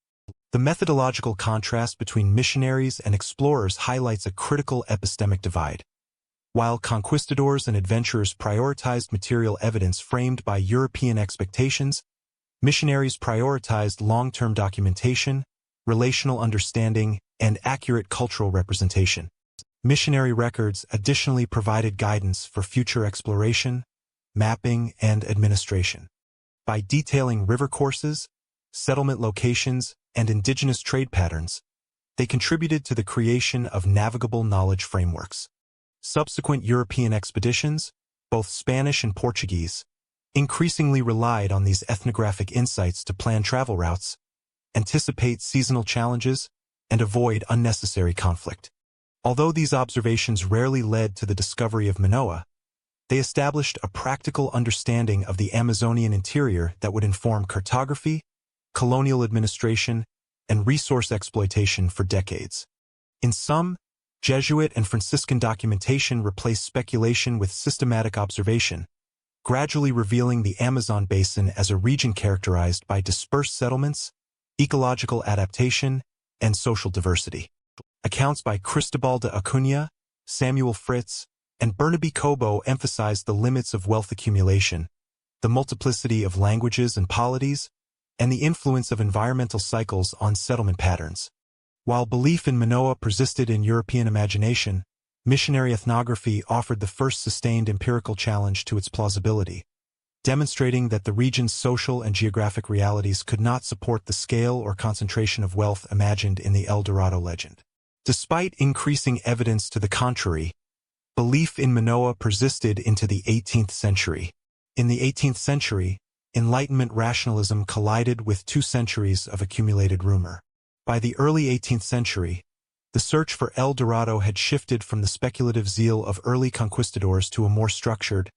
The methodological contrast between missionaries and explorers highlights a critical epistemic divide. While conquistadors and adventurers prioritized material evidence framed by European expectations, missionaries prioritized long-term documentation, relational understanding, and accurate cultural representation. Missionary records additionally provided guidance for future exploration, mapping, and administration. By detailing river courses, settlement locations, and indigenous trade patterns, they contributed to the creation of navigable knowledge frameworks. Subsequent European expeditions, both Spanish and Portuguese, increasingly relied on these ethnographic insights to plan travel routes, anticipate seasonal challenges, and avoid unnecessary conflict. Although these observations rarely led to the discovery of Manoa, they established a practical understanding of the Amazonian interior that would inform cartography, colonial administration, and resource exploitation for decades. In sum, Jesuit and Franciscan documentation replaced speculation with systematic observation, gradually revealing the Amazon basin as a region characterized by dispersed settlements, ecological adaptation, and social diversity. Accounts by Cristobal de Acuña, Samuel Fritz, and Burnaby Cobo emphasized the limits of wealth accumulation, the multiplicity of languages and polities, and the influence of environmental cycles on settlement patterns. While belief in Manoa persisted in European imagination, missionary ethnography offered the first sustained empirical challenge to its plausibility, demonstrating that the region's social and geographic realities could not support the scale or concentration of wealth imagined in the El Dorado legend. Despite increasing evidence to the contrary, belief in Manoa persisted into the 18th century. In the 18th century, Enlightenment rationalism collided with 2 centuries of accumulated rumor. By the early 18th century, the search for El Dorado had shifted from the speculative zeal of early conquistadors to a more structured,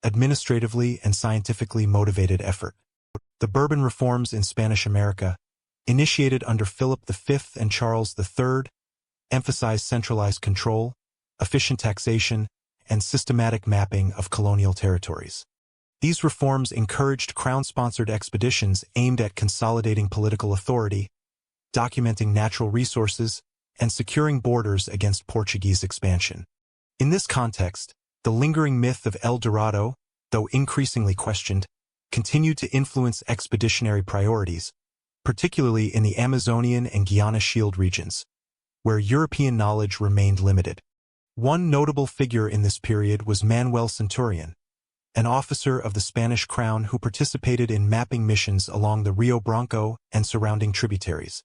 administratively and scientifically motivated effort. The Bourbon reforms in Spanish America, initiated under Philip V and Charles III, emphasized centralized control, efficient taxation, and systematic mapping of colonial territories. These reforms encouraged crown-sponsored expeditions aimed at consolidating political authority, documenting natural resources, and securing borders against Portuguese expansion. In this context, the lingering myth of El Dorado, though increasingly questioned, continued to influence expeditionary priorities, particularly in the Amazonian and Guiana Shield regions, where European knowledge remained limited. One notable figure in this period was Manuel Centurion, an officer of the Spanish crown who participated in mapping missions along the Rio Branco and surrounding tributaries.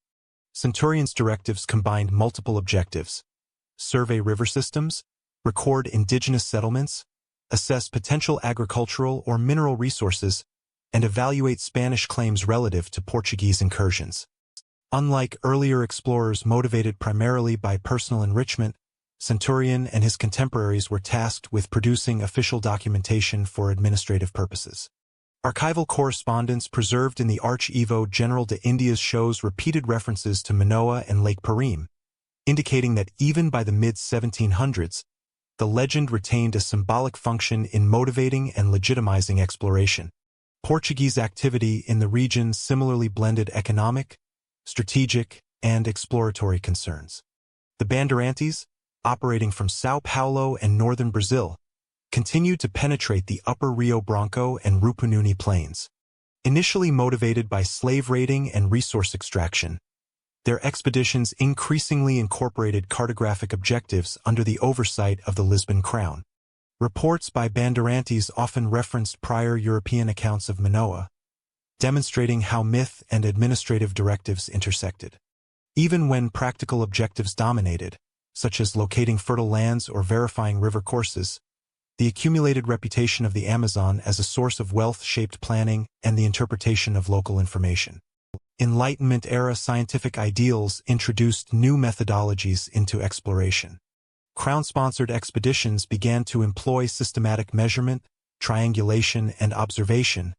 Centurion's directives combined multiple objectives: survey river systems, record indigenous settlements, assess potential agricultural or mineral resources, and evaluate Spanish claims relative to Portuguese incursions. Unlike earlier explorers motivated primarily by personal enrichment, Centurion and his contemporaries were tasked with producing official documentation for administrative purposes. Archival correspondence preserved in the Archivo General de Indias shows repeated references to Manoa and Lake Parim, indicating that even by the mid-1700s, the legend retained a symbolic function in motivating and legitimizing exploration. Portuguese activity in the region similarly blended economic, strategic, and exploratory concerns. The Bandeirantes, operating from São Paulo and northern Brazil, continued to penetrate the upper Rio Branco and Rupununi plains. Initially motivated by slave raiding and resource extraction, their expeditions increasingly incorporated cartographic objectives under the oversight of the Lisbon crown. Reports by Bandeirantes often referenced prior European accounts of Manoa, demonstrating how myth and administrative directives intersected. Even when practical objectives dominated, such as locating fertile lands or verifying river courses, the accumulated reputation of the Amazon as a source of wealth shaped planning and the interpretation of local information. Enlightenment-era scientific ideals introduced new methodologies into exploration. Crown-sponsored expeditions began to employ systematic measurement, triangulation, and observation,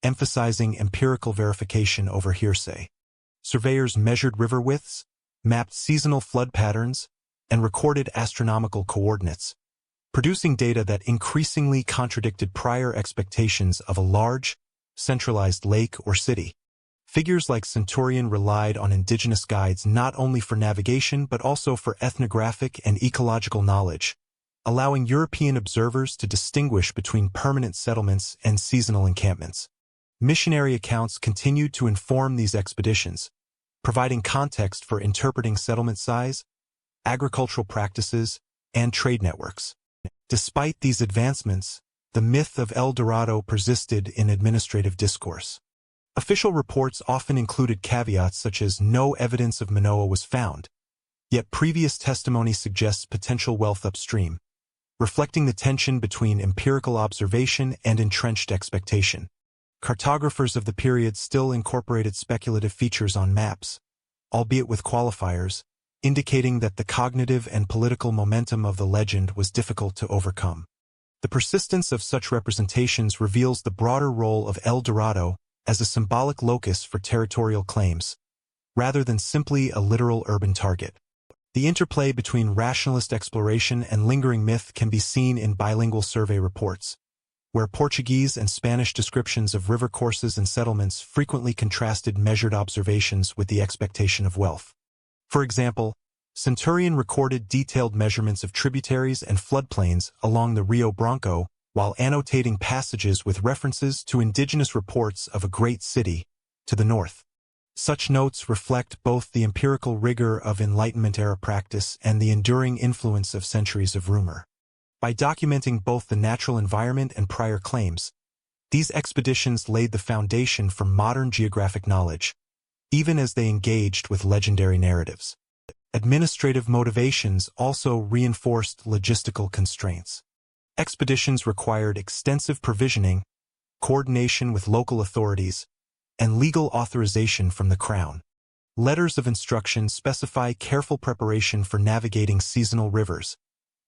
emphasizing empirical verification over hearsay. Surveyors measured river widths, mapped seasonal flood patterns, and recorded astronomical coordinates, producing data that increasingly contradicted prior expectations of a large, centralized lake or city. Figures like Centurion relied on indigenous guides not only for navigation but also for ethnographic and ecological knowledge, allowing European observers to distinguish between permanent settlements and seasonal encampments. Missionary accounts continued to inform these expeditions, providing context for interpreting settlement size, agricultural practices, and trade networks. Despite these advancements, the myth of El Dorado persisted in administrative discourse. Official reports often included caveats such as no evidence of Manoa was found, yet previous testimony suggests potential wealth upstream, reflecting the tension between empirical observation and entrenched expectation. Cartographers of the period still incorporated speculative features on maps, albeit with qualifiers, indicating that the cognitive and political momentum of the legend was difficult to overcome. The persistence of such representations reveals the broader role of El Dorado as a symbolic locus for territorial claims, rather than simply a literal urban target. The interplay between rationalist exploration and lingering myth can be seen in bilingual survey reports, where Portuguese and Spanish descriptions of river courses and settlements frequently contrasted measured observations with the expectation of wealth. For example, Centurion recorded detailed measurements of tributaries and floodplains along the Rio Branco, while annotating passages with references to indigenous reports of a great city to the north. Such notes reflect both the empirical rigor of Enlightenment-era practice and the enduring influence of centuries of rumor. By documenting both the natural environment and prior claims, these expeditions laid the foundation for modern geographic knowledge, even as they engaged with legendary narratives. Administrative motivations also reinforced logistical constraints. Expeditions required extensive provisioning, coordination with local authorities, and legal authorization from the Crown. Letters of instruction specify careful preparation for navigating seasonal rivers,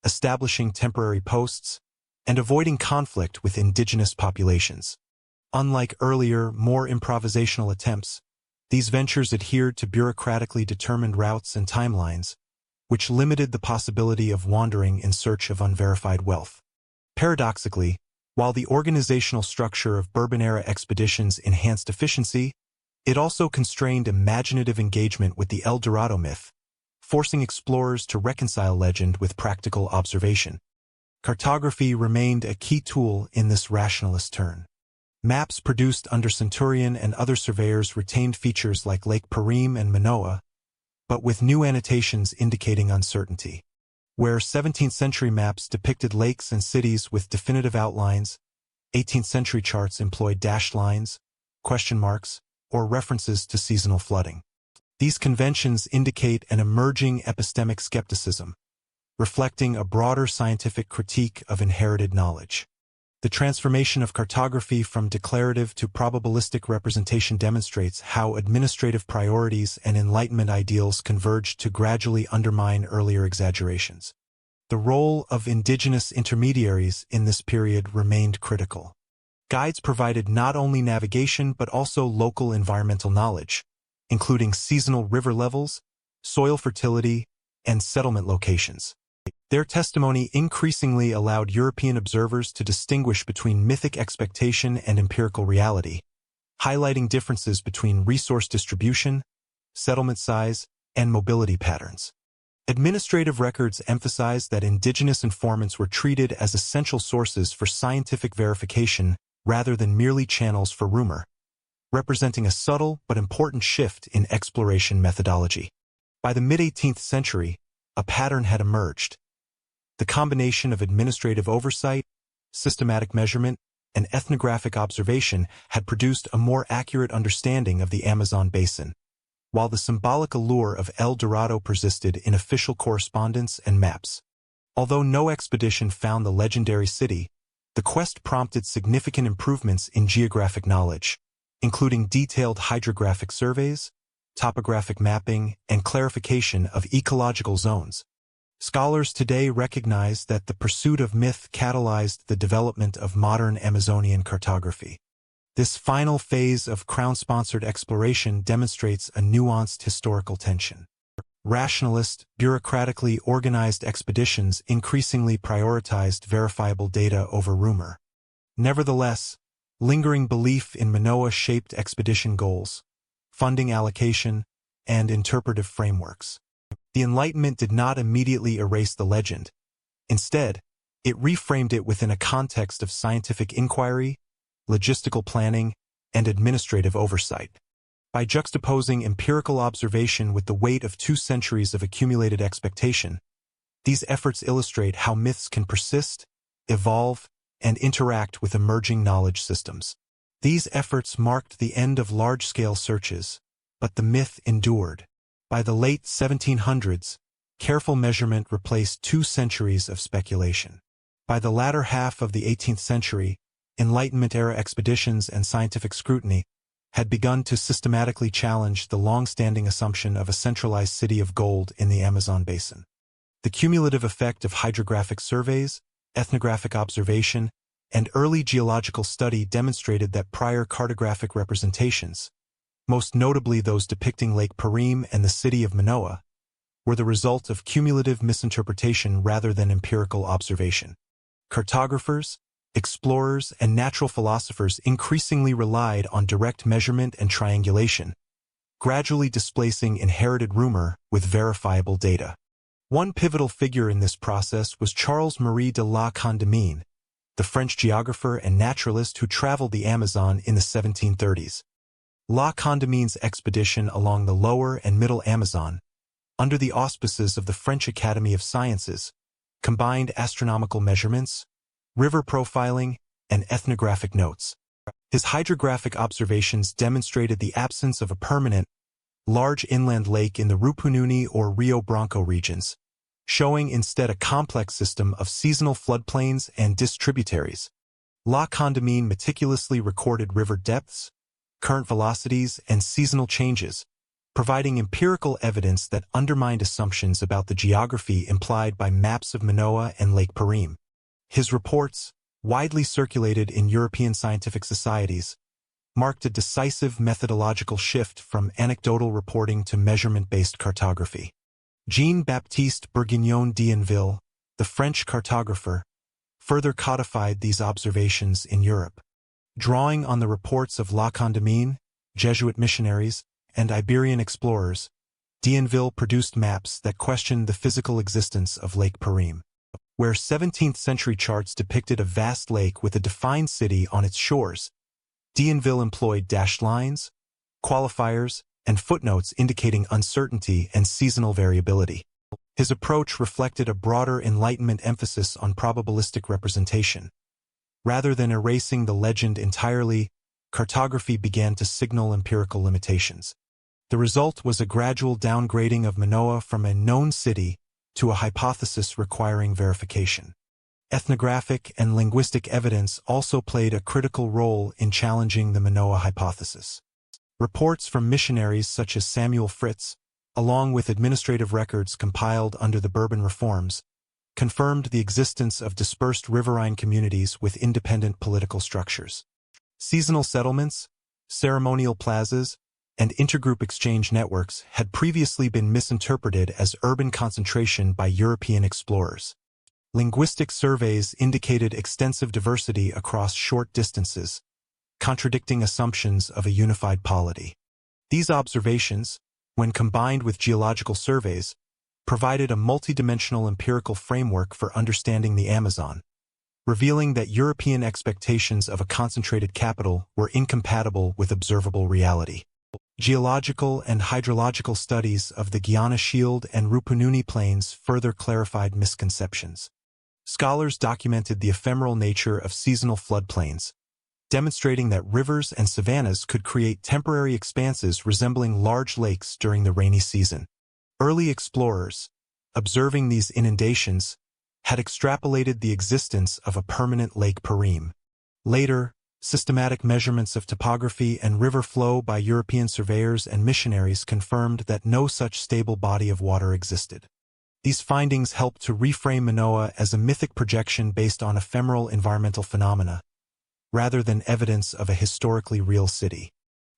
establishing temporary posts, and avoiding conflict with indigenous populations. Unlike earlier, more improvisational attempts, these ventures adhered to bureaucratically determined routes and timelines, which limited the possibility of wandering in search of unverified wealth. Paradoxically, while the organizational structure of Bourbon-era expeditions enhanced efficiency, it also constrained imaginative engagement with the El Dorado myth, forcing explorers to reconcile legend with practical observation. Cartography remained a key tool in this rationalist turn. Maps produced under Centurion and other surveyors retained features like Lake Parim and Manoa, but with new annotations indicating uncertainty. Where 17th-century maps depicted lakes and cities with definitive outlines, 18th-century charts employed dashed lines, question marks, or references to seasonal flooding. These conventions indicate an emerging epistemic skepticism, reflecting a broader scientific critique of inherited knowledge. The transformation of cartography from declarative to probabilistic representation demonstrates how administrative priorities and Enlightenment ideals converged to gradually undermine earlier exaggerations. The role of indigenous intermediaries in this period remained critical. Guides provided not only navigation but also local environmental knowledge, including seasonal river levels, soil fertility, and settlement locations. Their testimony increasingly allowed European observers to distinguish between mythic expectation and empirical reality, highlighting differences between resource distribution, settlement size, and mobility patterns. Administrative records emphasized that indigenous informants were treated as essential sources for scientific verification rather than merely channels for rumor, representing a subtle but important shift in exploration methodology. By the mid-18th century, a pattern had emerged. The combination of administrative oversight, systematic measurement, and ethnographic observation had produced a more accurate understanding of the Amazon basin, while the symbolic allure of El Dorado persisted in official correspondence and maps. Although no expedition found the legendary city, the quest prompted significant improvements in geographic knowledge, including detailed hydrographic surveys, topographic mapping, and clarification of ecological zones. Scholars today recognize that the pursuit of myth catalyzed the development of modern Amazonian cartography. This final phase of Crown-sponsored exploration demonstrates a nuanced historical tension. Rationalist, bureaucratically organized expeditions increasingly prioritized verifiable data over rumor. Nevertheless, lingering belief in Manoa shaped expedition goals, funding allocation, and interpretive frameworks. The Enlightenment did not immediately erase the legend. Instead, it reframed it within a context of scientific inquiry, logistical planning, and administrative oversight. By juxtaposing empirical observation with the weight of 2 centuries of accumulated expectation, these efforts illustrate how myths can persist, evolve, and interact with emerging knowledge systems. These efforts marked the end of large-scale searches, but the myth endured. By the late 1700s, careful measurement replaced 2 centuries of speculation. By the latter half of the 18th century, Enlightenment-era expeditions and scientific scrutiny had begun to systematically challenge the long-standing assumption of a centralized city of gold in the Amazon basin. The cumulative effect of hydrographic surveys, ethnographic observation, and early geological study demonstrated that prior cartographic representations, most notably those depicting Lake Perim and the city of Manoa, were the result of cumulative misinterpretation rather than empirical observation. Cartographers, explorers, and natural philosophers increasingly relied on direct measurement and triangulation, gradually displacing inherited rumor with verifiable data. One pivotal figure in this process was Charles-Marie de La Condamine, the French geographer and naturalist who traveled the Amazon in the 1730s. La Condamine's expedition along the lower and middle Amazon, under the auspices of the French Academy of Sciences, combined astronomical measurements, river profiling, and ethnographic notes. His hydrographic observations demonstrated the absence of a permanent, large inland lake in the Rupununi or Rio Branco regions, showing instead a complex system of seasonal floodplains and distributaries. La Condamine meticulously recorded river depths, current velocities, and seasonal changes, providing empirical evidence that undermined assumptions about the geography implied by maps of Manoa and Lake Perim. His reports, widely circulated in European scientific societies, marked a decisive methodological shift from anecdotal reporting to measurement-based cartography. Jean-Baptiste Bourguignon d'Anville, the French cartographer, further codified these observations in Europe. Drawing on the reports of La Condamine, Jesuit missionaries, and Iberian explorers, d'Anville produced maps that questioned the physical existence of Lake Perim. Where 17th-century charts depicted a vast lake with a defined city on its shores, d'Anville employed dashed lines, qualifiers, and footnotes indicating uncertainty and seasonal variability. His approach reflected a broader Enlightenment emphasis on probabilistic representation. Rather than erasing the legend entirely, cartography began to signal empirical limitations. The result was a gradual downgrading of Manoa from a known city to a hypothesis requiring verification. Ethnographic and linguistic evidence also played a critical role in challenging the Manoa hypothesis. Reports from missionaries such as Samuel Fritz, along with administrative records compiled under the Bourbon reforms, confirmed the existence of dispersed riverine communities with independent political structures. Seasonal settlements, ceremonial plazas, and intergroup exchange networks had previously been misinterpreted as urban concentration by European explorers. Linguistic surveys indicated extensive diversity across short distances, contradicting assumptions of a unified polity. These observations, when combined with geological surveys, provided a multidimensional empirical framework for understanding the Amazon, revealing that European expectations of a concentrated capital were incompatible with observable reality. Geological and hydrological studies of the Guiana Shield and Rupununi Plains further clarified misconceptions. Scholars documented the ephemeral nature of seasonal floodplains, demonstrating that rivers and savannas could create temporary expanses resembling large lakes during the rainy season. Early explorers, observing these inundations, had extrapolated the existence of a permanent Lake Perim. Later, systematic measurements of topography and river flow by European surveyors and missionaries confirmed that no such stable body of water existed. These findings helped to reframe Manoa as a mythic projection based on ephemeral environmental phenomena, rather than evidence of a historically real city.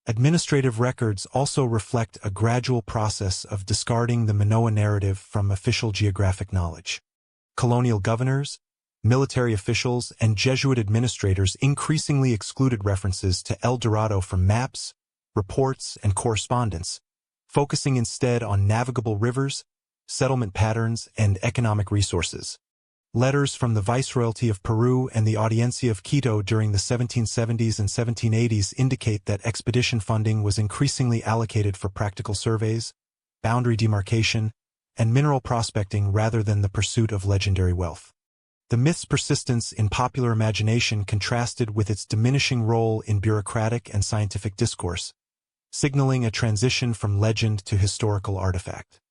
Administrative records also reflect a gradual process of discarding the Manoa narrative from official geographic knowledge. Colonial governors, military officials, and Jesuit administrators increasingly excluded references to El Dorado from maps, reports, and correspondence, focusing instead on navigable rivers, settlement patterns, and economic resources. Letters from the Viceroyalty of Peru and the Audiencia of Quito during the 1770s and 1780s indicate that expedition funding was increasingly allocated for practical surveys, boundary demarcation, and mineral prospecting rather than the pursuit of legendary wealth. The myth's persistence in popular imagination contrasted with its diminishing role in bureaucratic and scientific discourse, signaling a transition from legend to historical artifact.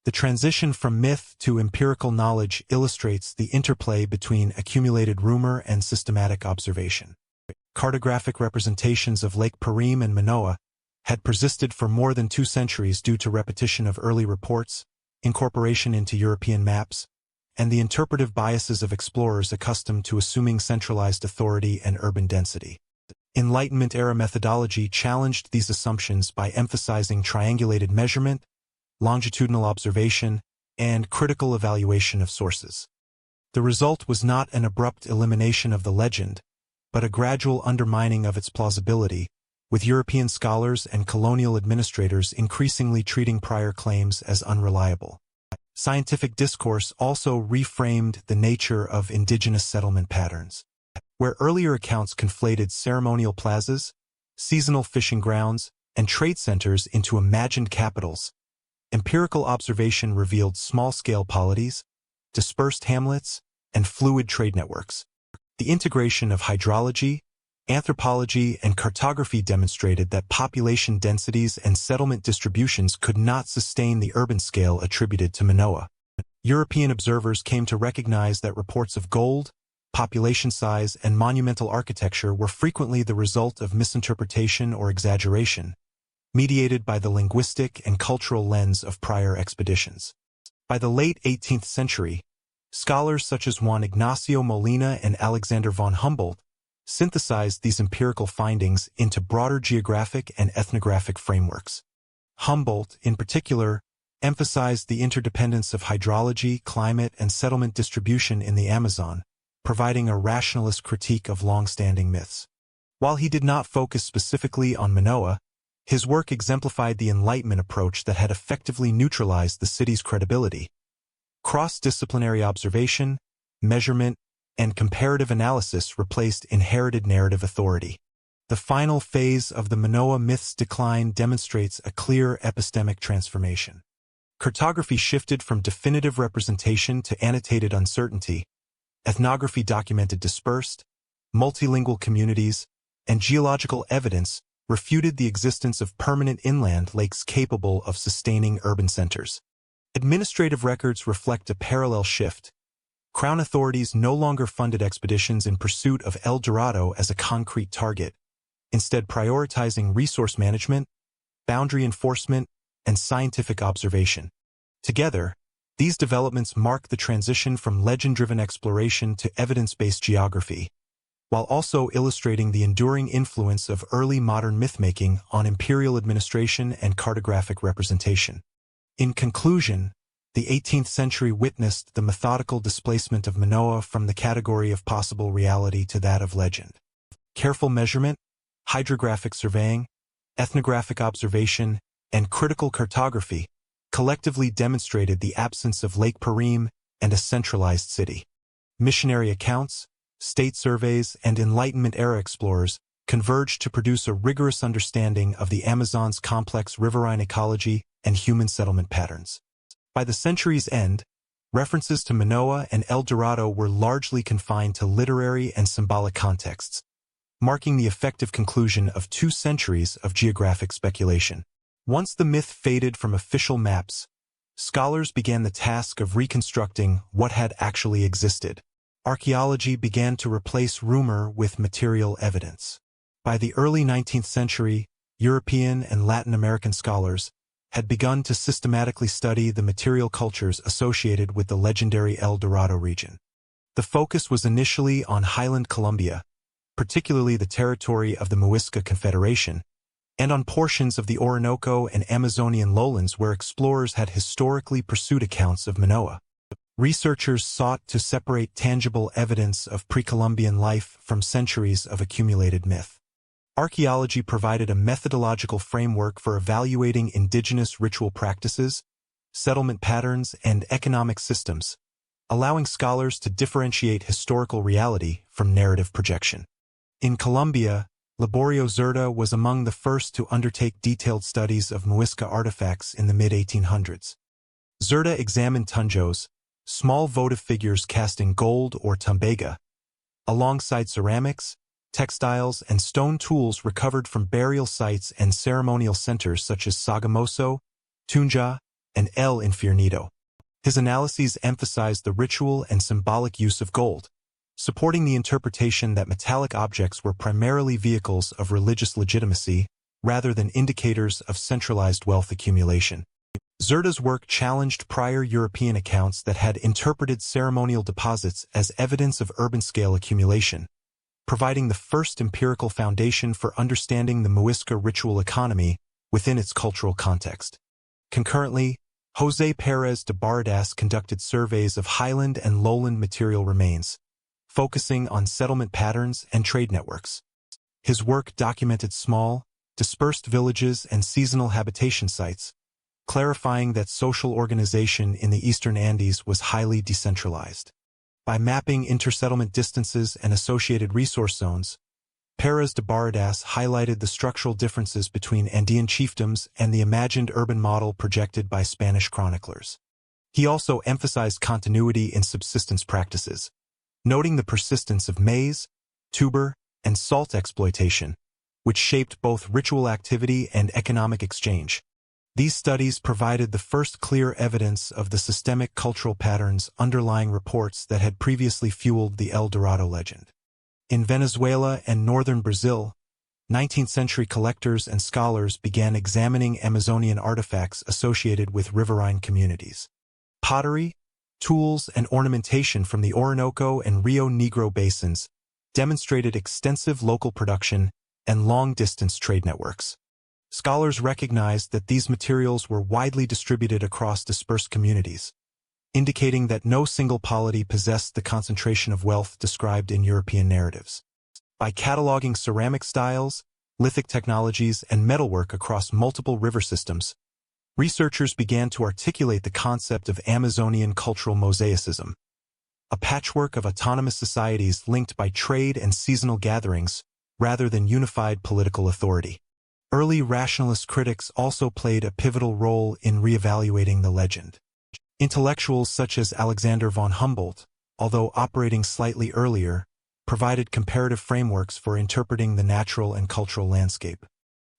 The transition from myth to empirical knowledge illustrates the interplay between accumulated rumor and systematic observation. Cartographic representations of Lake Parim and Manoa had persisted for more than 2 centuries due to repetition of early reports, incorporation into European maps, and the interpretive biases of explorers accustomed to assuming centralized authority and urban density. Enlightenment-era methodology challenged these assumptions by emphasizing triangulated measurement, longitudinal observation, and critical evaluation of sources. The result was not an abrupt elimination of the legend, but a gradual undermining of its plausibility, with European scholars and colonial administrators increasingly treating prior claims as unreliable. Scientific discourse also reframed the nature of indigenous settlement patterns. Where earlier accounts conflated ceremonial plazas, seasonal fishing grounds, and trade centers into imagined capitals, empirical observation revealed small-scale polities, dispersed hamlets, and fluid trade networks. The integration of hydrology, anthropology, and cartography demonstrated that population densities and settlement distributions could not sustain the urban scale attributed to Manoa. European observers came to recognize that reports of gold, population size, and monumental architecture were frequently the result of misinterpretation or exaggeration, mediated by the linguistic and cultural lens of prior expeditions. By the late 18th century, scholars such as Juan Ignacio Molina and Alexander von Humboldt synthesized these empirical findings into broader geographic and ethnographic frameworks. Humboldt, in particular, emphasized the interdependence of hydrology, climate, and settlement distribution in the Amazon, providing a rationalist critique of long-standing myths. While he did not focus specifically on Manoa, his work exemplified the Enlightenment approach that had effectively neutralized the city's credibility. Cross-disciplinary observation, measurement, and comparative analysis replaced inherited narrative authority. The final phase of the Manoa myth's decline demonstrates a clear epistemic transformation. Cartography shifted from definitive representation to annotated uncertainty. Ethnography documented dispersed, multilingual communities, and geological evidence refuted the existence of permanent inland lakes capable of sustaining urban centers. Administrative records reflect a parallel shift. Crown authorities no longer funded expeditions in pursuit of El Dorado as a concrete target, instead prioritizing resource management, boundary enforcement, and scientific observation. Together, these developments mark the transition from legend-driven exploration to evidence-based geography, while also illustrating the enduring influence of early modern mythmaking on imperial administration and cartographic representation. In conclusion, the 18th century witnessed the methodical displacement of Manoa from the category of possible reality to that of legend. Careful measurement, hydrographic surveying, ethnographic observation, and critical cartography collectively demonstrated the absence of Lake Parim and a centralized city. Missionary accounts, state surveys, and Enlightenment-era explorers converged to produce a rigorous understanding of the Amazon's complex riverine ecology and human settlement patterns. By the century's end, references to Manoa and El Dorado were largely confined to literary and symbolic contexts, marking the effective conclusion of 2 centuries of geographic speculation. Once the myth faded from official maps, scholars began the task of reconstructing what had actually existed. Archaeology began to replace rumor with material evidence. By the early 19th century, European and Latin American scholars had begun to systematically study the material cultures associated with the legendary El Dorado region. The focus was initially on highland Colombia, particularly the territory of the Muisca Confederation, and on portions of the Orinoco and Amazonian lowlands where explorers had historically pursued accounts of Manoa. Researchers sought to separate tangible evidence of pre-Columbian life from centuries of accumulated myth. Archaeology provided a methodological framework for evaluating indigenous ritual practices, settlement patterns, and economic systems, allowing scholars to differentiate historical reality from narrative projection. In Colombia, Laborio Zerda was among the first to undertake detailed studies of Muisca artifacts in the mid-1800s. Zerda examined tunjos, small votive figures cast in gold or tambega, alongside ceramics, textiles, and stone tools recovered from burial sites and ceremonial centers such as Sogamoso, Tunja, and El Infiernido. His analyses emphasized the ritual and symbolic use of gold, supporting the interpretation that metallic objects were primarily vehicles of religious legitimacy rather than indicators of centralized wealth accumulation. Zerda's work challenged prior European accounts that had interpreted ceremonial deposits as evidence of urban-scale accumulation, providing the first empirical foundation for understanding the Muisca ritual economy within its cultural context. Concurrently, José Pérez de Baradas conducted surveys of highland and lowland material remains, focusing on settlement patterns and trade networks. His work documented small, dispersed villages and seasonal habitation sites, clarifying that social organization in the eastern Andes was highly decentralized. By mapping intersettlement distances and associated resource zones, Pérez de Baradas highlighted the structural differences between Andean chiefdoms and the imagined urban model projected by Spanish chroniclers. He also emphasized continuity in subsistence practices, noting the persistence of maize, tuber, and salt exploitation, which shaped both ritual activity and economic exchange. These studies provided the first clear evidence of the systemic cultural patterns underlying reports that had previously fueled the El Dorado legend. In Venezuela and northern Brazil, 19th-century collectors and scholars began examining Amazonian artifacts associated with riverine communities. Pottery, tools, and ornamentation from the Orinoco and Rio Negro basins demonstrated extensive local production and long-distance trade networks. Scholars recognized that these materials were widely distributed across dispersed communities, indicating that no single polity possessed the concentration of wealth described in European narratives. By cataloging ceramic styles, lithic technologies, and metalwork across multiple river systems, researchers began to articulate the concept of Amazonian cultural mosaicism, a patchwork of autonomous societies linked by trade and seasonal gatherings rather than unified political authority. Early rationalist critics also played a pivotal role in reevaluating the legend. Intellectuals such as Alexander von Humboldt, although operating slightly earlier, provided comparative frameworks for interpreting the natural and cultural landscape.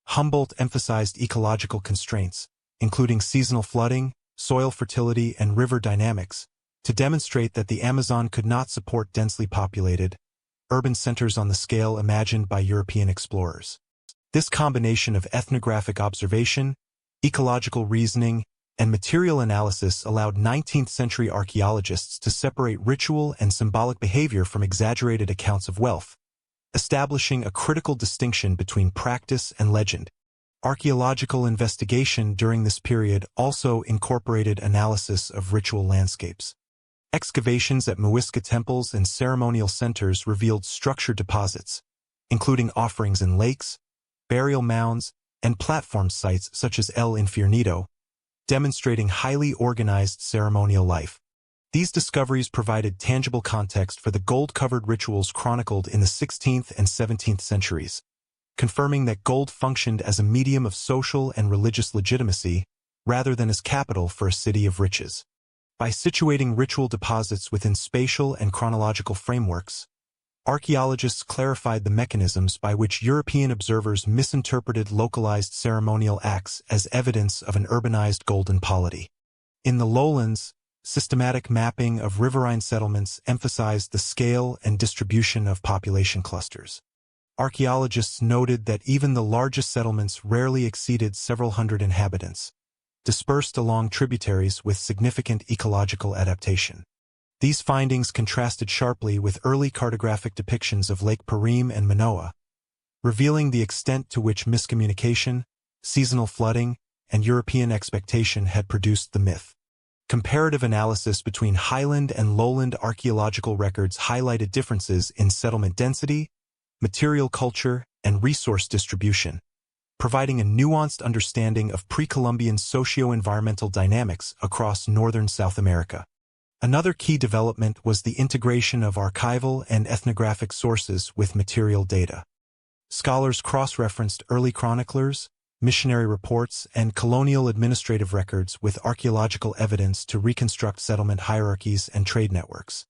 Humboldt emphasized ecological constraints, including seasonal flooding, soil fertility, and river dynamics, to demonstrate that the Amazon could not support densely populated, urban centers on the scale imagined by European explorers. This combination of ethnographic observation, ecological reasoning, and material analysis allowed 19th-century archaeologists to separate ritual and symbolic behavior from exaggerated accounts of wealth, establishing a critical distinction between practice and legend. Archaeological investigation during this period also incorporated analysis of ritual landscapes. Excavations at Muisca temples and ceremonial centers revealed structured deposits, including offerings in lakes, burial mounds, and platform sites such as El Infiernito, demonstrating highly organized ceremonial life. These discoveries provided tangible context for the gold-covered rituals chronicled in the 16th and 17th centuries, confirming that gold functioned as a medium of social and religious legitimacy rather than as capital for a city of riches. By situating ritual deposits within spatial and chronological frameworks, archaeologists clarified the mechanisms by which European observers misinterpreted localized ceremonial acts as evidence of an urbanized golden polity. In the lowlands, systematic mapping of riverine settlements emphasized the scale and distribution of population clusters. Archaeologists noted that even the largest settlements rarely exceeded several hundred inhabitants, dispersed along tributaries with significant ecological adaptation. These findings contrasted sharply with early cartographic depictions of Lake Parim and Manoa, revealing the extent to which miscommunication, seasonal flooding, and European expectation had produced the myth. Comparative analysis between highland and lowland archaeological records highlighted differences in settlement density, material culture, and resource distribution, providing a nuanced understanding of pre-Columbian socio-environmental dynamics across northern South America. Another key development was the integration of archival and ethnographic sources with material data. Scholars cross-referenced early chroniclers, missionary reports, and colonial administrative records with archaeological evidence to reconstruct settlement hierarchies and trade networks.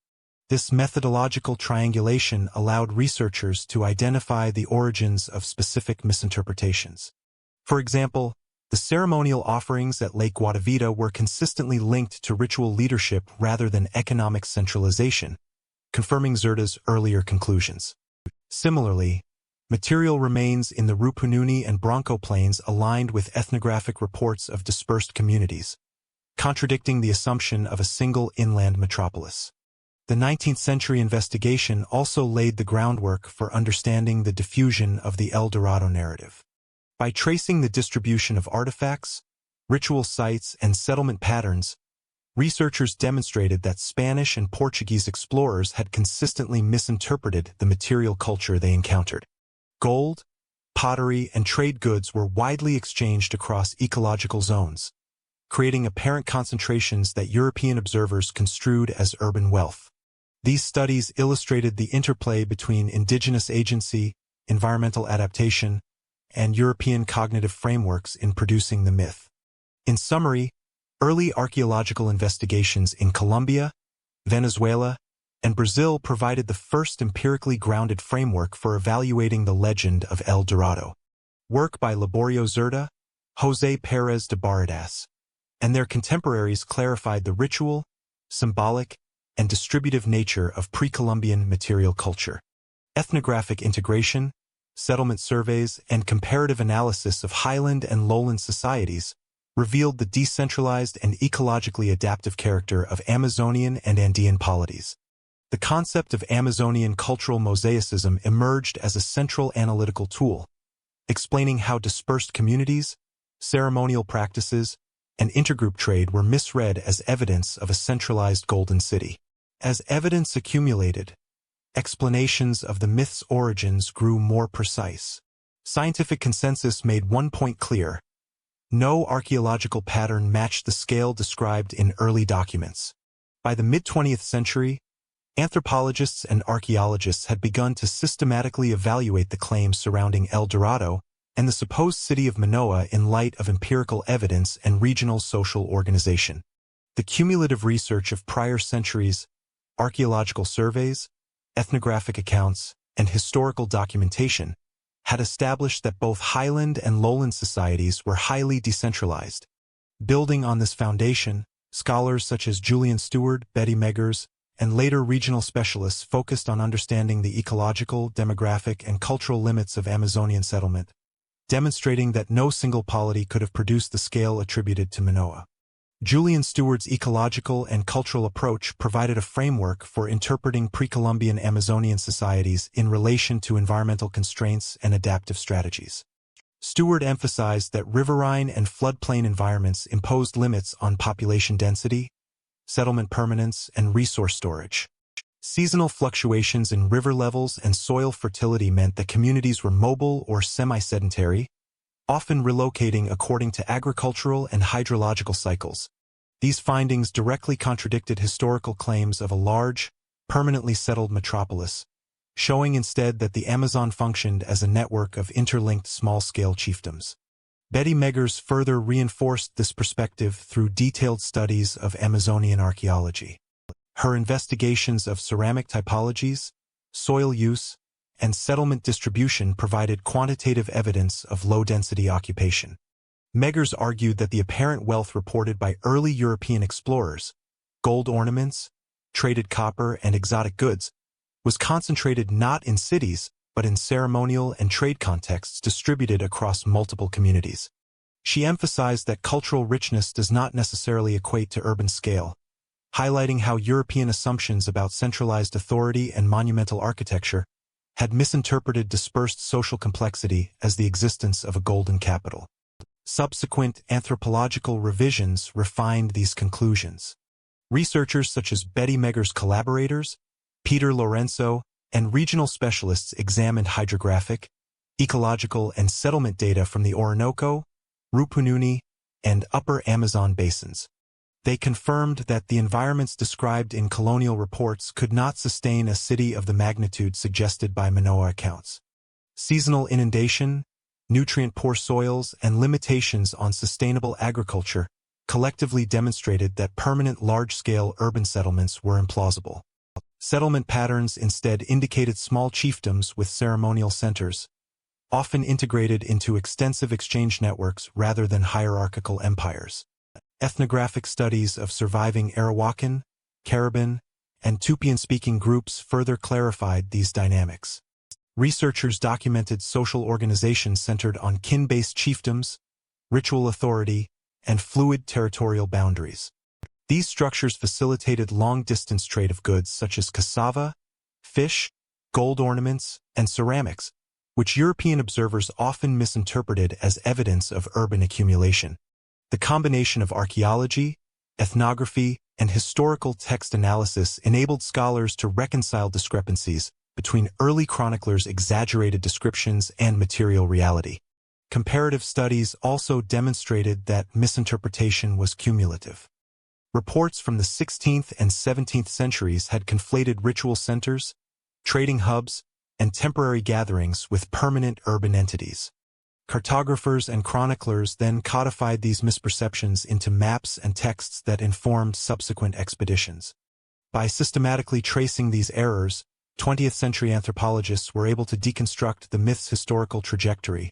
This methodological triangulation allowed researchers to identify the origins of specific misinterpretations. For example, the ceremonial offerings at Lake Guatavita were consistently linked to ritual leadership rather than economic centralization, confirming Zerda's earlier conclusions. Similarly, material remains in the Rupununi and Bronco plains aligned with ethnographic reports of dispersed communities, contradicting the assumption of a single inland metropolis. The 19th century investigation also laid the groundwork for understanding the diffusion of the El Dorado narrative. By tracing the distribution of artifacts, ritual sites, and settlement patterns, researchers demonstrated that Spanish and Portuguese explorers had consistently misinterpreted the material culture they encountered. Gold, pottery, and trade goods were widely exchanged across ecological zones, creating apparent concentrations that European observers construed as urban wealth. These studies illustrated the interplay between indigenous agency, environmental adaptation, and European cognitive frameworks in producing the myth. In summary, early archaeological investigations in Colombia, Venezuela, and Brazil provided the first empirically grounded framework for evaluating the legend of El Dorado. Work by Laborio Zerda, José Pérez de Baradas, and their contemporaries clarified the ritual, symbolic, and distributive nature of pre-Columbian material culture. Ethnographic integration, settlement surveys, and comparative analysis of highland and lowland societies revealed the decentralized and ecologically adaptive character of Amazonian and Andean polities. The concept of Amazonian cultural mosaicism emerged as a central analytical tool, explaining how dispersed communities, ceremonial practices, and intergroup trade were misread as evidence of a centralized golden city. As evidence accumulated, explanations of the myth's origins grew more precise. Scientific consensus made one point clear: no archaeological pattern matched the scale described in early documents. By the mid-20th century, anthropologists and archaeologists had begun to systematically evaluate the claims surrounding El Dorado and the supposed city of Manoa in light of empirical evidence and regional social organization. The cumulative research of prior centuries, archaeological surveys, ethnographic accounts, and historical documentation had established that both highland and lowland societies were highly decentralized. Building on this foundation, scholars such as Julian Stewart, Betty Meggers, and later regional specialists focused on understanding the ecological, demographic, and cultural limits of Amazonian settlement, demonstrating that no single polity could have produced the scale attributed to Manoa. Julian Stewart's ecological and cultural approach provided a framework for interpreting pre-Columbian Amazonian societies in relation to environmental constraints and adaptive strategies. Stewart emphasized that riverine and floodplain environments imposed limits on population density, settlement permanence, and resource storage. Seasonal fluctuations in river levels and soil fertility meant that communities were mobile or semi-sedentary, often relocating according to agricultural and hydrological cycles. These findings directly contradicted historical claims of a large, permanently settled metropolis, showing instead that the Amazon functioned as a network of interlinked small-scale chiefdoms. Betty Meggers further reinforced this perspective through detailed studies of Amazonian archaeology. Her investigations of ceramic typologies, soil use, and settlement distribution provided quantitative evidence of low-density occupation. Meggers argued that the apparent wealth reported by early European explorers, gold ornaments, traded copper, and exotic goods, was concentrated not in cities, but in ceremonial and trade contexts distributed across multiple communities. She emphasized that cultural richness does not necessarily equate to urban scale, highlighting how European assumptions about centralized authority and monumental architecture had misinterpreted dispersed social complexity as the existence of a golden capital. Subsequent anthropological revisions refined these conclusions. Researchers such as Betty Meggers' collaborators, Peter Lorenzo, and regional specialists examined hydrographic, ecological, and settlement data from the Orinoco, Rupununi, and Upper Amazon basins. They confirmed that the environments described in colonial reports could not sustain a city of the magnitude suggested by Manoa accounts. Seasonal inundation, nutrient-poor soils, and limitations on sustainable agriculture collectively demonstrated that permanent large-scale urban settlements were implausible. Settlement patterns instead indicated small chiefdoms with ceremonial centers, often integrated into extensive exchange networks rather than hierarchical empires. Ethnographic studies of surviving Arawakan, Caribbean, and Tupian-speaking groups further clarified these dynamics. Researchers documented social organizations centered on kin-based chiefdoms, ritual authority, and fluid territorial boundaries. These structures facilitated long-distance trade of goods such as cassava, fish, gold ornaments, and ceramics, which European observers often misinterpreted as evidence of urban accumulation. The combination of archaeology, ethnography, and historical text analysis enabled scholars to reconcile discrepancies between early chroniclers' exaggerated descriptions and material reality. Comparative studies also demonstrated that misinterpretation was cumulative. Reports from the 16th and 17th centuries had conflated ritual centers, trading hubs, and temporary gatherings with permanent urban entities. Cartographers and chroniclers then codified these misperceptions into maps and texts that informed subsequent expeditions. By systematically tracing these errors, 20th-century anthropologists were able to deconstruct the myth's historical trajectory,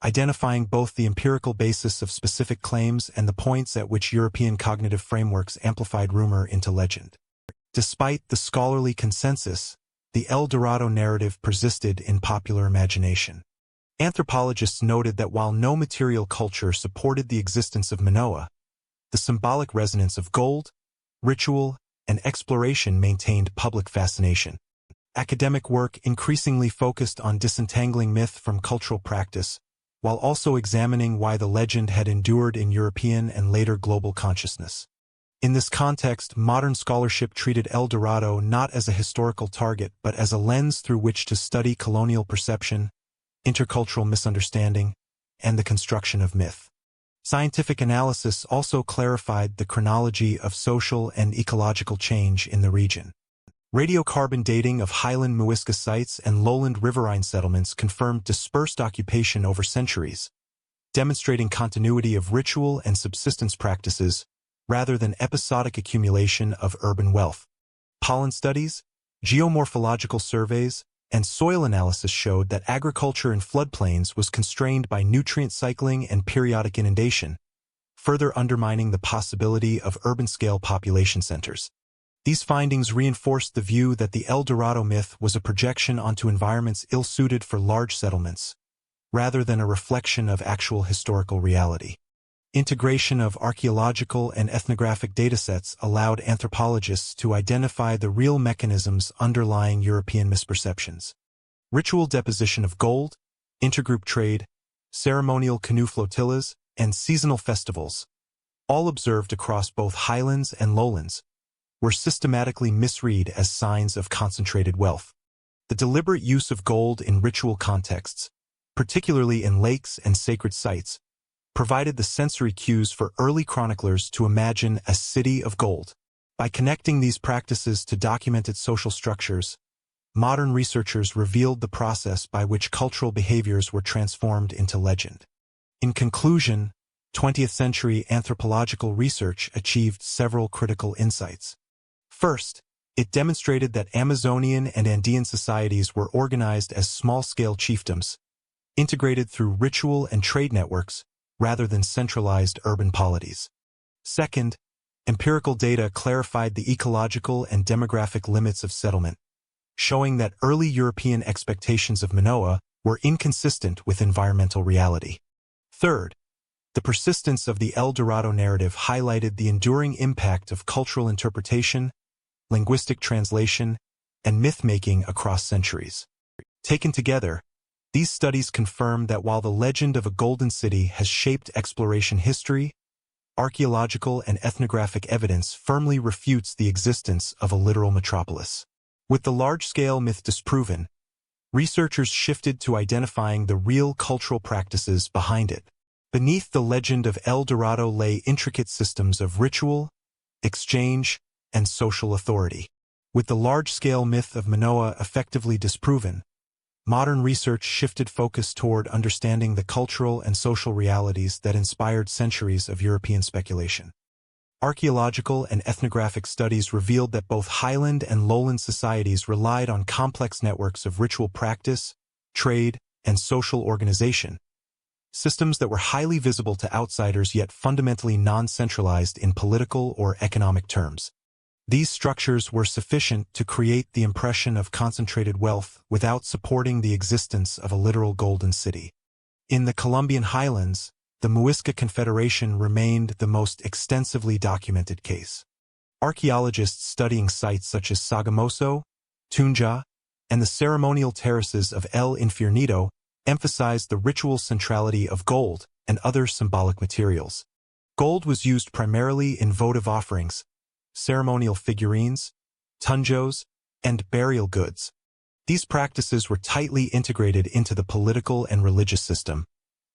identifying both the empirical basis of specific claims and the points at which European cognitive frameworks amplified rumor into legend. Despite the scholarly consensus, the El Dorado narrative persisted in popular imagination. Anthropologists noted that while no material culture supported the existence of Manoa, the symbolic resonance of gold, ritual, and exploration maintained public fascination. Academic work increasingly focused on disentangling myth from cultural practice, while also examining why the legend had endured in European and later global consciousness. In this context, modern scholarship treated El Dorado not as a historical target but as a lens through which to study colonial perception, intercultural misunderstanding, and the construction of myth. Scientific analysis also clarified the chronology of social and ecological change in the region. Radiocarbon dating of highland Muisca sites and lowland riverine settlements confirmed dispersed occupation over centuries, demonstrating continuity of ritual and subsistence practices rather than episodic accumulation of urban wealth. Pollen studies, geomorphological surveys, and soil analysis showed that agriculture in floodplains was constrained by nutrient cycling and periodic inundation, further undermining the possibility of urban-scale population centers. These findings reinforced the view that the El Dorado myth was a projection onto environments ill-suited for large settlements, rather than a reflection of actual historical reality. Integration of archaeological and ethnographic datasets allowed anthropologists to identify the real mechanisms underlying European misperceptions. Ritual deposition of gold, intergroup trade, ceremonial canoe flotillas, and seasonal festivals, all observed across both highlands and lowlands, were systematically misread as signs of concentrated wealth. The deliberate use of gold in ritual contexts, particularly in lakes and sacred sites, provided the sensory cues for early chroniclers to imagine a city of gold. By connecting these practices to documented social structures, modern researchers revealed the process by which cultural behaviors were transformed into legend. In conclusion, 20th-century anthropological research achieved several critical insights. First, it demonstrated that Amazonian and Andean societies were organized as small-scale chiefdoms, integrated through ritual and trade networks, rather than centralized urban polities. Second, empirical data clarified the ecological and demographic limits of settlement, showing that early European expectations of Manoa were inconsistent with environmental reality. Third, the persistence of the El Dorado narrative highlighted the enduring impact of cultural interpretation, linguistic translation, and myth-making across centuries. Taken together, these studies confirm that while the legend of a golden city has shaped exploration history, archaeological and ethnographic evidence firmly refutes the existence of a literal metropolis. With the large-scale myth disproven, researchers shifted to identifying the real cultural practices behind it. Beneath the legend of El Dorado lay intricate systems of ritual, exchange, and social authority. With the large-scale myth of Manoa effectively disproven, modern research shifted focus toward understanding the cultural and social realities that inspired centuries of European speculation. Archaeological and ethnographic studies revealed that both highland and lowland societies relied on complex networks of ritual practice, trade, and social organization, systems that were highly visible to outsiders yet fundamentally non-centralized in political or economic terms. These structures were sufficient to create the impression of concentrated wealth without supporting the existence of a literal golden city. In the Colombian highlands, the Muisca Confederation remained the most extensively documented case. Archaeologists studying sites such as Sogamoso, Tunja, and the ceremonial terraces of El Infiernido emphasized the ritual centrality of gold and other symbolic materials. Gold was used primarily in votive offerings, ceremonial figurines, tunjos, and burial goods. These practices were tightly integrated into the political and religious system,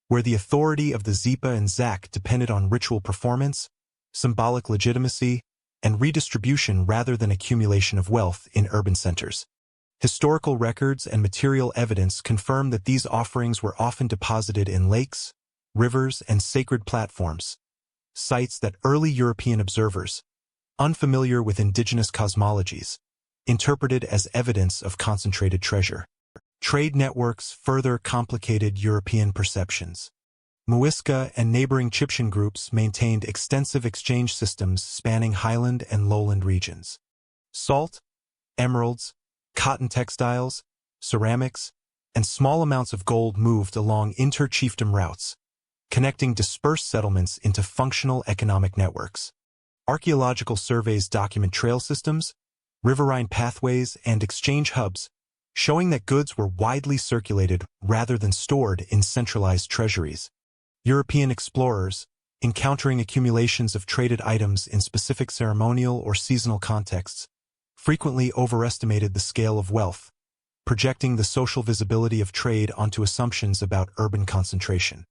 where the authority of the Zipa and Zak depended on ritual performance, symbolic legitimacy, and redistribution rather than accumulation of wealth in urban centers. Historical records and material evidence confirm that these offerings were often deposited in lakes, rivers, and sacred platforms, sites that early European observers, unfamiliar with indigenous cosmologies, interpreted as evidence of concentrated treasure. Trade networks further complicated European perceptions. Muisca and neighboring Chibcha groups maintained extensive exchange systems spanning highland and lowland regions. Salt, emeralds, cotton textiles, ceramics, and small amounts of gold moved along inter-chiefdom routes, connecting dispersed settlements into functional economic networks. Archaeological surveys document trail systems, riverine pathways, and exchange hubs, showing that goods were widely circulated rather than stored in centralized treasuries. European explorers, encountering accumulations of traded items in specific ceremonial or seasonal contexts, frequently overestimated the scale of wealth, projecting the social visibility of trade onto assumptions about urban concentration.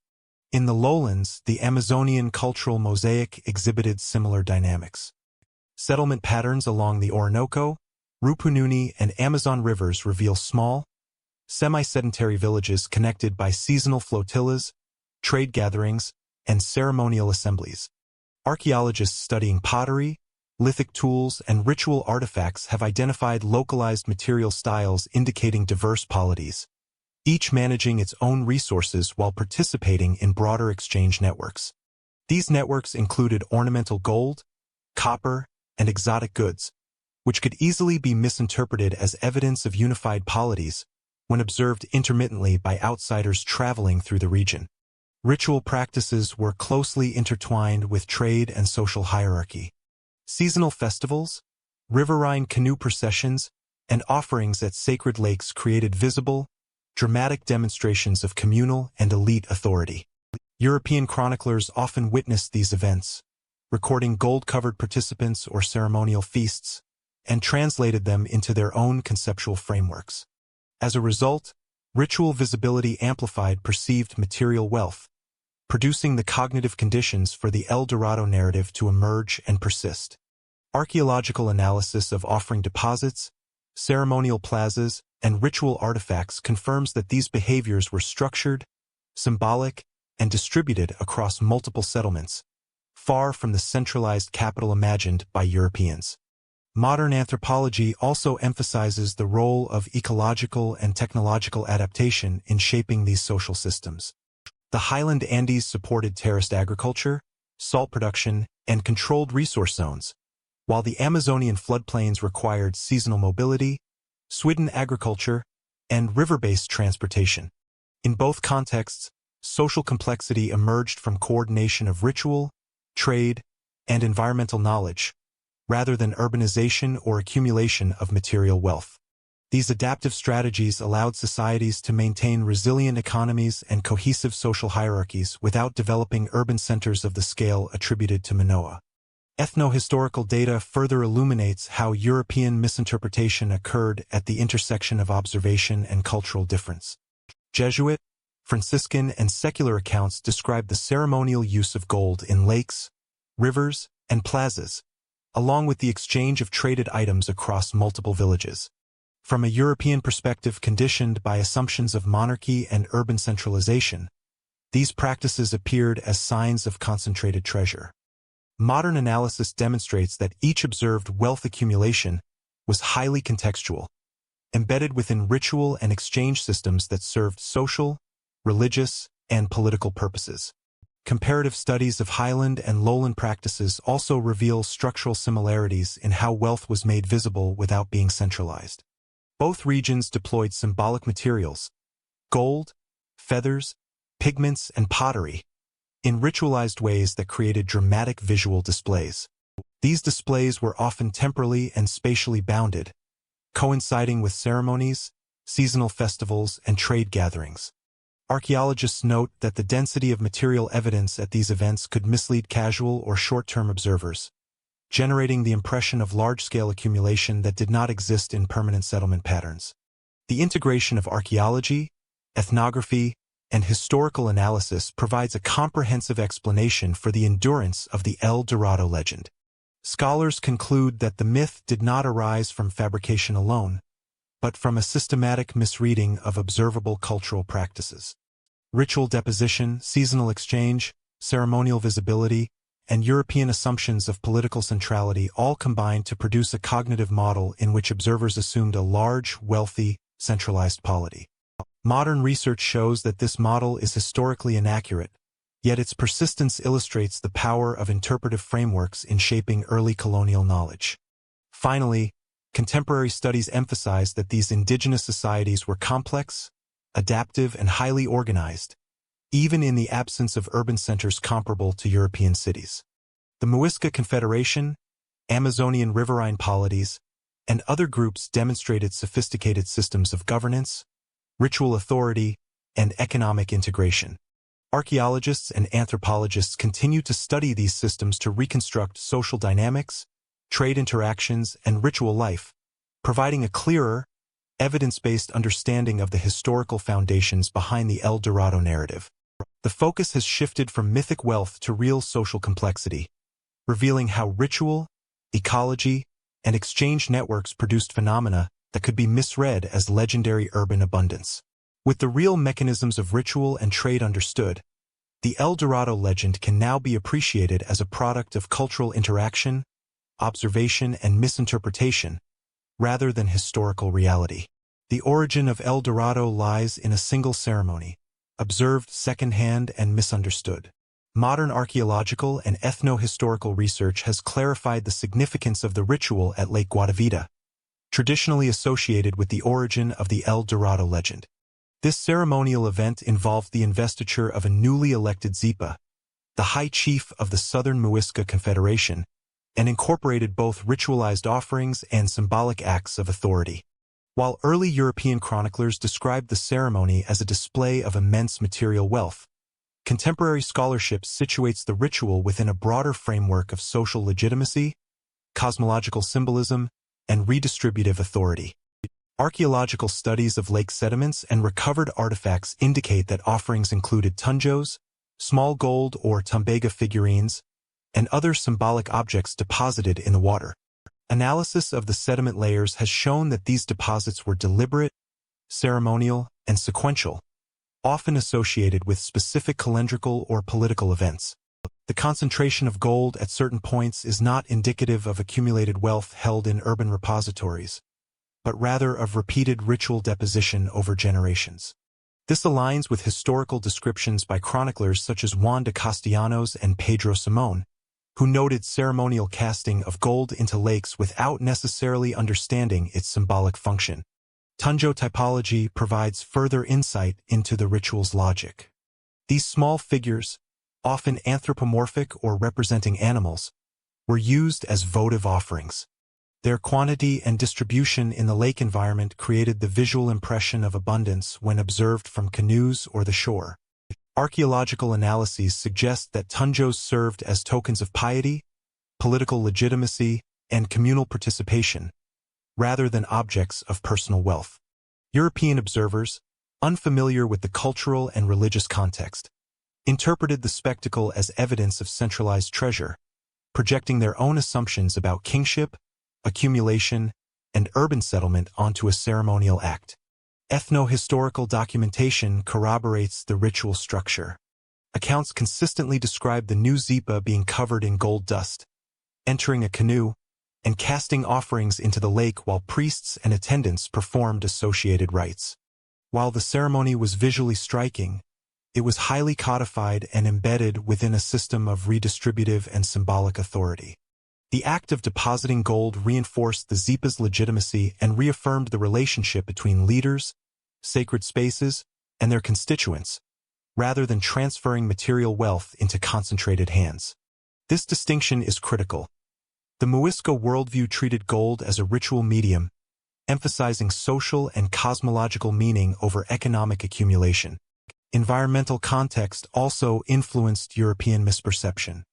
In the lowlands, the Amazonian cultural mosaic exhibited similar dynamics. Settlement patterns along the Orinoco, Rupununi, and Amazon rivers reveal small, semi-sedentary villages connected by seasonal flotillas, trade gatherings, and ceremonial assemblies. Archaeologists studying pottery, lithic tools, and ritual artifacts have identified localized material styles indicating diverse polities, each managing its own resources while participating in broader exchange networks. These networks included ornamental gold, copper, and exotic goods, which could easily be misinterpreted as evidence of unified polities when observed intermittently by outsiders traveling through the region. Ritual practices were closely intertwined with trade and social hierarchy. Seasonal festivals, riverine canoe processions, and offerings at sacred lakes created visible, dramatic demonstrations of communal and elite authority. European chroniclers often witnessed these events, recording gold-covered participants or ceremonial feasts, and translated them into their own conceptual frameworks. As a result, ritual visibility amplified perceived material wealth, producing the cognitive conditions for the El Dorado narrative to emerge and persist. Archaeological analysis of offering deposits, ceremonial plazas, and ritual artifacts confirms that these behaviors were structured, symbolic, and distributed across multiple settlements, far from the centralized capital imagined by Europeans. Modern anthropology also emphasizes the role of ecological and technological adaptation in shaping these social systems. The highland Andes supported terraced agriculture, salt production, and controlled resource zones, while the Amazonian floodplains required seasonal mobility, swidden agriculture, and river-based transportation. In both contexts, social complexity emerged from coordination of ritual, trade, and environmental knowledge, rather than urbanization or accumulation of material wealth. These adaptive strategies allowed societies to maintain resilient economies and cohesive social hierarchies without developing urban centers of the scale attributed to Manoa. Ethno-historical data further illuminates how European misinterpretation occurred at the intersection of observation and cultural difference. Jesuit, Franciscan, and secular accounts describe the ceremonial use of gold in lakes, rivers, and plazas, along with the exchange of traded items across multiple villages. From a European perspective conditioned by assumptions of monarchy and urban centralization, these practices appeared as signs of concentrated treasure. Modern analysis demonstrates that each observed wealth accumulation was highly contextual, embedded within ritual and exchange systems that served social, religious, and political purposes. Comparative studies of highland and lowland practices also reveal structural similarities in how wealth was made visible without being centralized. Both regions deployed symbolic materials, gold, feathers, pigments, and pottery, in ritualized ways that created dramatic visual displays. These displays were often temporally and spatially bounded, coinciding with ceremonies, seasonal festivals, and trade gatherings. Archaeologists note that the density of material evidence at these events could mislead casual or short-term observers, generating the impression of large-scale accumulation that did not exist in permanent settlement patterns. The integration of archaeology, ethnography, and historical analysis provides a comprehensive explanation for the endurance of the El Dorado legend. Scholars conclude that the myth did not arise from fabrication alone, but from a systematic misreading of observable cultural practices. Ritual deposition, seasonal exchange, ceremonial visibility, and European assumptions of political centrality all combined to produce a cognitive model in which observers assumed a large, wealthy, centralized polity. Modern research shows that this model is historically inaccurate, yet its persistence illustrates the power of interpretive frameworks in shaping early colonial knowledge. Finally, contemporary studies emphasize that these indigenous societies were complex, adaptive, and highly organized, even in the absence of urban centers comparable to European cities. The Muisca Confederation, Amazonian riverine polities, and other groups demonstrated sophisticated systems of governance, ritual authority, and economic integration. Archaeologists and anthropologists continue to study these systems to reconstruct social dynamics, trade interactions, and ritual life, providing a clearer, evidence-based understanding of the historical foundations behind the El Dorado narrative. The focus has shifted from mythic wealth to real social complexity, revealing how ritual, ecology, and exchange networks produced phenomena that could be misread as legendary urban abundance. With the real mechanisms of ritual and trade understood, the El Dorado legend can now be appreciated as a product of cultural interaction, observation, and misinterpretation, rather than historical reality. The origin of El Dorado lies in a single ceremony, observed secondhand and misunderstood. Modern archaeological and ethno-historical research has clarified the significance of the ritual at Lake Guatavita, traditionally associated with the origin of the El Dorado legend. This ceremonial event involved the investiture of a newly elected Zipa, the High Chief of the Southern Muisca Confederation, and incorporated both ritualized offerings and symbolic acts of authority. While early European chroniclers described the ceremony as a display of immense material wealth, contemporary scholarship situates the ritual within a broader framework of social legitimacy, cosmological symbolism, and redistributive authority. Archaeological studies of lake sediments and recovered artifacts indicate that offerings included tunjos, small gold or tumbega figurines, and other symbolic objects deposited in the water. Analysis of the sediment layers has shown that these deposits were deliberate, ceremonial, and sequential, often associated with specific calendrical or political events. The concentration of gold at certain points is not indicative of accumulated wealth held in urban repositories, but rather of repeated ritual deposition over generations. This aligns with historical descriptions by chroniclers such as Juan de Castellanos and Pedro Simón, who noted ceremonial casting of gold into lakes without necessarily understanding its symbolic function. Tunjo typology provides further insight into the ritual's logic. These small figures, often anthropomorphic or representing animals, were used as votive offerings. Their quantity and distribution in the lake environment created the visual impression of abundance when observed from canoes or the shore. Archaeological analyses suggest that tunjos served as tokens of piety, political legitimacy, and communal participation, rather than objects of personal wealth. European observers, unfamiliar with the cultural and religious context, interpreted the spectacle as evidence of centralized treasure, projecting their own assumptions about kingship, accumulation, and urban settlement onto a ceremonial act. Ethno-historical documentation corroborates the ritual structure. Accounts consistently describe the new Zipa being covered in gold dust, entering a canoe, and casting offerings into the lake while priests and attendants performed associated rites. While the ceremony was visually striking, It was highly codified and embedded within a system of redistributive and symbolic authority. The act of depositing gold reinforced the Zipa's legitimacy and reaffirmed the relationship between leaders, sacred spaces, and their constituents, rather than transferring material wealth into concentrated hands. This distinction is critical. The Muisca worldview treated gold as a ritual medium, emphasizing social and cosmological meaning over economic accumulation. Environmental context also influenced European misperception.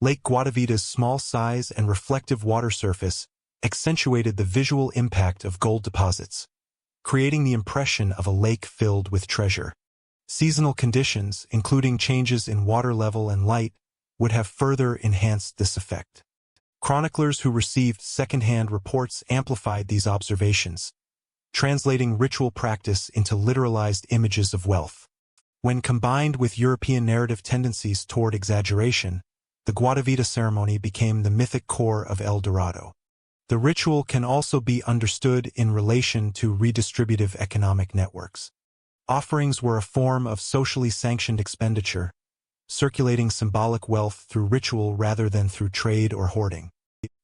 Lake Guadavida's small size and reflective water surface accentuated the visual impact of gold deposits, creating the impression of a lake filled with treasure. Seasonal conditions, including changes in water level and light, would have further enhanced this effect. Chroniclers who received second-hand reports amplified these observations, translating ritual practice into literalized images of wealth. When combined with European narrative tendencies toward exaggeration, the Guadavida ceremony became the mythic core of El Dorado. The ritual can also be understood in relation to redistributive economic networks. Offerings were a form of socially sanctioned expenditure, circulating symbolic wealth through ritual rather than through trade or hoarding.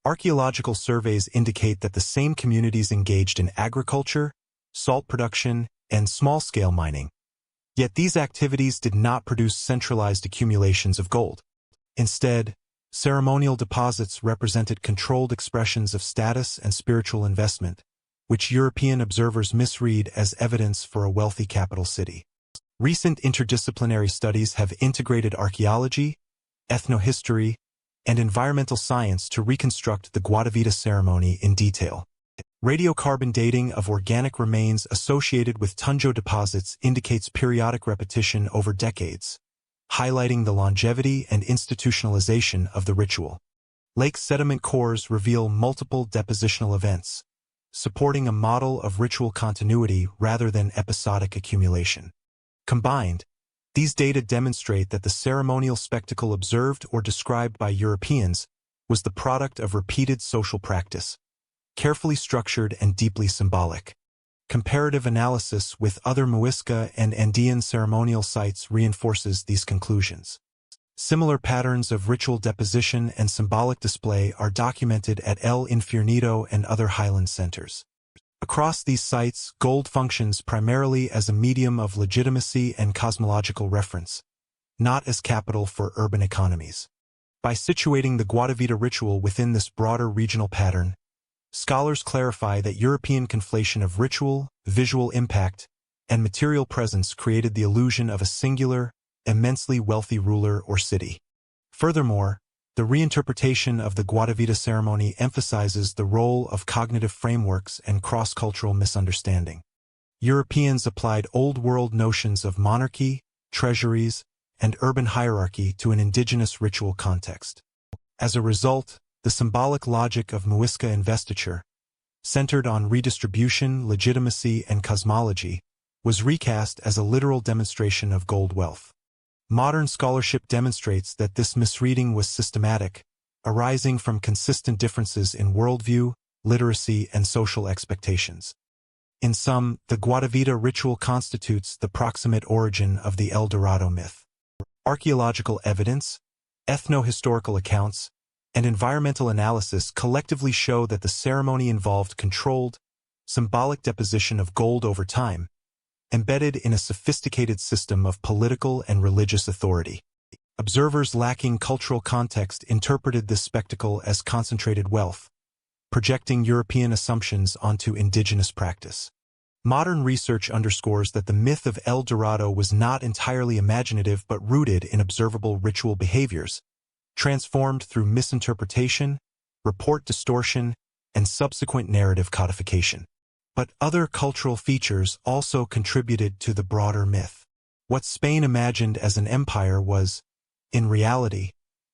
Archaeological surveys indicate that the same communities engaged in agriculture, salt production, and small-scale mining. Yet these activities did not produce centralized accumulations of gold. Instead, ceremonial deposits represented controlled expressions of status and spiritual investment, which European observers misread as evidence for a wealthy capital city. Recent interdisciplinary studies have integrated archaeology, ethnohistory, and environmental science to reconstruct the Guadavida ceremony in detail. Radiocarbon dating of organic remains associated with Tunjo deposits indicates periodic repetition over decades, highlighting the longevity and institutionalization of the ritual. Lake sediment cores reveal multiple depositional events, supporting a model of ritual continuity rather than episodic accumulation. Combined, these data demonstrate that the ceremonial spectacle observed or described by Europeans was the product of repeated social practice, carefully structured and deeply symbolic. Comparative analysis with other Muisca and Andean ceremonial sites reinforces these conclusions. Similar patterns of ritual deposition and symbolic display are documented at El Infiernido and other highland centers. Across these sites, gold functions primarily as a medium of legitimacy and cosmological reference, not as capital for urban economies. By situating the Guadavida ritual within this broader regional pattern, scholars clarify that European conflation of ritual, visual impact, and material presence created the illusion of a singular, immensely wealthy ruler or city. Furthermore, the reinterpretation of the Guadavida ceremony emphasizes the role of cognitive frameworks and cross-cultural misunderstanding. Europeans applied old-world notions of monarchy, treasuries, and urban hierarchy to an indigenous ritual context. As a result, the symbolic logic of Muisca investiture, centered on redistribution, legitimacy, and cosmology, was recast as a literal demonstration of gold wealth. Modern scholarship demonstrates that this misreading was systematic, arising from consistent differences in worldview, literacy, and social expectations. In sum, the Guadavida ritual constitutes the proximate origin of the El Dorado myth. Archaeological evidence, ethno-historical accounts, and environmental analysis collectively show that the ceremony involved controlled, symbolic deposition of gold over time, embedded in a sophisticated system of political and religious authority. Observers lacking cultural context interpreted this spectacle as concentrated wealth, projecting European assumptions onto indigenous practice. Modern research underscores that the myth of El Dorado was not entirely imaginative but rooted in observable ritual behaviors, transformed through misinterpretation, report distortion, and subsequent narrative codification. But other cultural features also contributed to the broader myth. What Spain imagined as an empire was, in reality,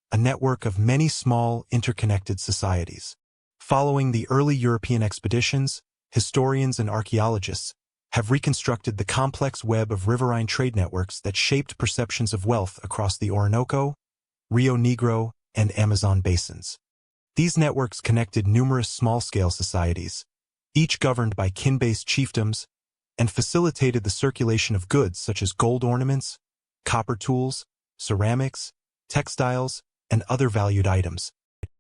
a network of many small, interconnected societies. Following the early European expeditions, historians and archaeologists have reconstructed the complex web of riverine trade networks that shaped perceptions of wealth across the Orinoco, Rio Negro, and Amazon basins. These networks connected numerous small-scale societies, each governed by kin-based chiefdoms, and facilitated the circulation of goods such as gold ornaments, copper tools, ceramics, textiles, and other valued items.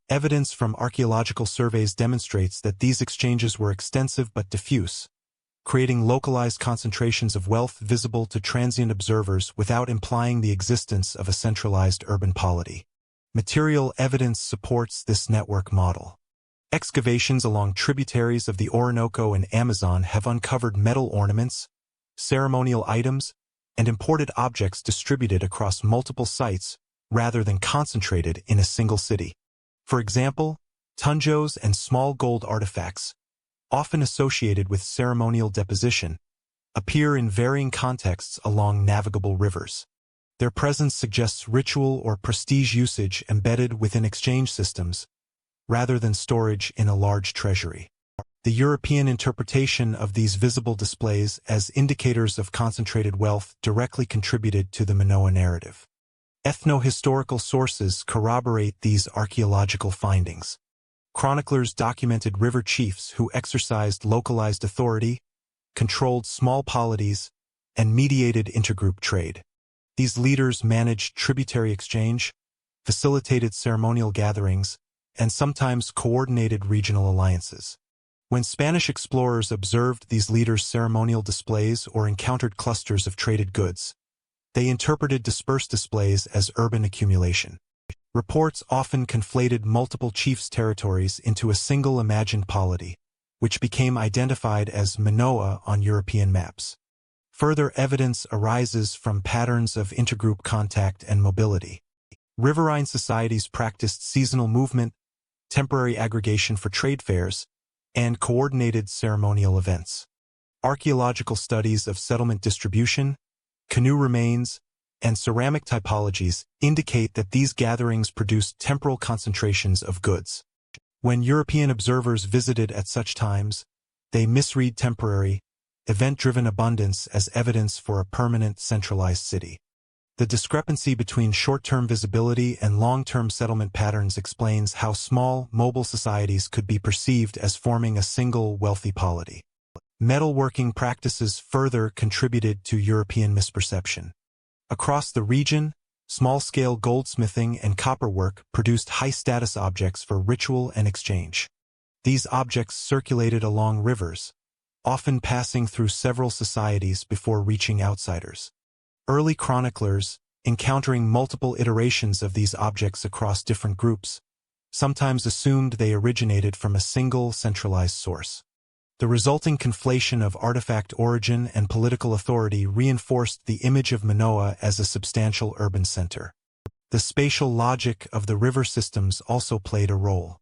Evidence from archaeological surveys demonstrates that these exchanges were extensive but diffuse, creating localized concentrations of wealth visible to transient observers without implying the existence of a centralized urban polity. Material evidence supports this network model. Excavations along tributaries of the Orinoco and Amazon have uncovered metal ornaments, ceremonial items, and imported objects distributed across multiple sites rather than concentrated in a single city. For example, tunjos and small gold artifacts, often associated with ceremonial deposition, appear in varying contexts along navigable rivers. Their presence suggests ritual or prestige usage embedded within exchange systems, rather than storage in a large treasury. The European interpretation of these visible displays as indicators of concentrated wealth directly contributed to the Minoa narrative. Ethno-historical sources corroborate these archaeological findings. Chroniclers documented river chiefs who exercised localized authority, controlled small polities, and mediated intergroup trade. These leaders managed tributary exchange, facilitated ceremonial gatherings, and sometimes coordinated regional alliances. When Spanish explorers observed these leaders' ceremonial displays or encountered clusters of traded goods, they interpreted dispersed displays as urban accumulation. Reports often conflated multiple chiefs' territories into a single imagined polity, which became identified as Minoa on European maps. Further evidence arises from patterns of intergroup contact and mobility. Riverine societies practiced seasonal movement, temporary aggregation for trade fairs, and coordinated ceremonial events. Archaeological studies of settlement distribution, canoe remains, and ceramic typologies indicate that these gatherings produced temporal concentrations of goods. When European observers visited at such times, they misread temporary, event-driven abundance as evidence for a permanent centralized city. The discrepancy between short-term visibility and long-term settlement patterns explains how small, mobile societies could be perceived as forming a single wealthy polity. Metalworking practices further contributed to European misperception. Across the region, small-scale goldsmithing and copperwork produced high-status objects for ritual and exchange. These objects circulated along rivers, often passing through several societies before reaching outsiders. Early chroniclers, encountering multiple iterations of these objects across different groups, sometimes assumed they originated from a single centralized source. The resulting conflation of artifact origin and political authority reinforced the image of Minoa as a substantial urban center. The spatial logic of the river systems also played a role.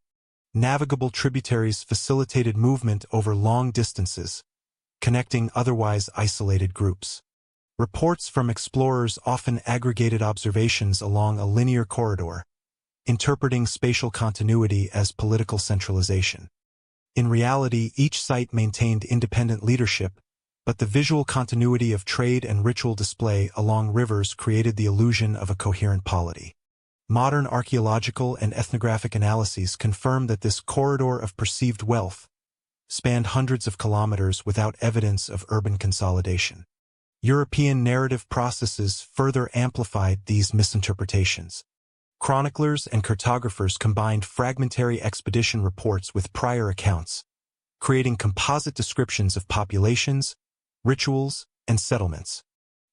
Navigable tributaries facilitated movement over long distances, connecting otherwise isolated groups. Reports from explorers often aggregated observations along a linear corridor, interpreting spatial continuity as political centralization. In reality, each site maintained independent leadership, but the visual continuity of trade and ritual display along rivers created the illusion of a coherent polity. Modern archaeological and ethnographic analyses confirm that this corridor of perceived wealth spanned hundreds of kilometers without evidence of urban consolidation. European narrative processes further amplified these misinterpretations. Chroniclers and cartographers combined fragmentary expedition reports with prior accounts, creating composite descriptions of populations, rituals, and settlements.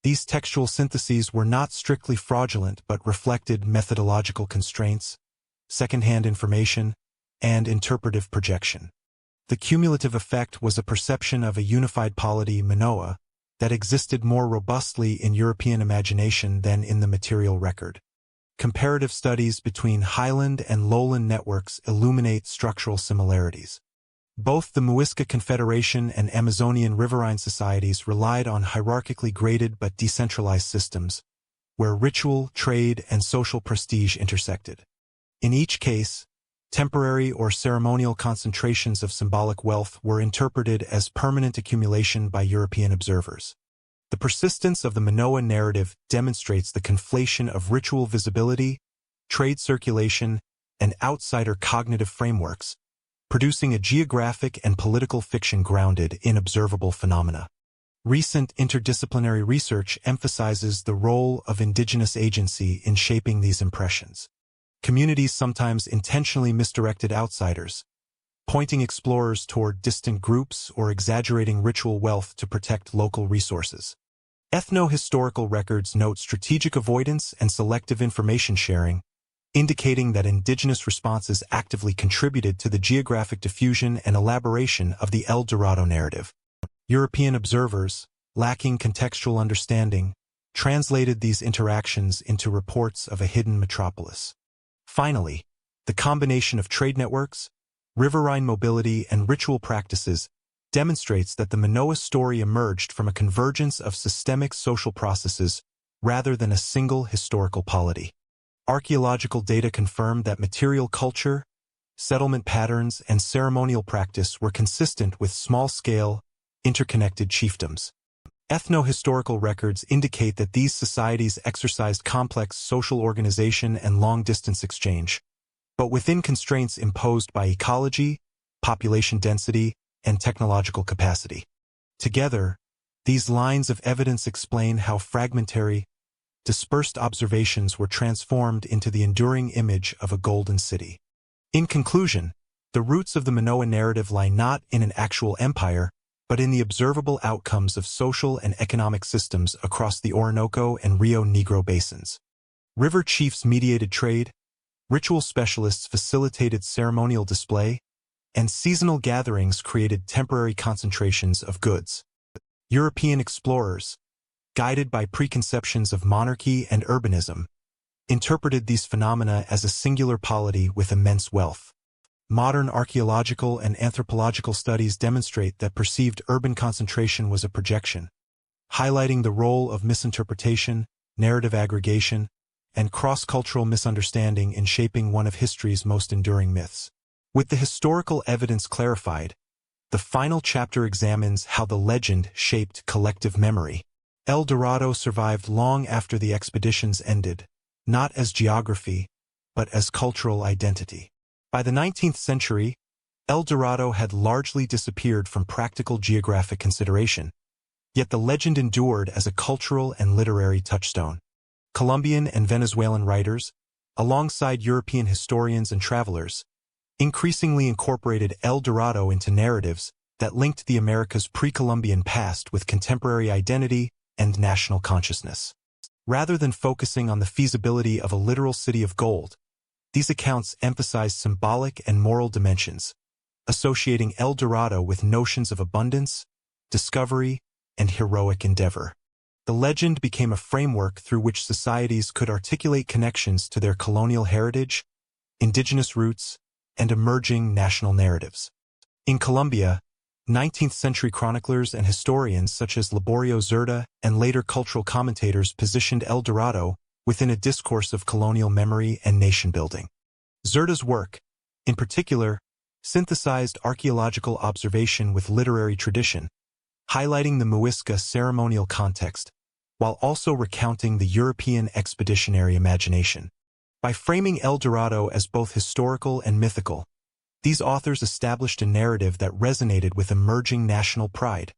These textual syntheses were not strictly fraudulent but reflected methodological constraints, second-hand information, and interpretive projection. The cumulative effect was a perception of a unified polity, Minoa, that existed more robustly in European imagination than in the material record. Comparative studies between highland and lowland networks illuminate structural similarities. Both the Muisca Confederation and Amazonian riverine societies relied on hierarchically graded but decentralized systems, where ritual, trade, and social prestige intersected. In each case, temporary or ceremonial concentrations of symbolic wealth were interpreted as permanent accumulation by European observers. The persistence of the Minoa narrative demonstrates the conflation of ritual visibility, trade circulation, and outsider cognitive frameworks, producing a geographic and political fiction grounded in observable phenomena. Recent interdisciplinary research emphasizes the role of indigenous agency in shaping these impressions. Communities sometimes intentionally misdirected outsiders, pointing explorers toward distant groups or exaggerating ritual wealth to protect local resources. Ethno-historical records note strategic avoidance and selective information sharing, indicating that indigenous responses actively contributed to the geographic diffusion and elaboration of the El Dorado narrative. European observers, lacking contextual understanding, translated these interactions into reports of a hidden metropolis. Finally, the combination of trade networks, riverine mobility, and ritual practices demonstrates that the Manoa story emerged from a convergence of systemic social processes rather than a single historical polity. Archaeological data confirmed that material culture, settlement patterns, and ceremonial practice were consistent with small-scale, interconnected chiefdoms. Ethno-historical records indicate that these societies exercised complex social organization and long-distance exchange, but within constraints imposed by ecology, population density, and technological capacity. Together, these lines of evidence explain how fragmentary, dispersed observations were transformed into the enduring image of a golden city. In conclusion, the roots of the Manoa narrative lie not in an actual empire, but in the observable outcomes of social and economic systems across the Orinoco and Rio Negro basins. River chiefs mediated trade, ritual specialists facilitated ceremonial display, and seasonal gatherings created temporary concentrations of goods. European explorers, guided by preconceptions of monarchy and urbanism, interpreted these phenomena as a singular polity with immense wealth. Modern archaeological and anthropological studies demonstrate that perceived urban concentration was a projection, highlighting the role of misinterpretation, narrative aggregation, and cross-cultural misunderstanding in shaping one of history's most enduring myths. With the historical evidence clarified, the final chapter examines how the legend shaped collective memory. El Dorado survived long after the expeditions ended, not as geography, but as cultural identity. By the 19th century, El Dorado had largely disappeared from practical geographic consideration, yet the legend endured as a cultural and literary touchstone. Colombian and Venezuelan writers, alongside European historians and travelers, increasingly incorporated El Dorado into narratives that linked the Americas' pre-Columbian past with contemporary identity and national consciousness. Rather than focusing on the feasibility of a literal city of gold, these accounts emphasize symbolic and moral dimensions, associating El Dorado with notions of abundance, discovery, and heroic endeavor. The legend became a framework through which societies could articulate connections to their colonial heritage, indigenous roots, and emerging national narratives. In Colombia, 19th-century chroniclers and historians such as Laborio Zerda and later cultural commentators positioned El Dorado within a discourse of colonial memory and nation-building. Zerda's work, in particular, synthesized archaeological observation with literary tradition, highlighting the Muisca ceremonial context, while also recounting the European expeditionary imagination. By framing El Dorado as both historical and mythical, these authors established a narrative that resonated with emerging national pride,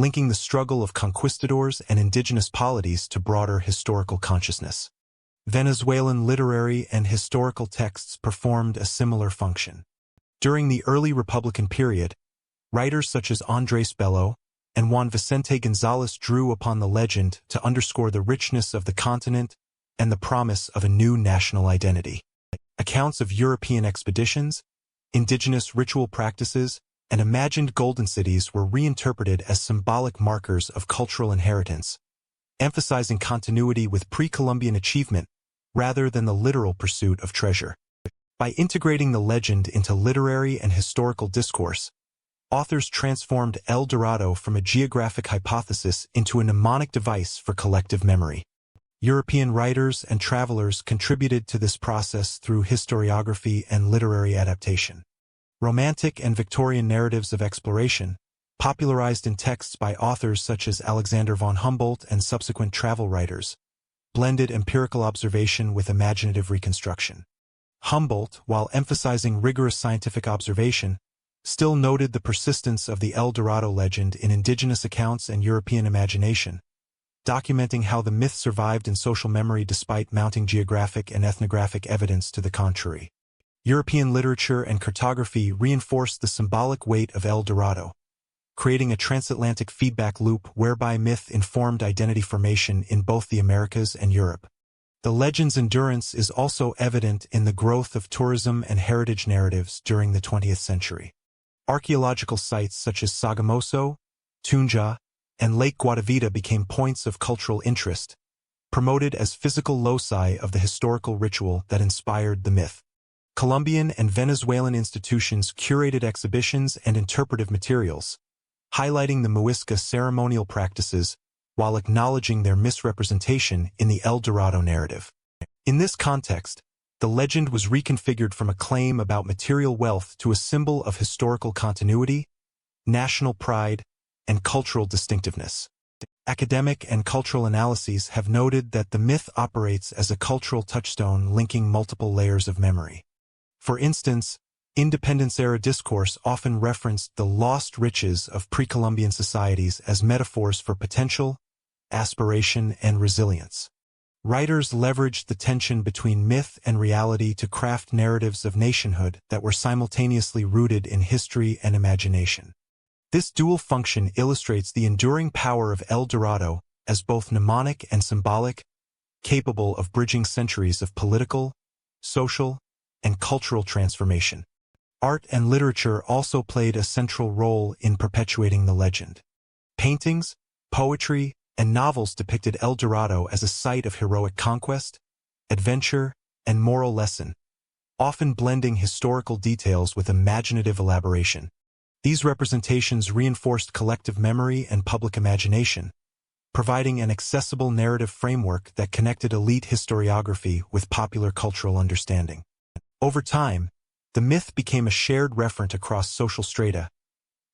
linking the struggle of conquistadors and indigenous polities to broader historical consciousness. Venezuelan literary and historical texts performed a similar function. During the early Republican period, writers such as Andrés Bello and Juan Vicente González drew upon the legend to underscore the richness of the continent and the promise of a new national identity. Accounts of European expeditions, indigenous ritual practices, and imagined golden cities were reinterpreted as symbolic markers of cultural inheritance, emphasizing continuity with pre-Columbian achievement rather than the literal pursuit of treasure. By integrating the legend into literary and historical discourse, authors transformed El Dorado from a geographic hypothesis into a mnemonic device for collective memory. European writers and travelers contributed to this process through historiography and literary adaptation. Romantic and Victorian narratives of exploration, popularized in texts by authors such as Alexander von Humboldt and subsequent travel writers, blended empirical observation with imaginative reconstruction. Humboldt, while emphasizing rigorous scientific observation, still noted the persistence of the El Dorado legend in indigenous accounts and European imagination, documenting how the myth survived in social memory despite mounting geographic and ethnographic evidence to the contrary. European literature and cartography reinforced the symbolic weight of El Dorado, creating a transatlantic feedback loop whereby myth informed identity formation in both the Americas and Europe. The legend's endurance is also evident in the growth of tourism and heritage narratives during the 20th century. Archaeological sites such as Sogamoso, Tunja, and Lake Guatavita became points of cultural interest, promoted as physical loci of the historical ritual that inspired the myth. Colombian and Venezuelan institutions curated exhibitions and interpretive materials, highlighting the Muisca ceremonial practices while acknowledging their misrepresentation in the El Dorado narrative. In this context, the legend was reconfigured from a claim about material wealth to a symbol of historical continuity, national pride, and cultural distinctiveness. Academic and cultural analyses have noted that the myth operates as a cultural touchstone linking multiple layers of memory. For instance, Independence-era discourse often referenced the lost riches of pre-Columbian societies as metaphors for potential, aspiration, and resilience. Writers leveraged the tension between myth and reality to craft narratives of nationhood that were simultaneously rooted in history and imagination. This dual function illustrates the enduring power of El Dorado as both mnemonic and symbolic, capable of bridging centuries of political, social, and cultural transformation. Art and literature also played a central role in perpetuating the legend. Paintings, poetry, and novels depicted El Dorado as a site of heroic conquest, adventure, and moral lesson, often blending historical details with imaginative elaboration. These representations reinforced collective memory and public imagination, providing an accessible narrative framework that connected elite historiography with popular cultural understanding. Over time, the myth became a shared referent across social strata,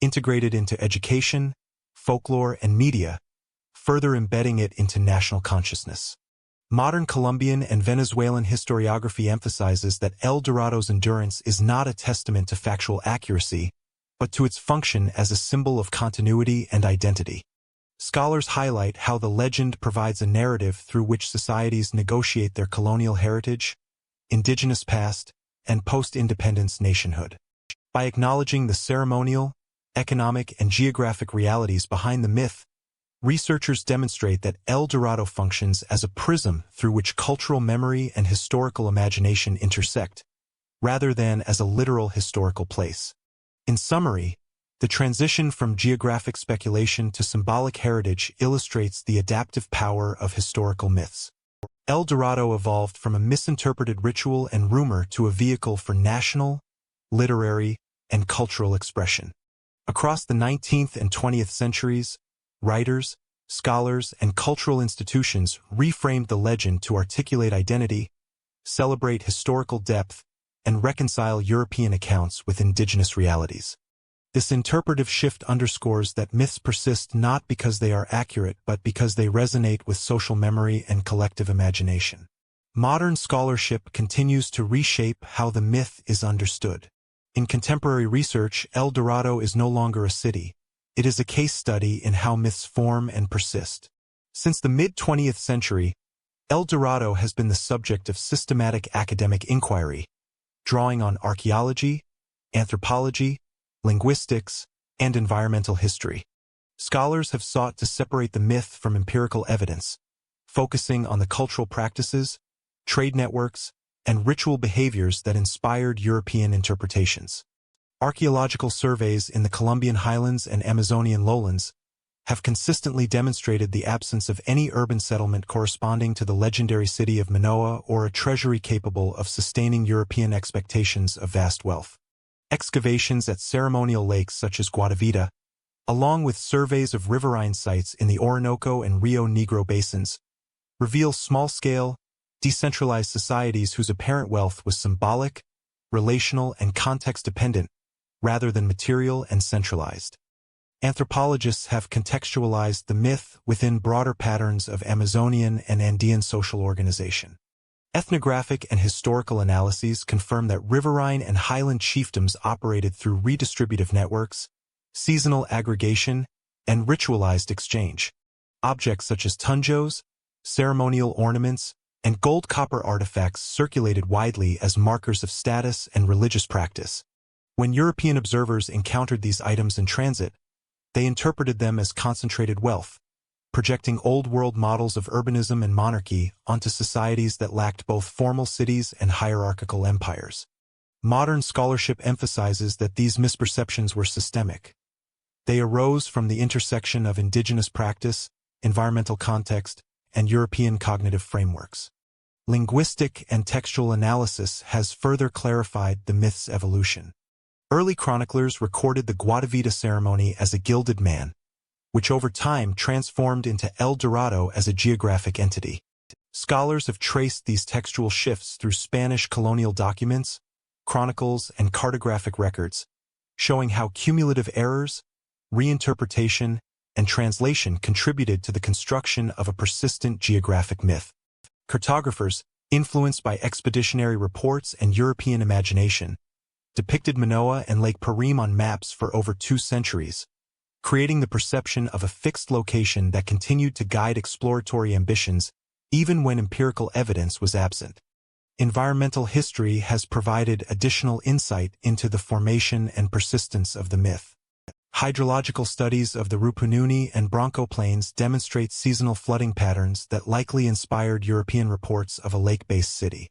integrated into education, folklore, and media, further embedding it into national consciousness. Modern Colombian and Venezuelan historiography emphasizes that El Dorado's endurance is not a testament to factual accuracy, but to its function as a symbol of continuity and identity. Scholars highlight how the legend provides a narrative through which societies negotiate their colonial heritage, indigenous past, and post-independence nationhood. By acknowledging the ceremonial, economic, and geographic realities behind the myth, researchers demonstrate that El Dorado functions as a prism through which cultural memory and historical imagination intersect, rather than as a literal historical place. In summary, the transition from geographic speculation to symbolic heritage illustrates the adaptive power of historical myths. El Dorado evolved from a misinterpreted ritual and rumor to a vehicle for national, literary, and cultural expression. Across the 19th and 20th centuries, writers, scholars, and cultural institutions reframed the legend to articulate identity, celebrate historical depth, and reconcile European accounts with indigenous realities. This interpretive shift underscores that myths persist not because they are accurate but because they resonate with social memory and collective imagination. Modern scholarship continues to reshape how the myth is understood. In contemporary research, El Dorado is no longer a city. It is a case study in how myths form and persist. Since the mid-20th century, El Dorado has been the subject of systematic academic inquiry, drawing on archaeology, anthropology, linguistics, and environmental history. Scholars have sought to separate the myth from empirical evidence, focusing on the cultural practices, trade networks, and ritual behaviors that inspired European interpretations. Archaeological surveys in the Colombian highlands and Amazonian lowlands have consistently demonstrated the absence of any urban settlement corresponding to the legendary city of Manoa or a treasury capable of sustaining European expectations of vast wealth. Excavations at ceremonial lakes such as Guatavita, along with surveys of riverine sites in the Orinoco and Rio Negro basins, reveal small-scale, decentralized societies whose apparent wealth was symbolic, relational, and context-dependent, rather than material and centralized. Anthropologists have contextualized the myth within broader patterns of Amazonian and Andean social organization. Ethnographic and historical analyses confirm that riverine and highland chiefdoms operated through redistributive networks, seasonal aggregation, and ritualized exchange. Objects such as tunjos, ceremonial ornaments, and gold-copper artifacts circulated widely as markers of status and religious practice. When European observers encountered these items in transit, they interpreted them as concentrated wealth, projecting old-world models of urbanism and monarchy onto societies that lacked both formal cities and hierarchical empires. Modern scholarship emphasizes that these misperceptions were systemic. They arose from the intersection of indigenous practice, environmental context, and European cognitive frameworks. Linguistic and textual analysis has further clarified the myth's evolution. Early chroniclers recorded the Guatavita ceremony as a gilded man, which over time transformed into El Dorado as a geographic entity. Scholars have traced these textual shifts through Spanish colonial documents, chronicles, and cartographic records, showing how cumulative errors, reinterpretation, and translation contributed to the construction of a persistent geographic myth. Cartographers, influenced by expeditionary reports and European imagination, depicted Manoa and Lake Parim on maps for over 2 centuries, creating the perception of a fixed location that continued to guide exploratory ambitions even when empirical evidence was absent. Environmental history has provided additional insight into the formation and persistence of the myth. Hydrological studies of the Rupununi and Bronco plains demonstrate seasonal flooding patterns that likely inspired European reports of a lake-based city.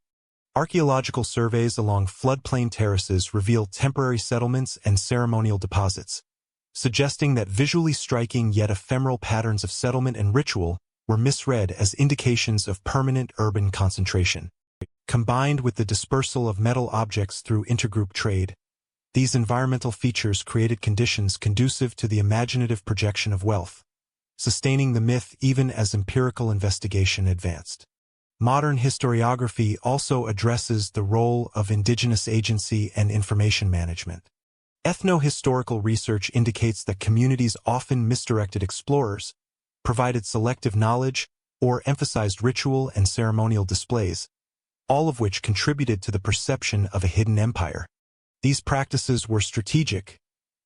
Archaeological surveys along floodplain terraces reveal temporary settlements and ceremonial deposits, suggesting that visually striking yet ephemeral patterns of settlement and ritual were misread as indications of permanent urban concentration. Combined with the dispersal of metal objects through intergroup trade, these environmental features created conditions conducive to the imaginative projection of wealth, sustaining the myth even as empirical investigation advanced. Modern historiography also addresses the role of indigenous agency and information management. Ethno-historical research indicates that communities often misdirected explorers, provided selective knowledge, or emphasized ritual and ceremonial displays, all of which contributed to the perception of a hidden empire. These practices were strategic,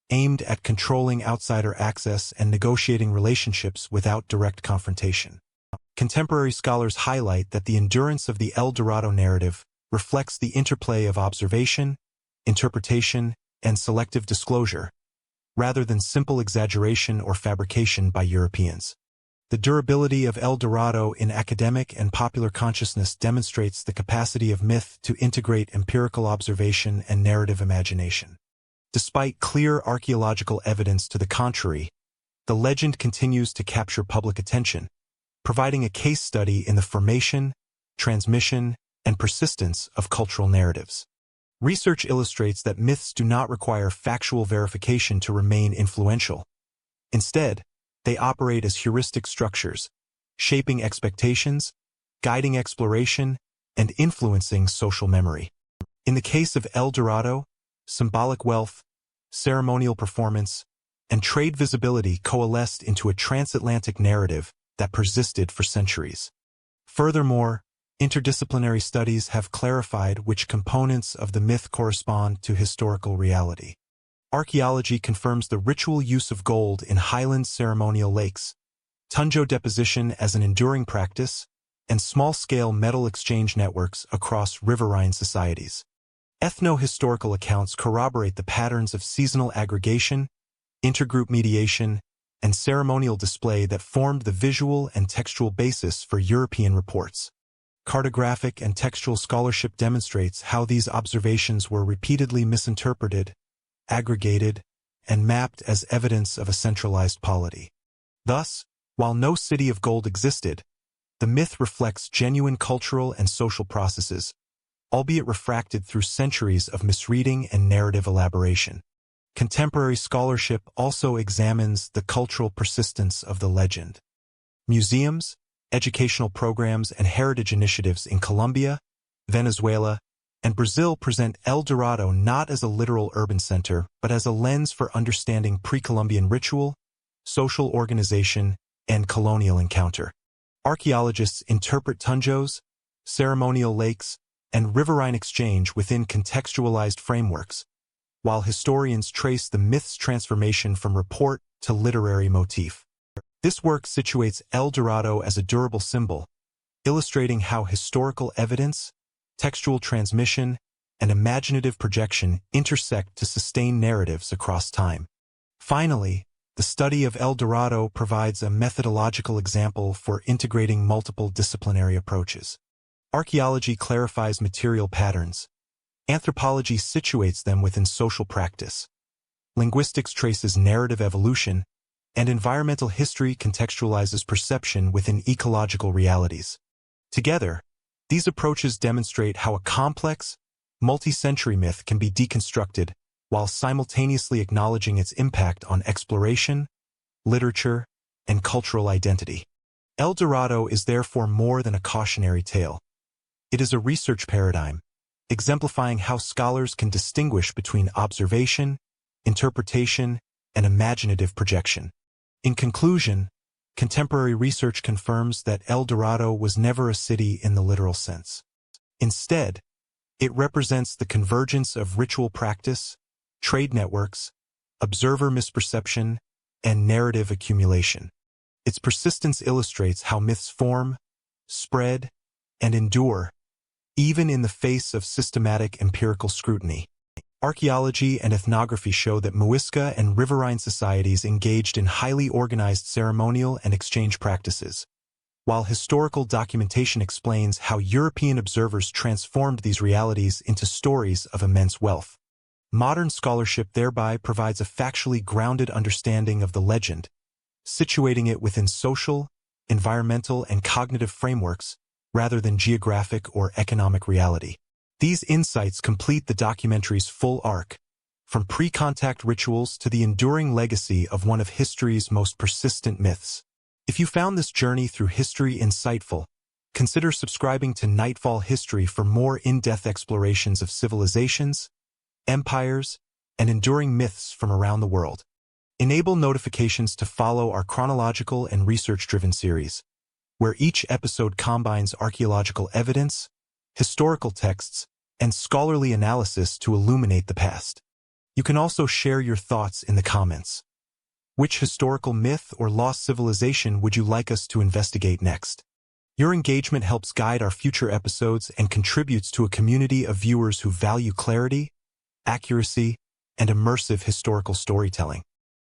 aimed at controlling outsider access and negotiating relationships without direct confrontation. Contemporary scholars highlight that the endurance of the El Dorado narrative reflects the interplay of observation, interpretation, and selective disclosure, rather than simple exaggeration or fabrication by Europeans. The durability of El Dorado in academic and popular consciousness demonstrates the capacity of myth to integrate empirical observation and narrative imagination. Despite clear archaeological evidence to the contrary, the legend continues to capture public attention, providing a case study in the formation, transmission, and persistence of cultural narratives. Research illustrates that myths do not require factual verification to remain influential. Instead, they operate as heuristic structures, shaping expectations, guiding exploration, and influencing social memory. In the case of El Dorado, symbolic wealth, ceremonial performance, and trade visibility coalesced into a transatlantic narrative that persisted for centuries. Furthermore, interdisciplinary studies have clarified which components of the myth correspond to historical reality. Archaeology confirms the ritual use of gold in highland ceremonial lakes, tunjo deposition as an enduring practice, and small-scale metal exchange networks across riverine societies. Ethno-historical accounts corroborate the patterns of seasonal aggregation, intergroup mediation, and ceremonial display that formed the visual and textual basis for European reports. Cartographic and textual scholarship demonstrates how these observations were repeatedly misinterpreted, aggregated, and mapped as evidence of a centralized polity. Thus, while no city of gold existed, the myth reflects genuine cultural and social processes, albeit refracted through centuries of misreading and narrative elaboration. Contemporary scholarship also examines the cultural persistence of the legend. Museums, educational programs, and heritage initiatives in Colombia, Venezuela, and Brazil present El Dorado not as a literal urban center, but as a lens for understanding pre-Columbian ritual, social organization, and colonial encounter. Archaeologists interpret tunjos, ceremonial lakes, and riverine exchange within contextualized frameworks, while historians trace the myth's transformation from report to literary motif. This work situates El Dorado as a durable symbol, illustrating how historical evidence, textual transmission, and imaginative projection intersect to sustain narratives across time. Finally, the study of El Dorado provides a methodological example for integrating multiple disciplinary approaches. Archaeology clarifies material patterns. Anthropology situates them within social practice. Linguistics traces narrative evolution, and environmental history contextualizes perception within ecological realities. Together, these approaches demonstrate how a complex, multi-century myth can be deconstructed while simultaneously acknowledging its impact on exploration, literature, and cultural identity. El Dorado is therefore more than a cautionary tale. It is a research paradigm, exemplifying how scholars can distinguish between observation, interpretation, and imaginative projection. In conclusion, contemporary research confirms that El Dorado was never a city in the literal sense. Instead, it represents the convergence of ritual practice, trade networks, observer misperception, and narrative accumulation. Its persistence illustrates how myths form, spread, and endure, even in the face of systematic empirical scrutiny. Archaeology and ethnography show that Muisca and riverine societies engaged in highly organized ceremonial and exchange practices, while historical documentation explains how European observers transformed these realities into stories of immense wealth. Modern scholarship thereby provides a factually grounded understanding of the legend, situating it within social, environmental, and cognitive frameworks rather than geographic or economic reality. These insights complete the documentary's full arc, from pre-contact rituals to the enduring legacy of one of history's most persistent myths. If you found this journey through history insightful, consider subscribing to Nightfall History for more in-depth explorations of civilizations, empires, and enduring myths from around the world. Enable notifications to follow our chronological and research-driven series, where each episode combines archaeological evidence, historical texts, and scholarly analysis to illuminate the past. You can also share your thoughts in the comments. Which historical myth or lost civilization would you like us to investigate next? Your engagement helps guide our future episodes and contributes to a community of viewers who value clarity, accuracy, and immersive historical storytelling.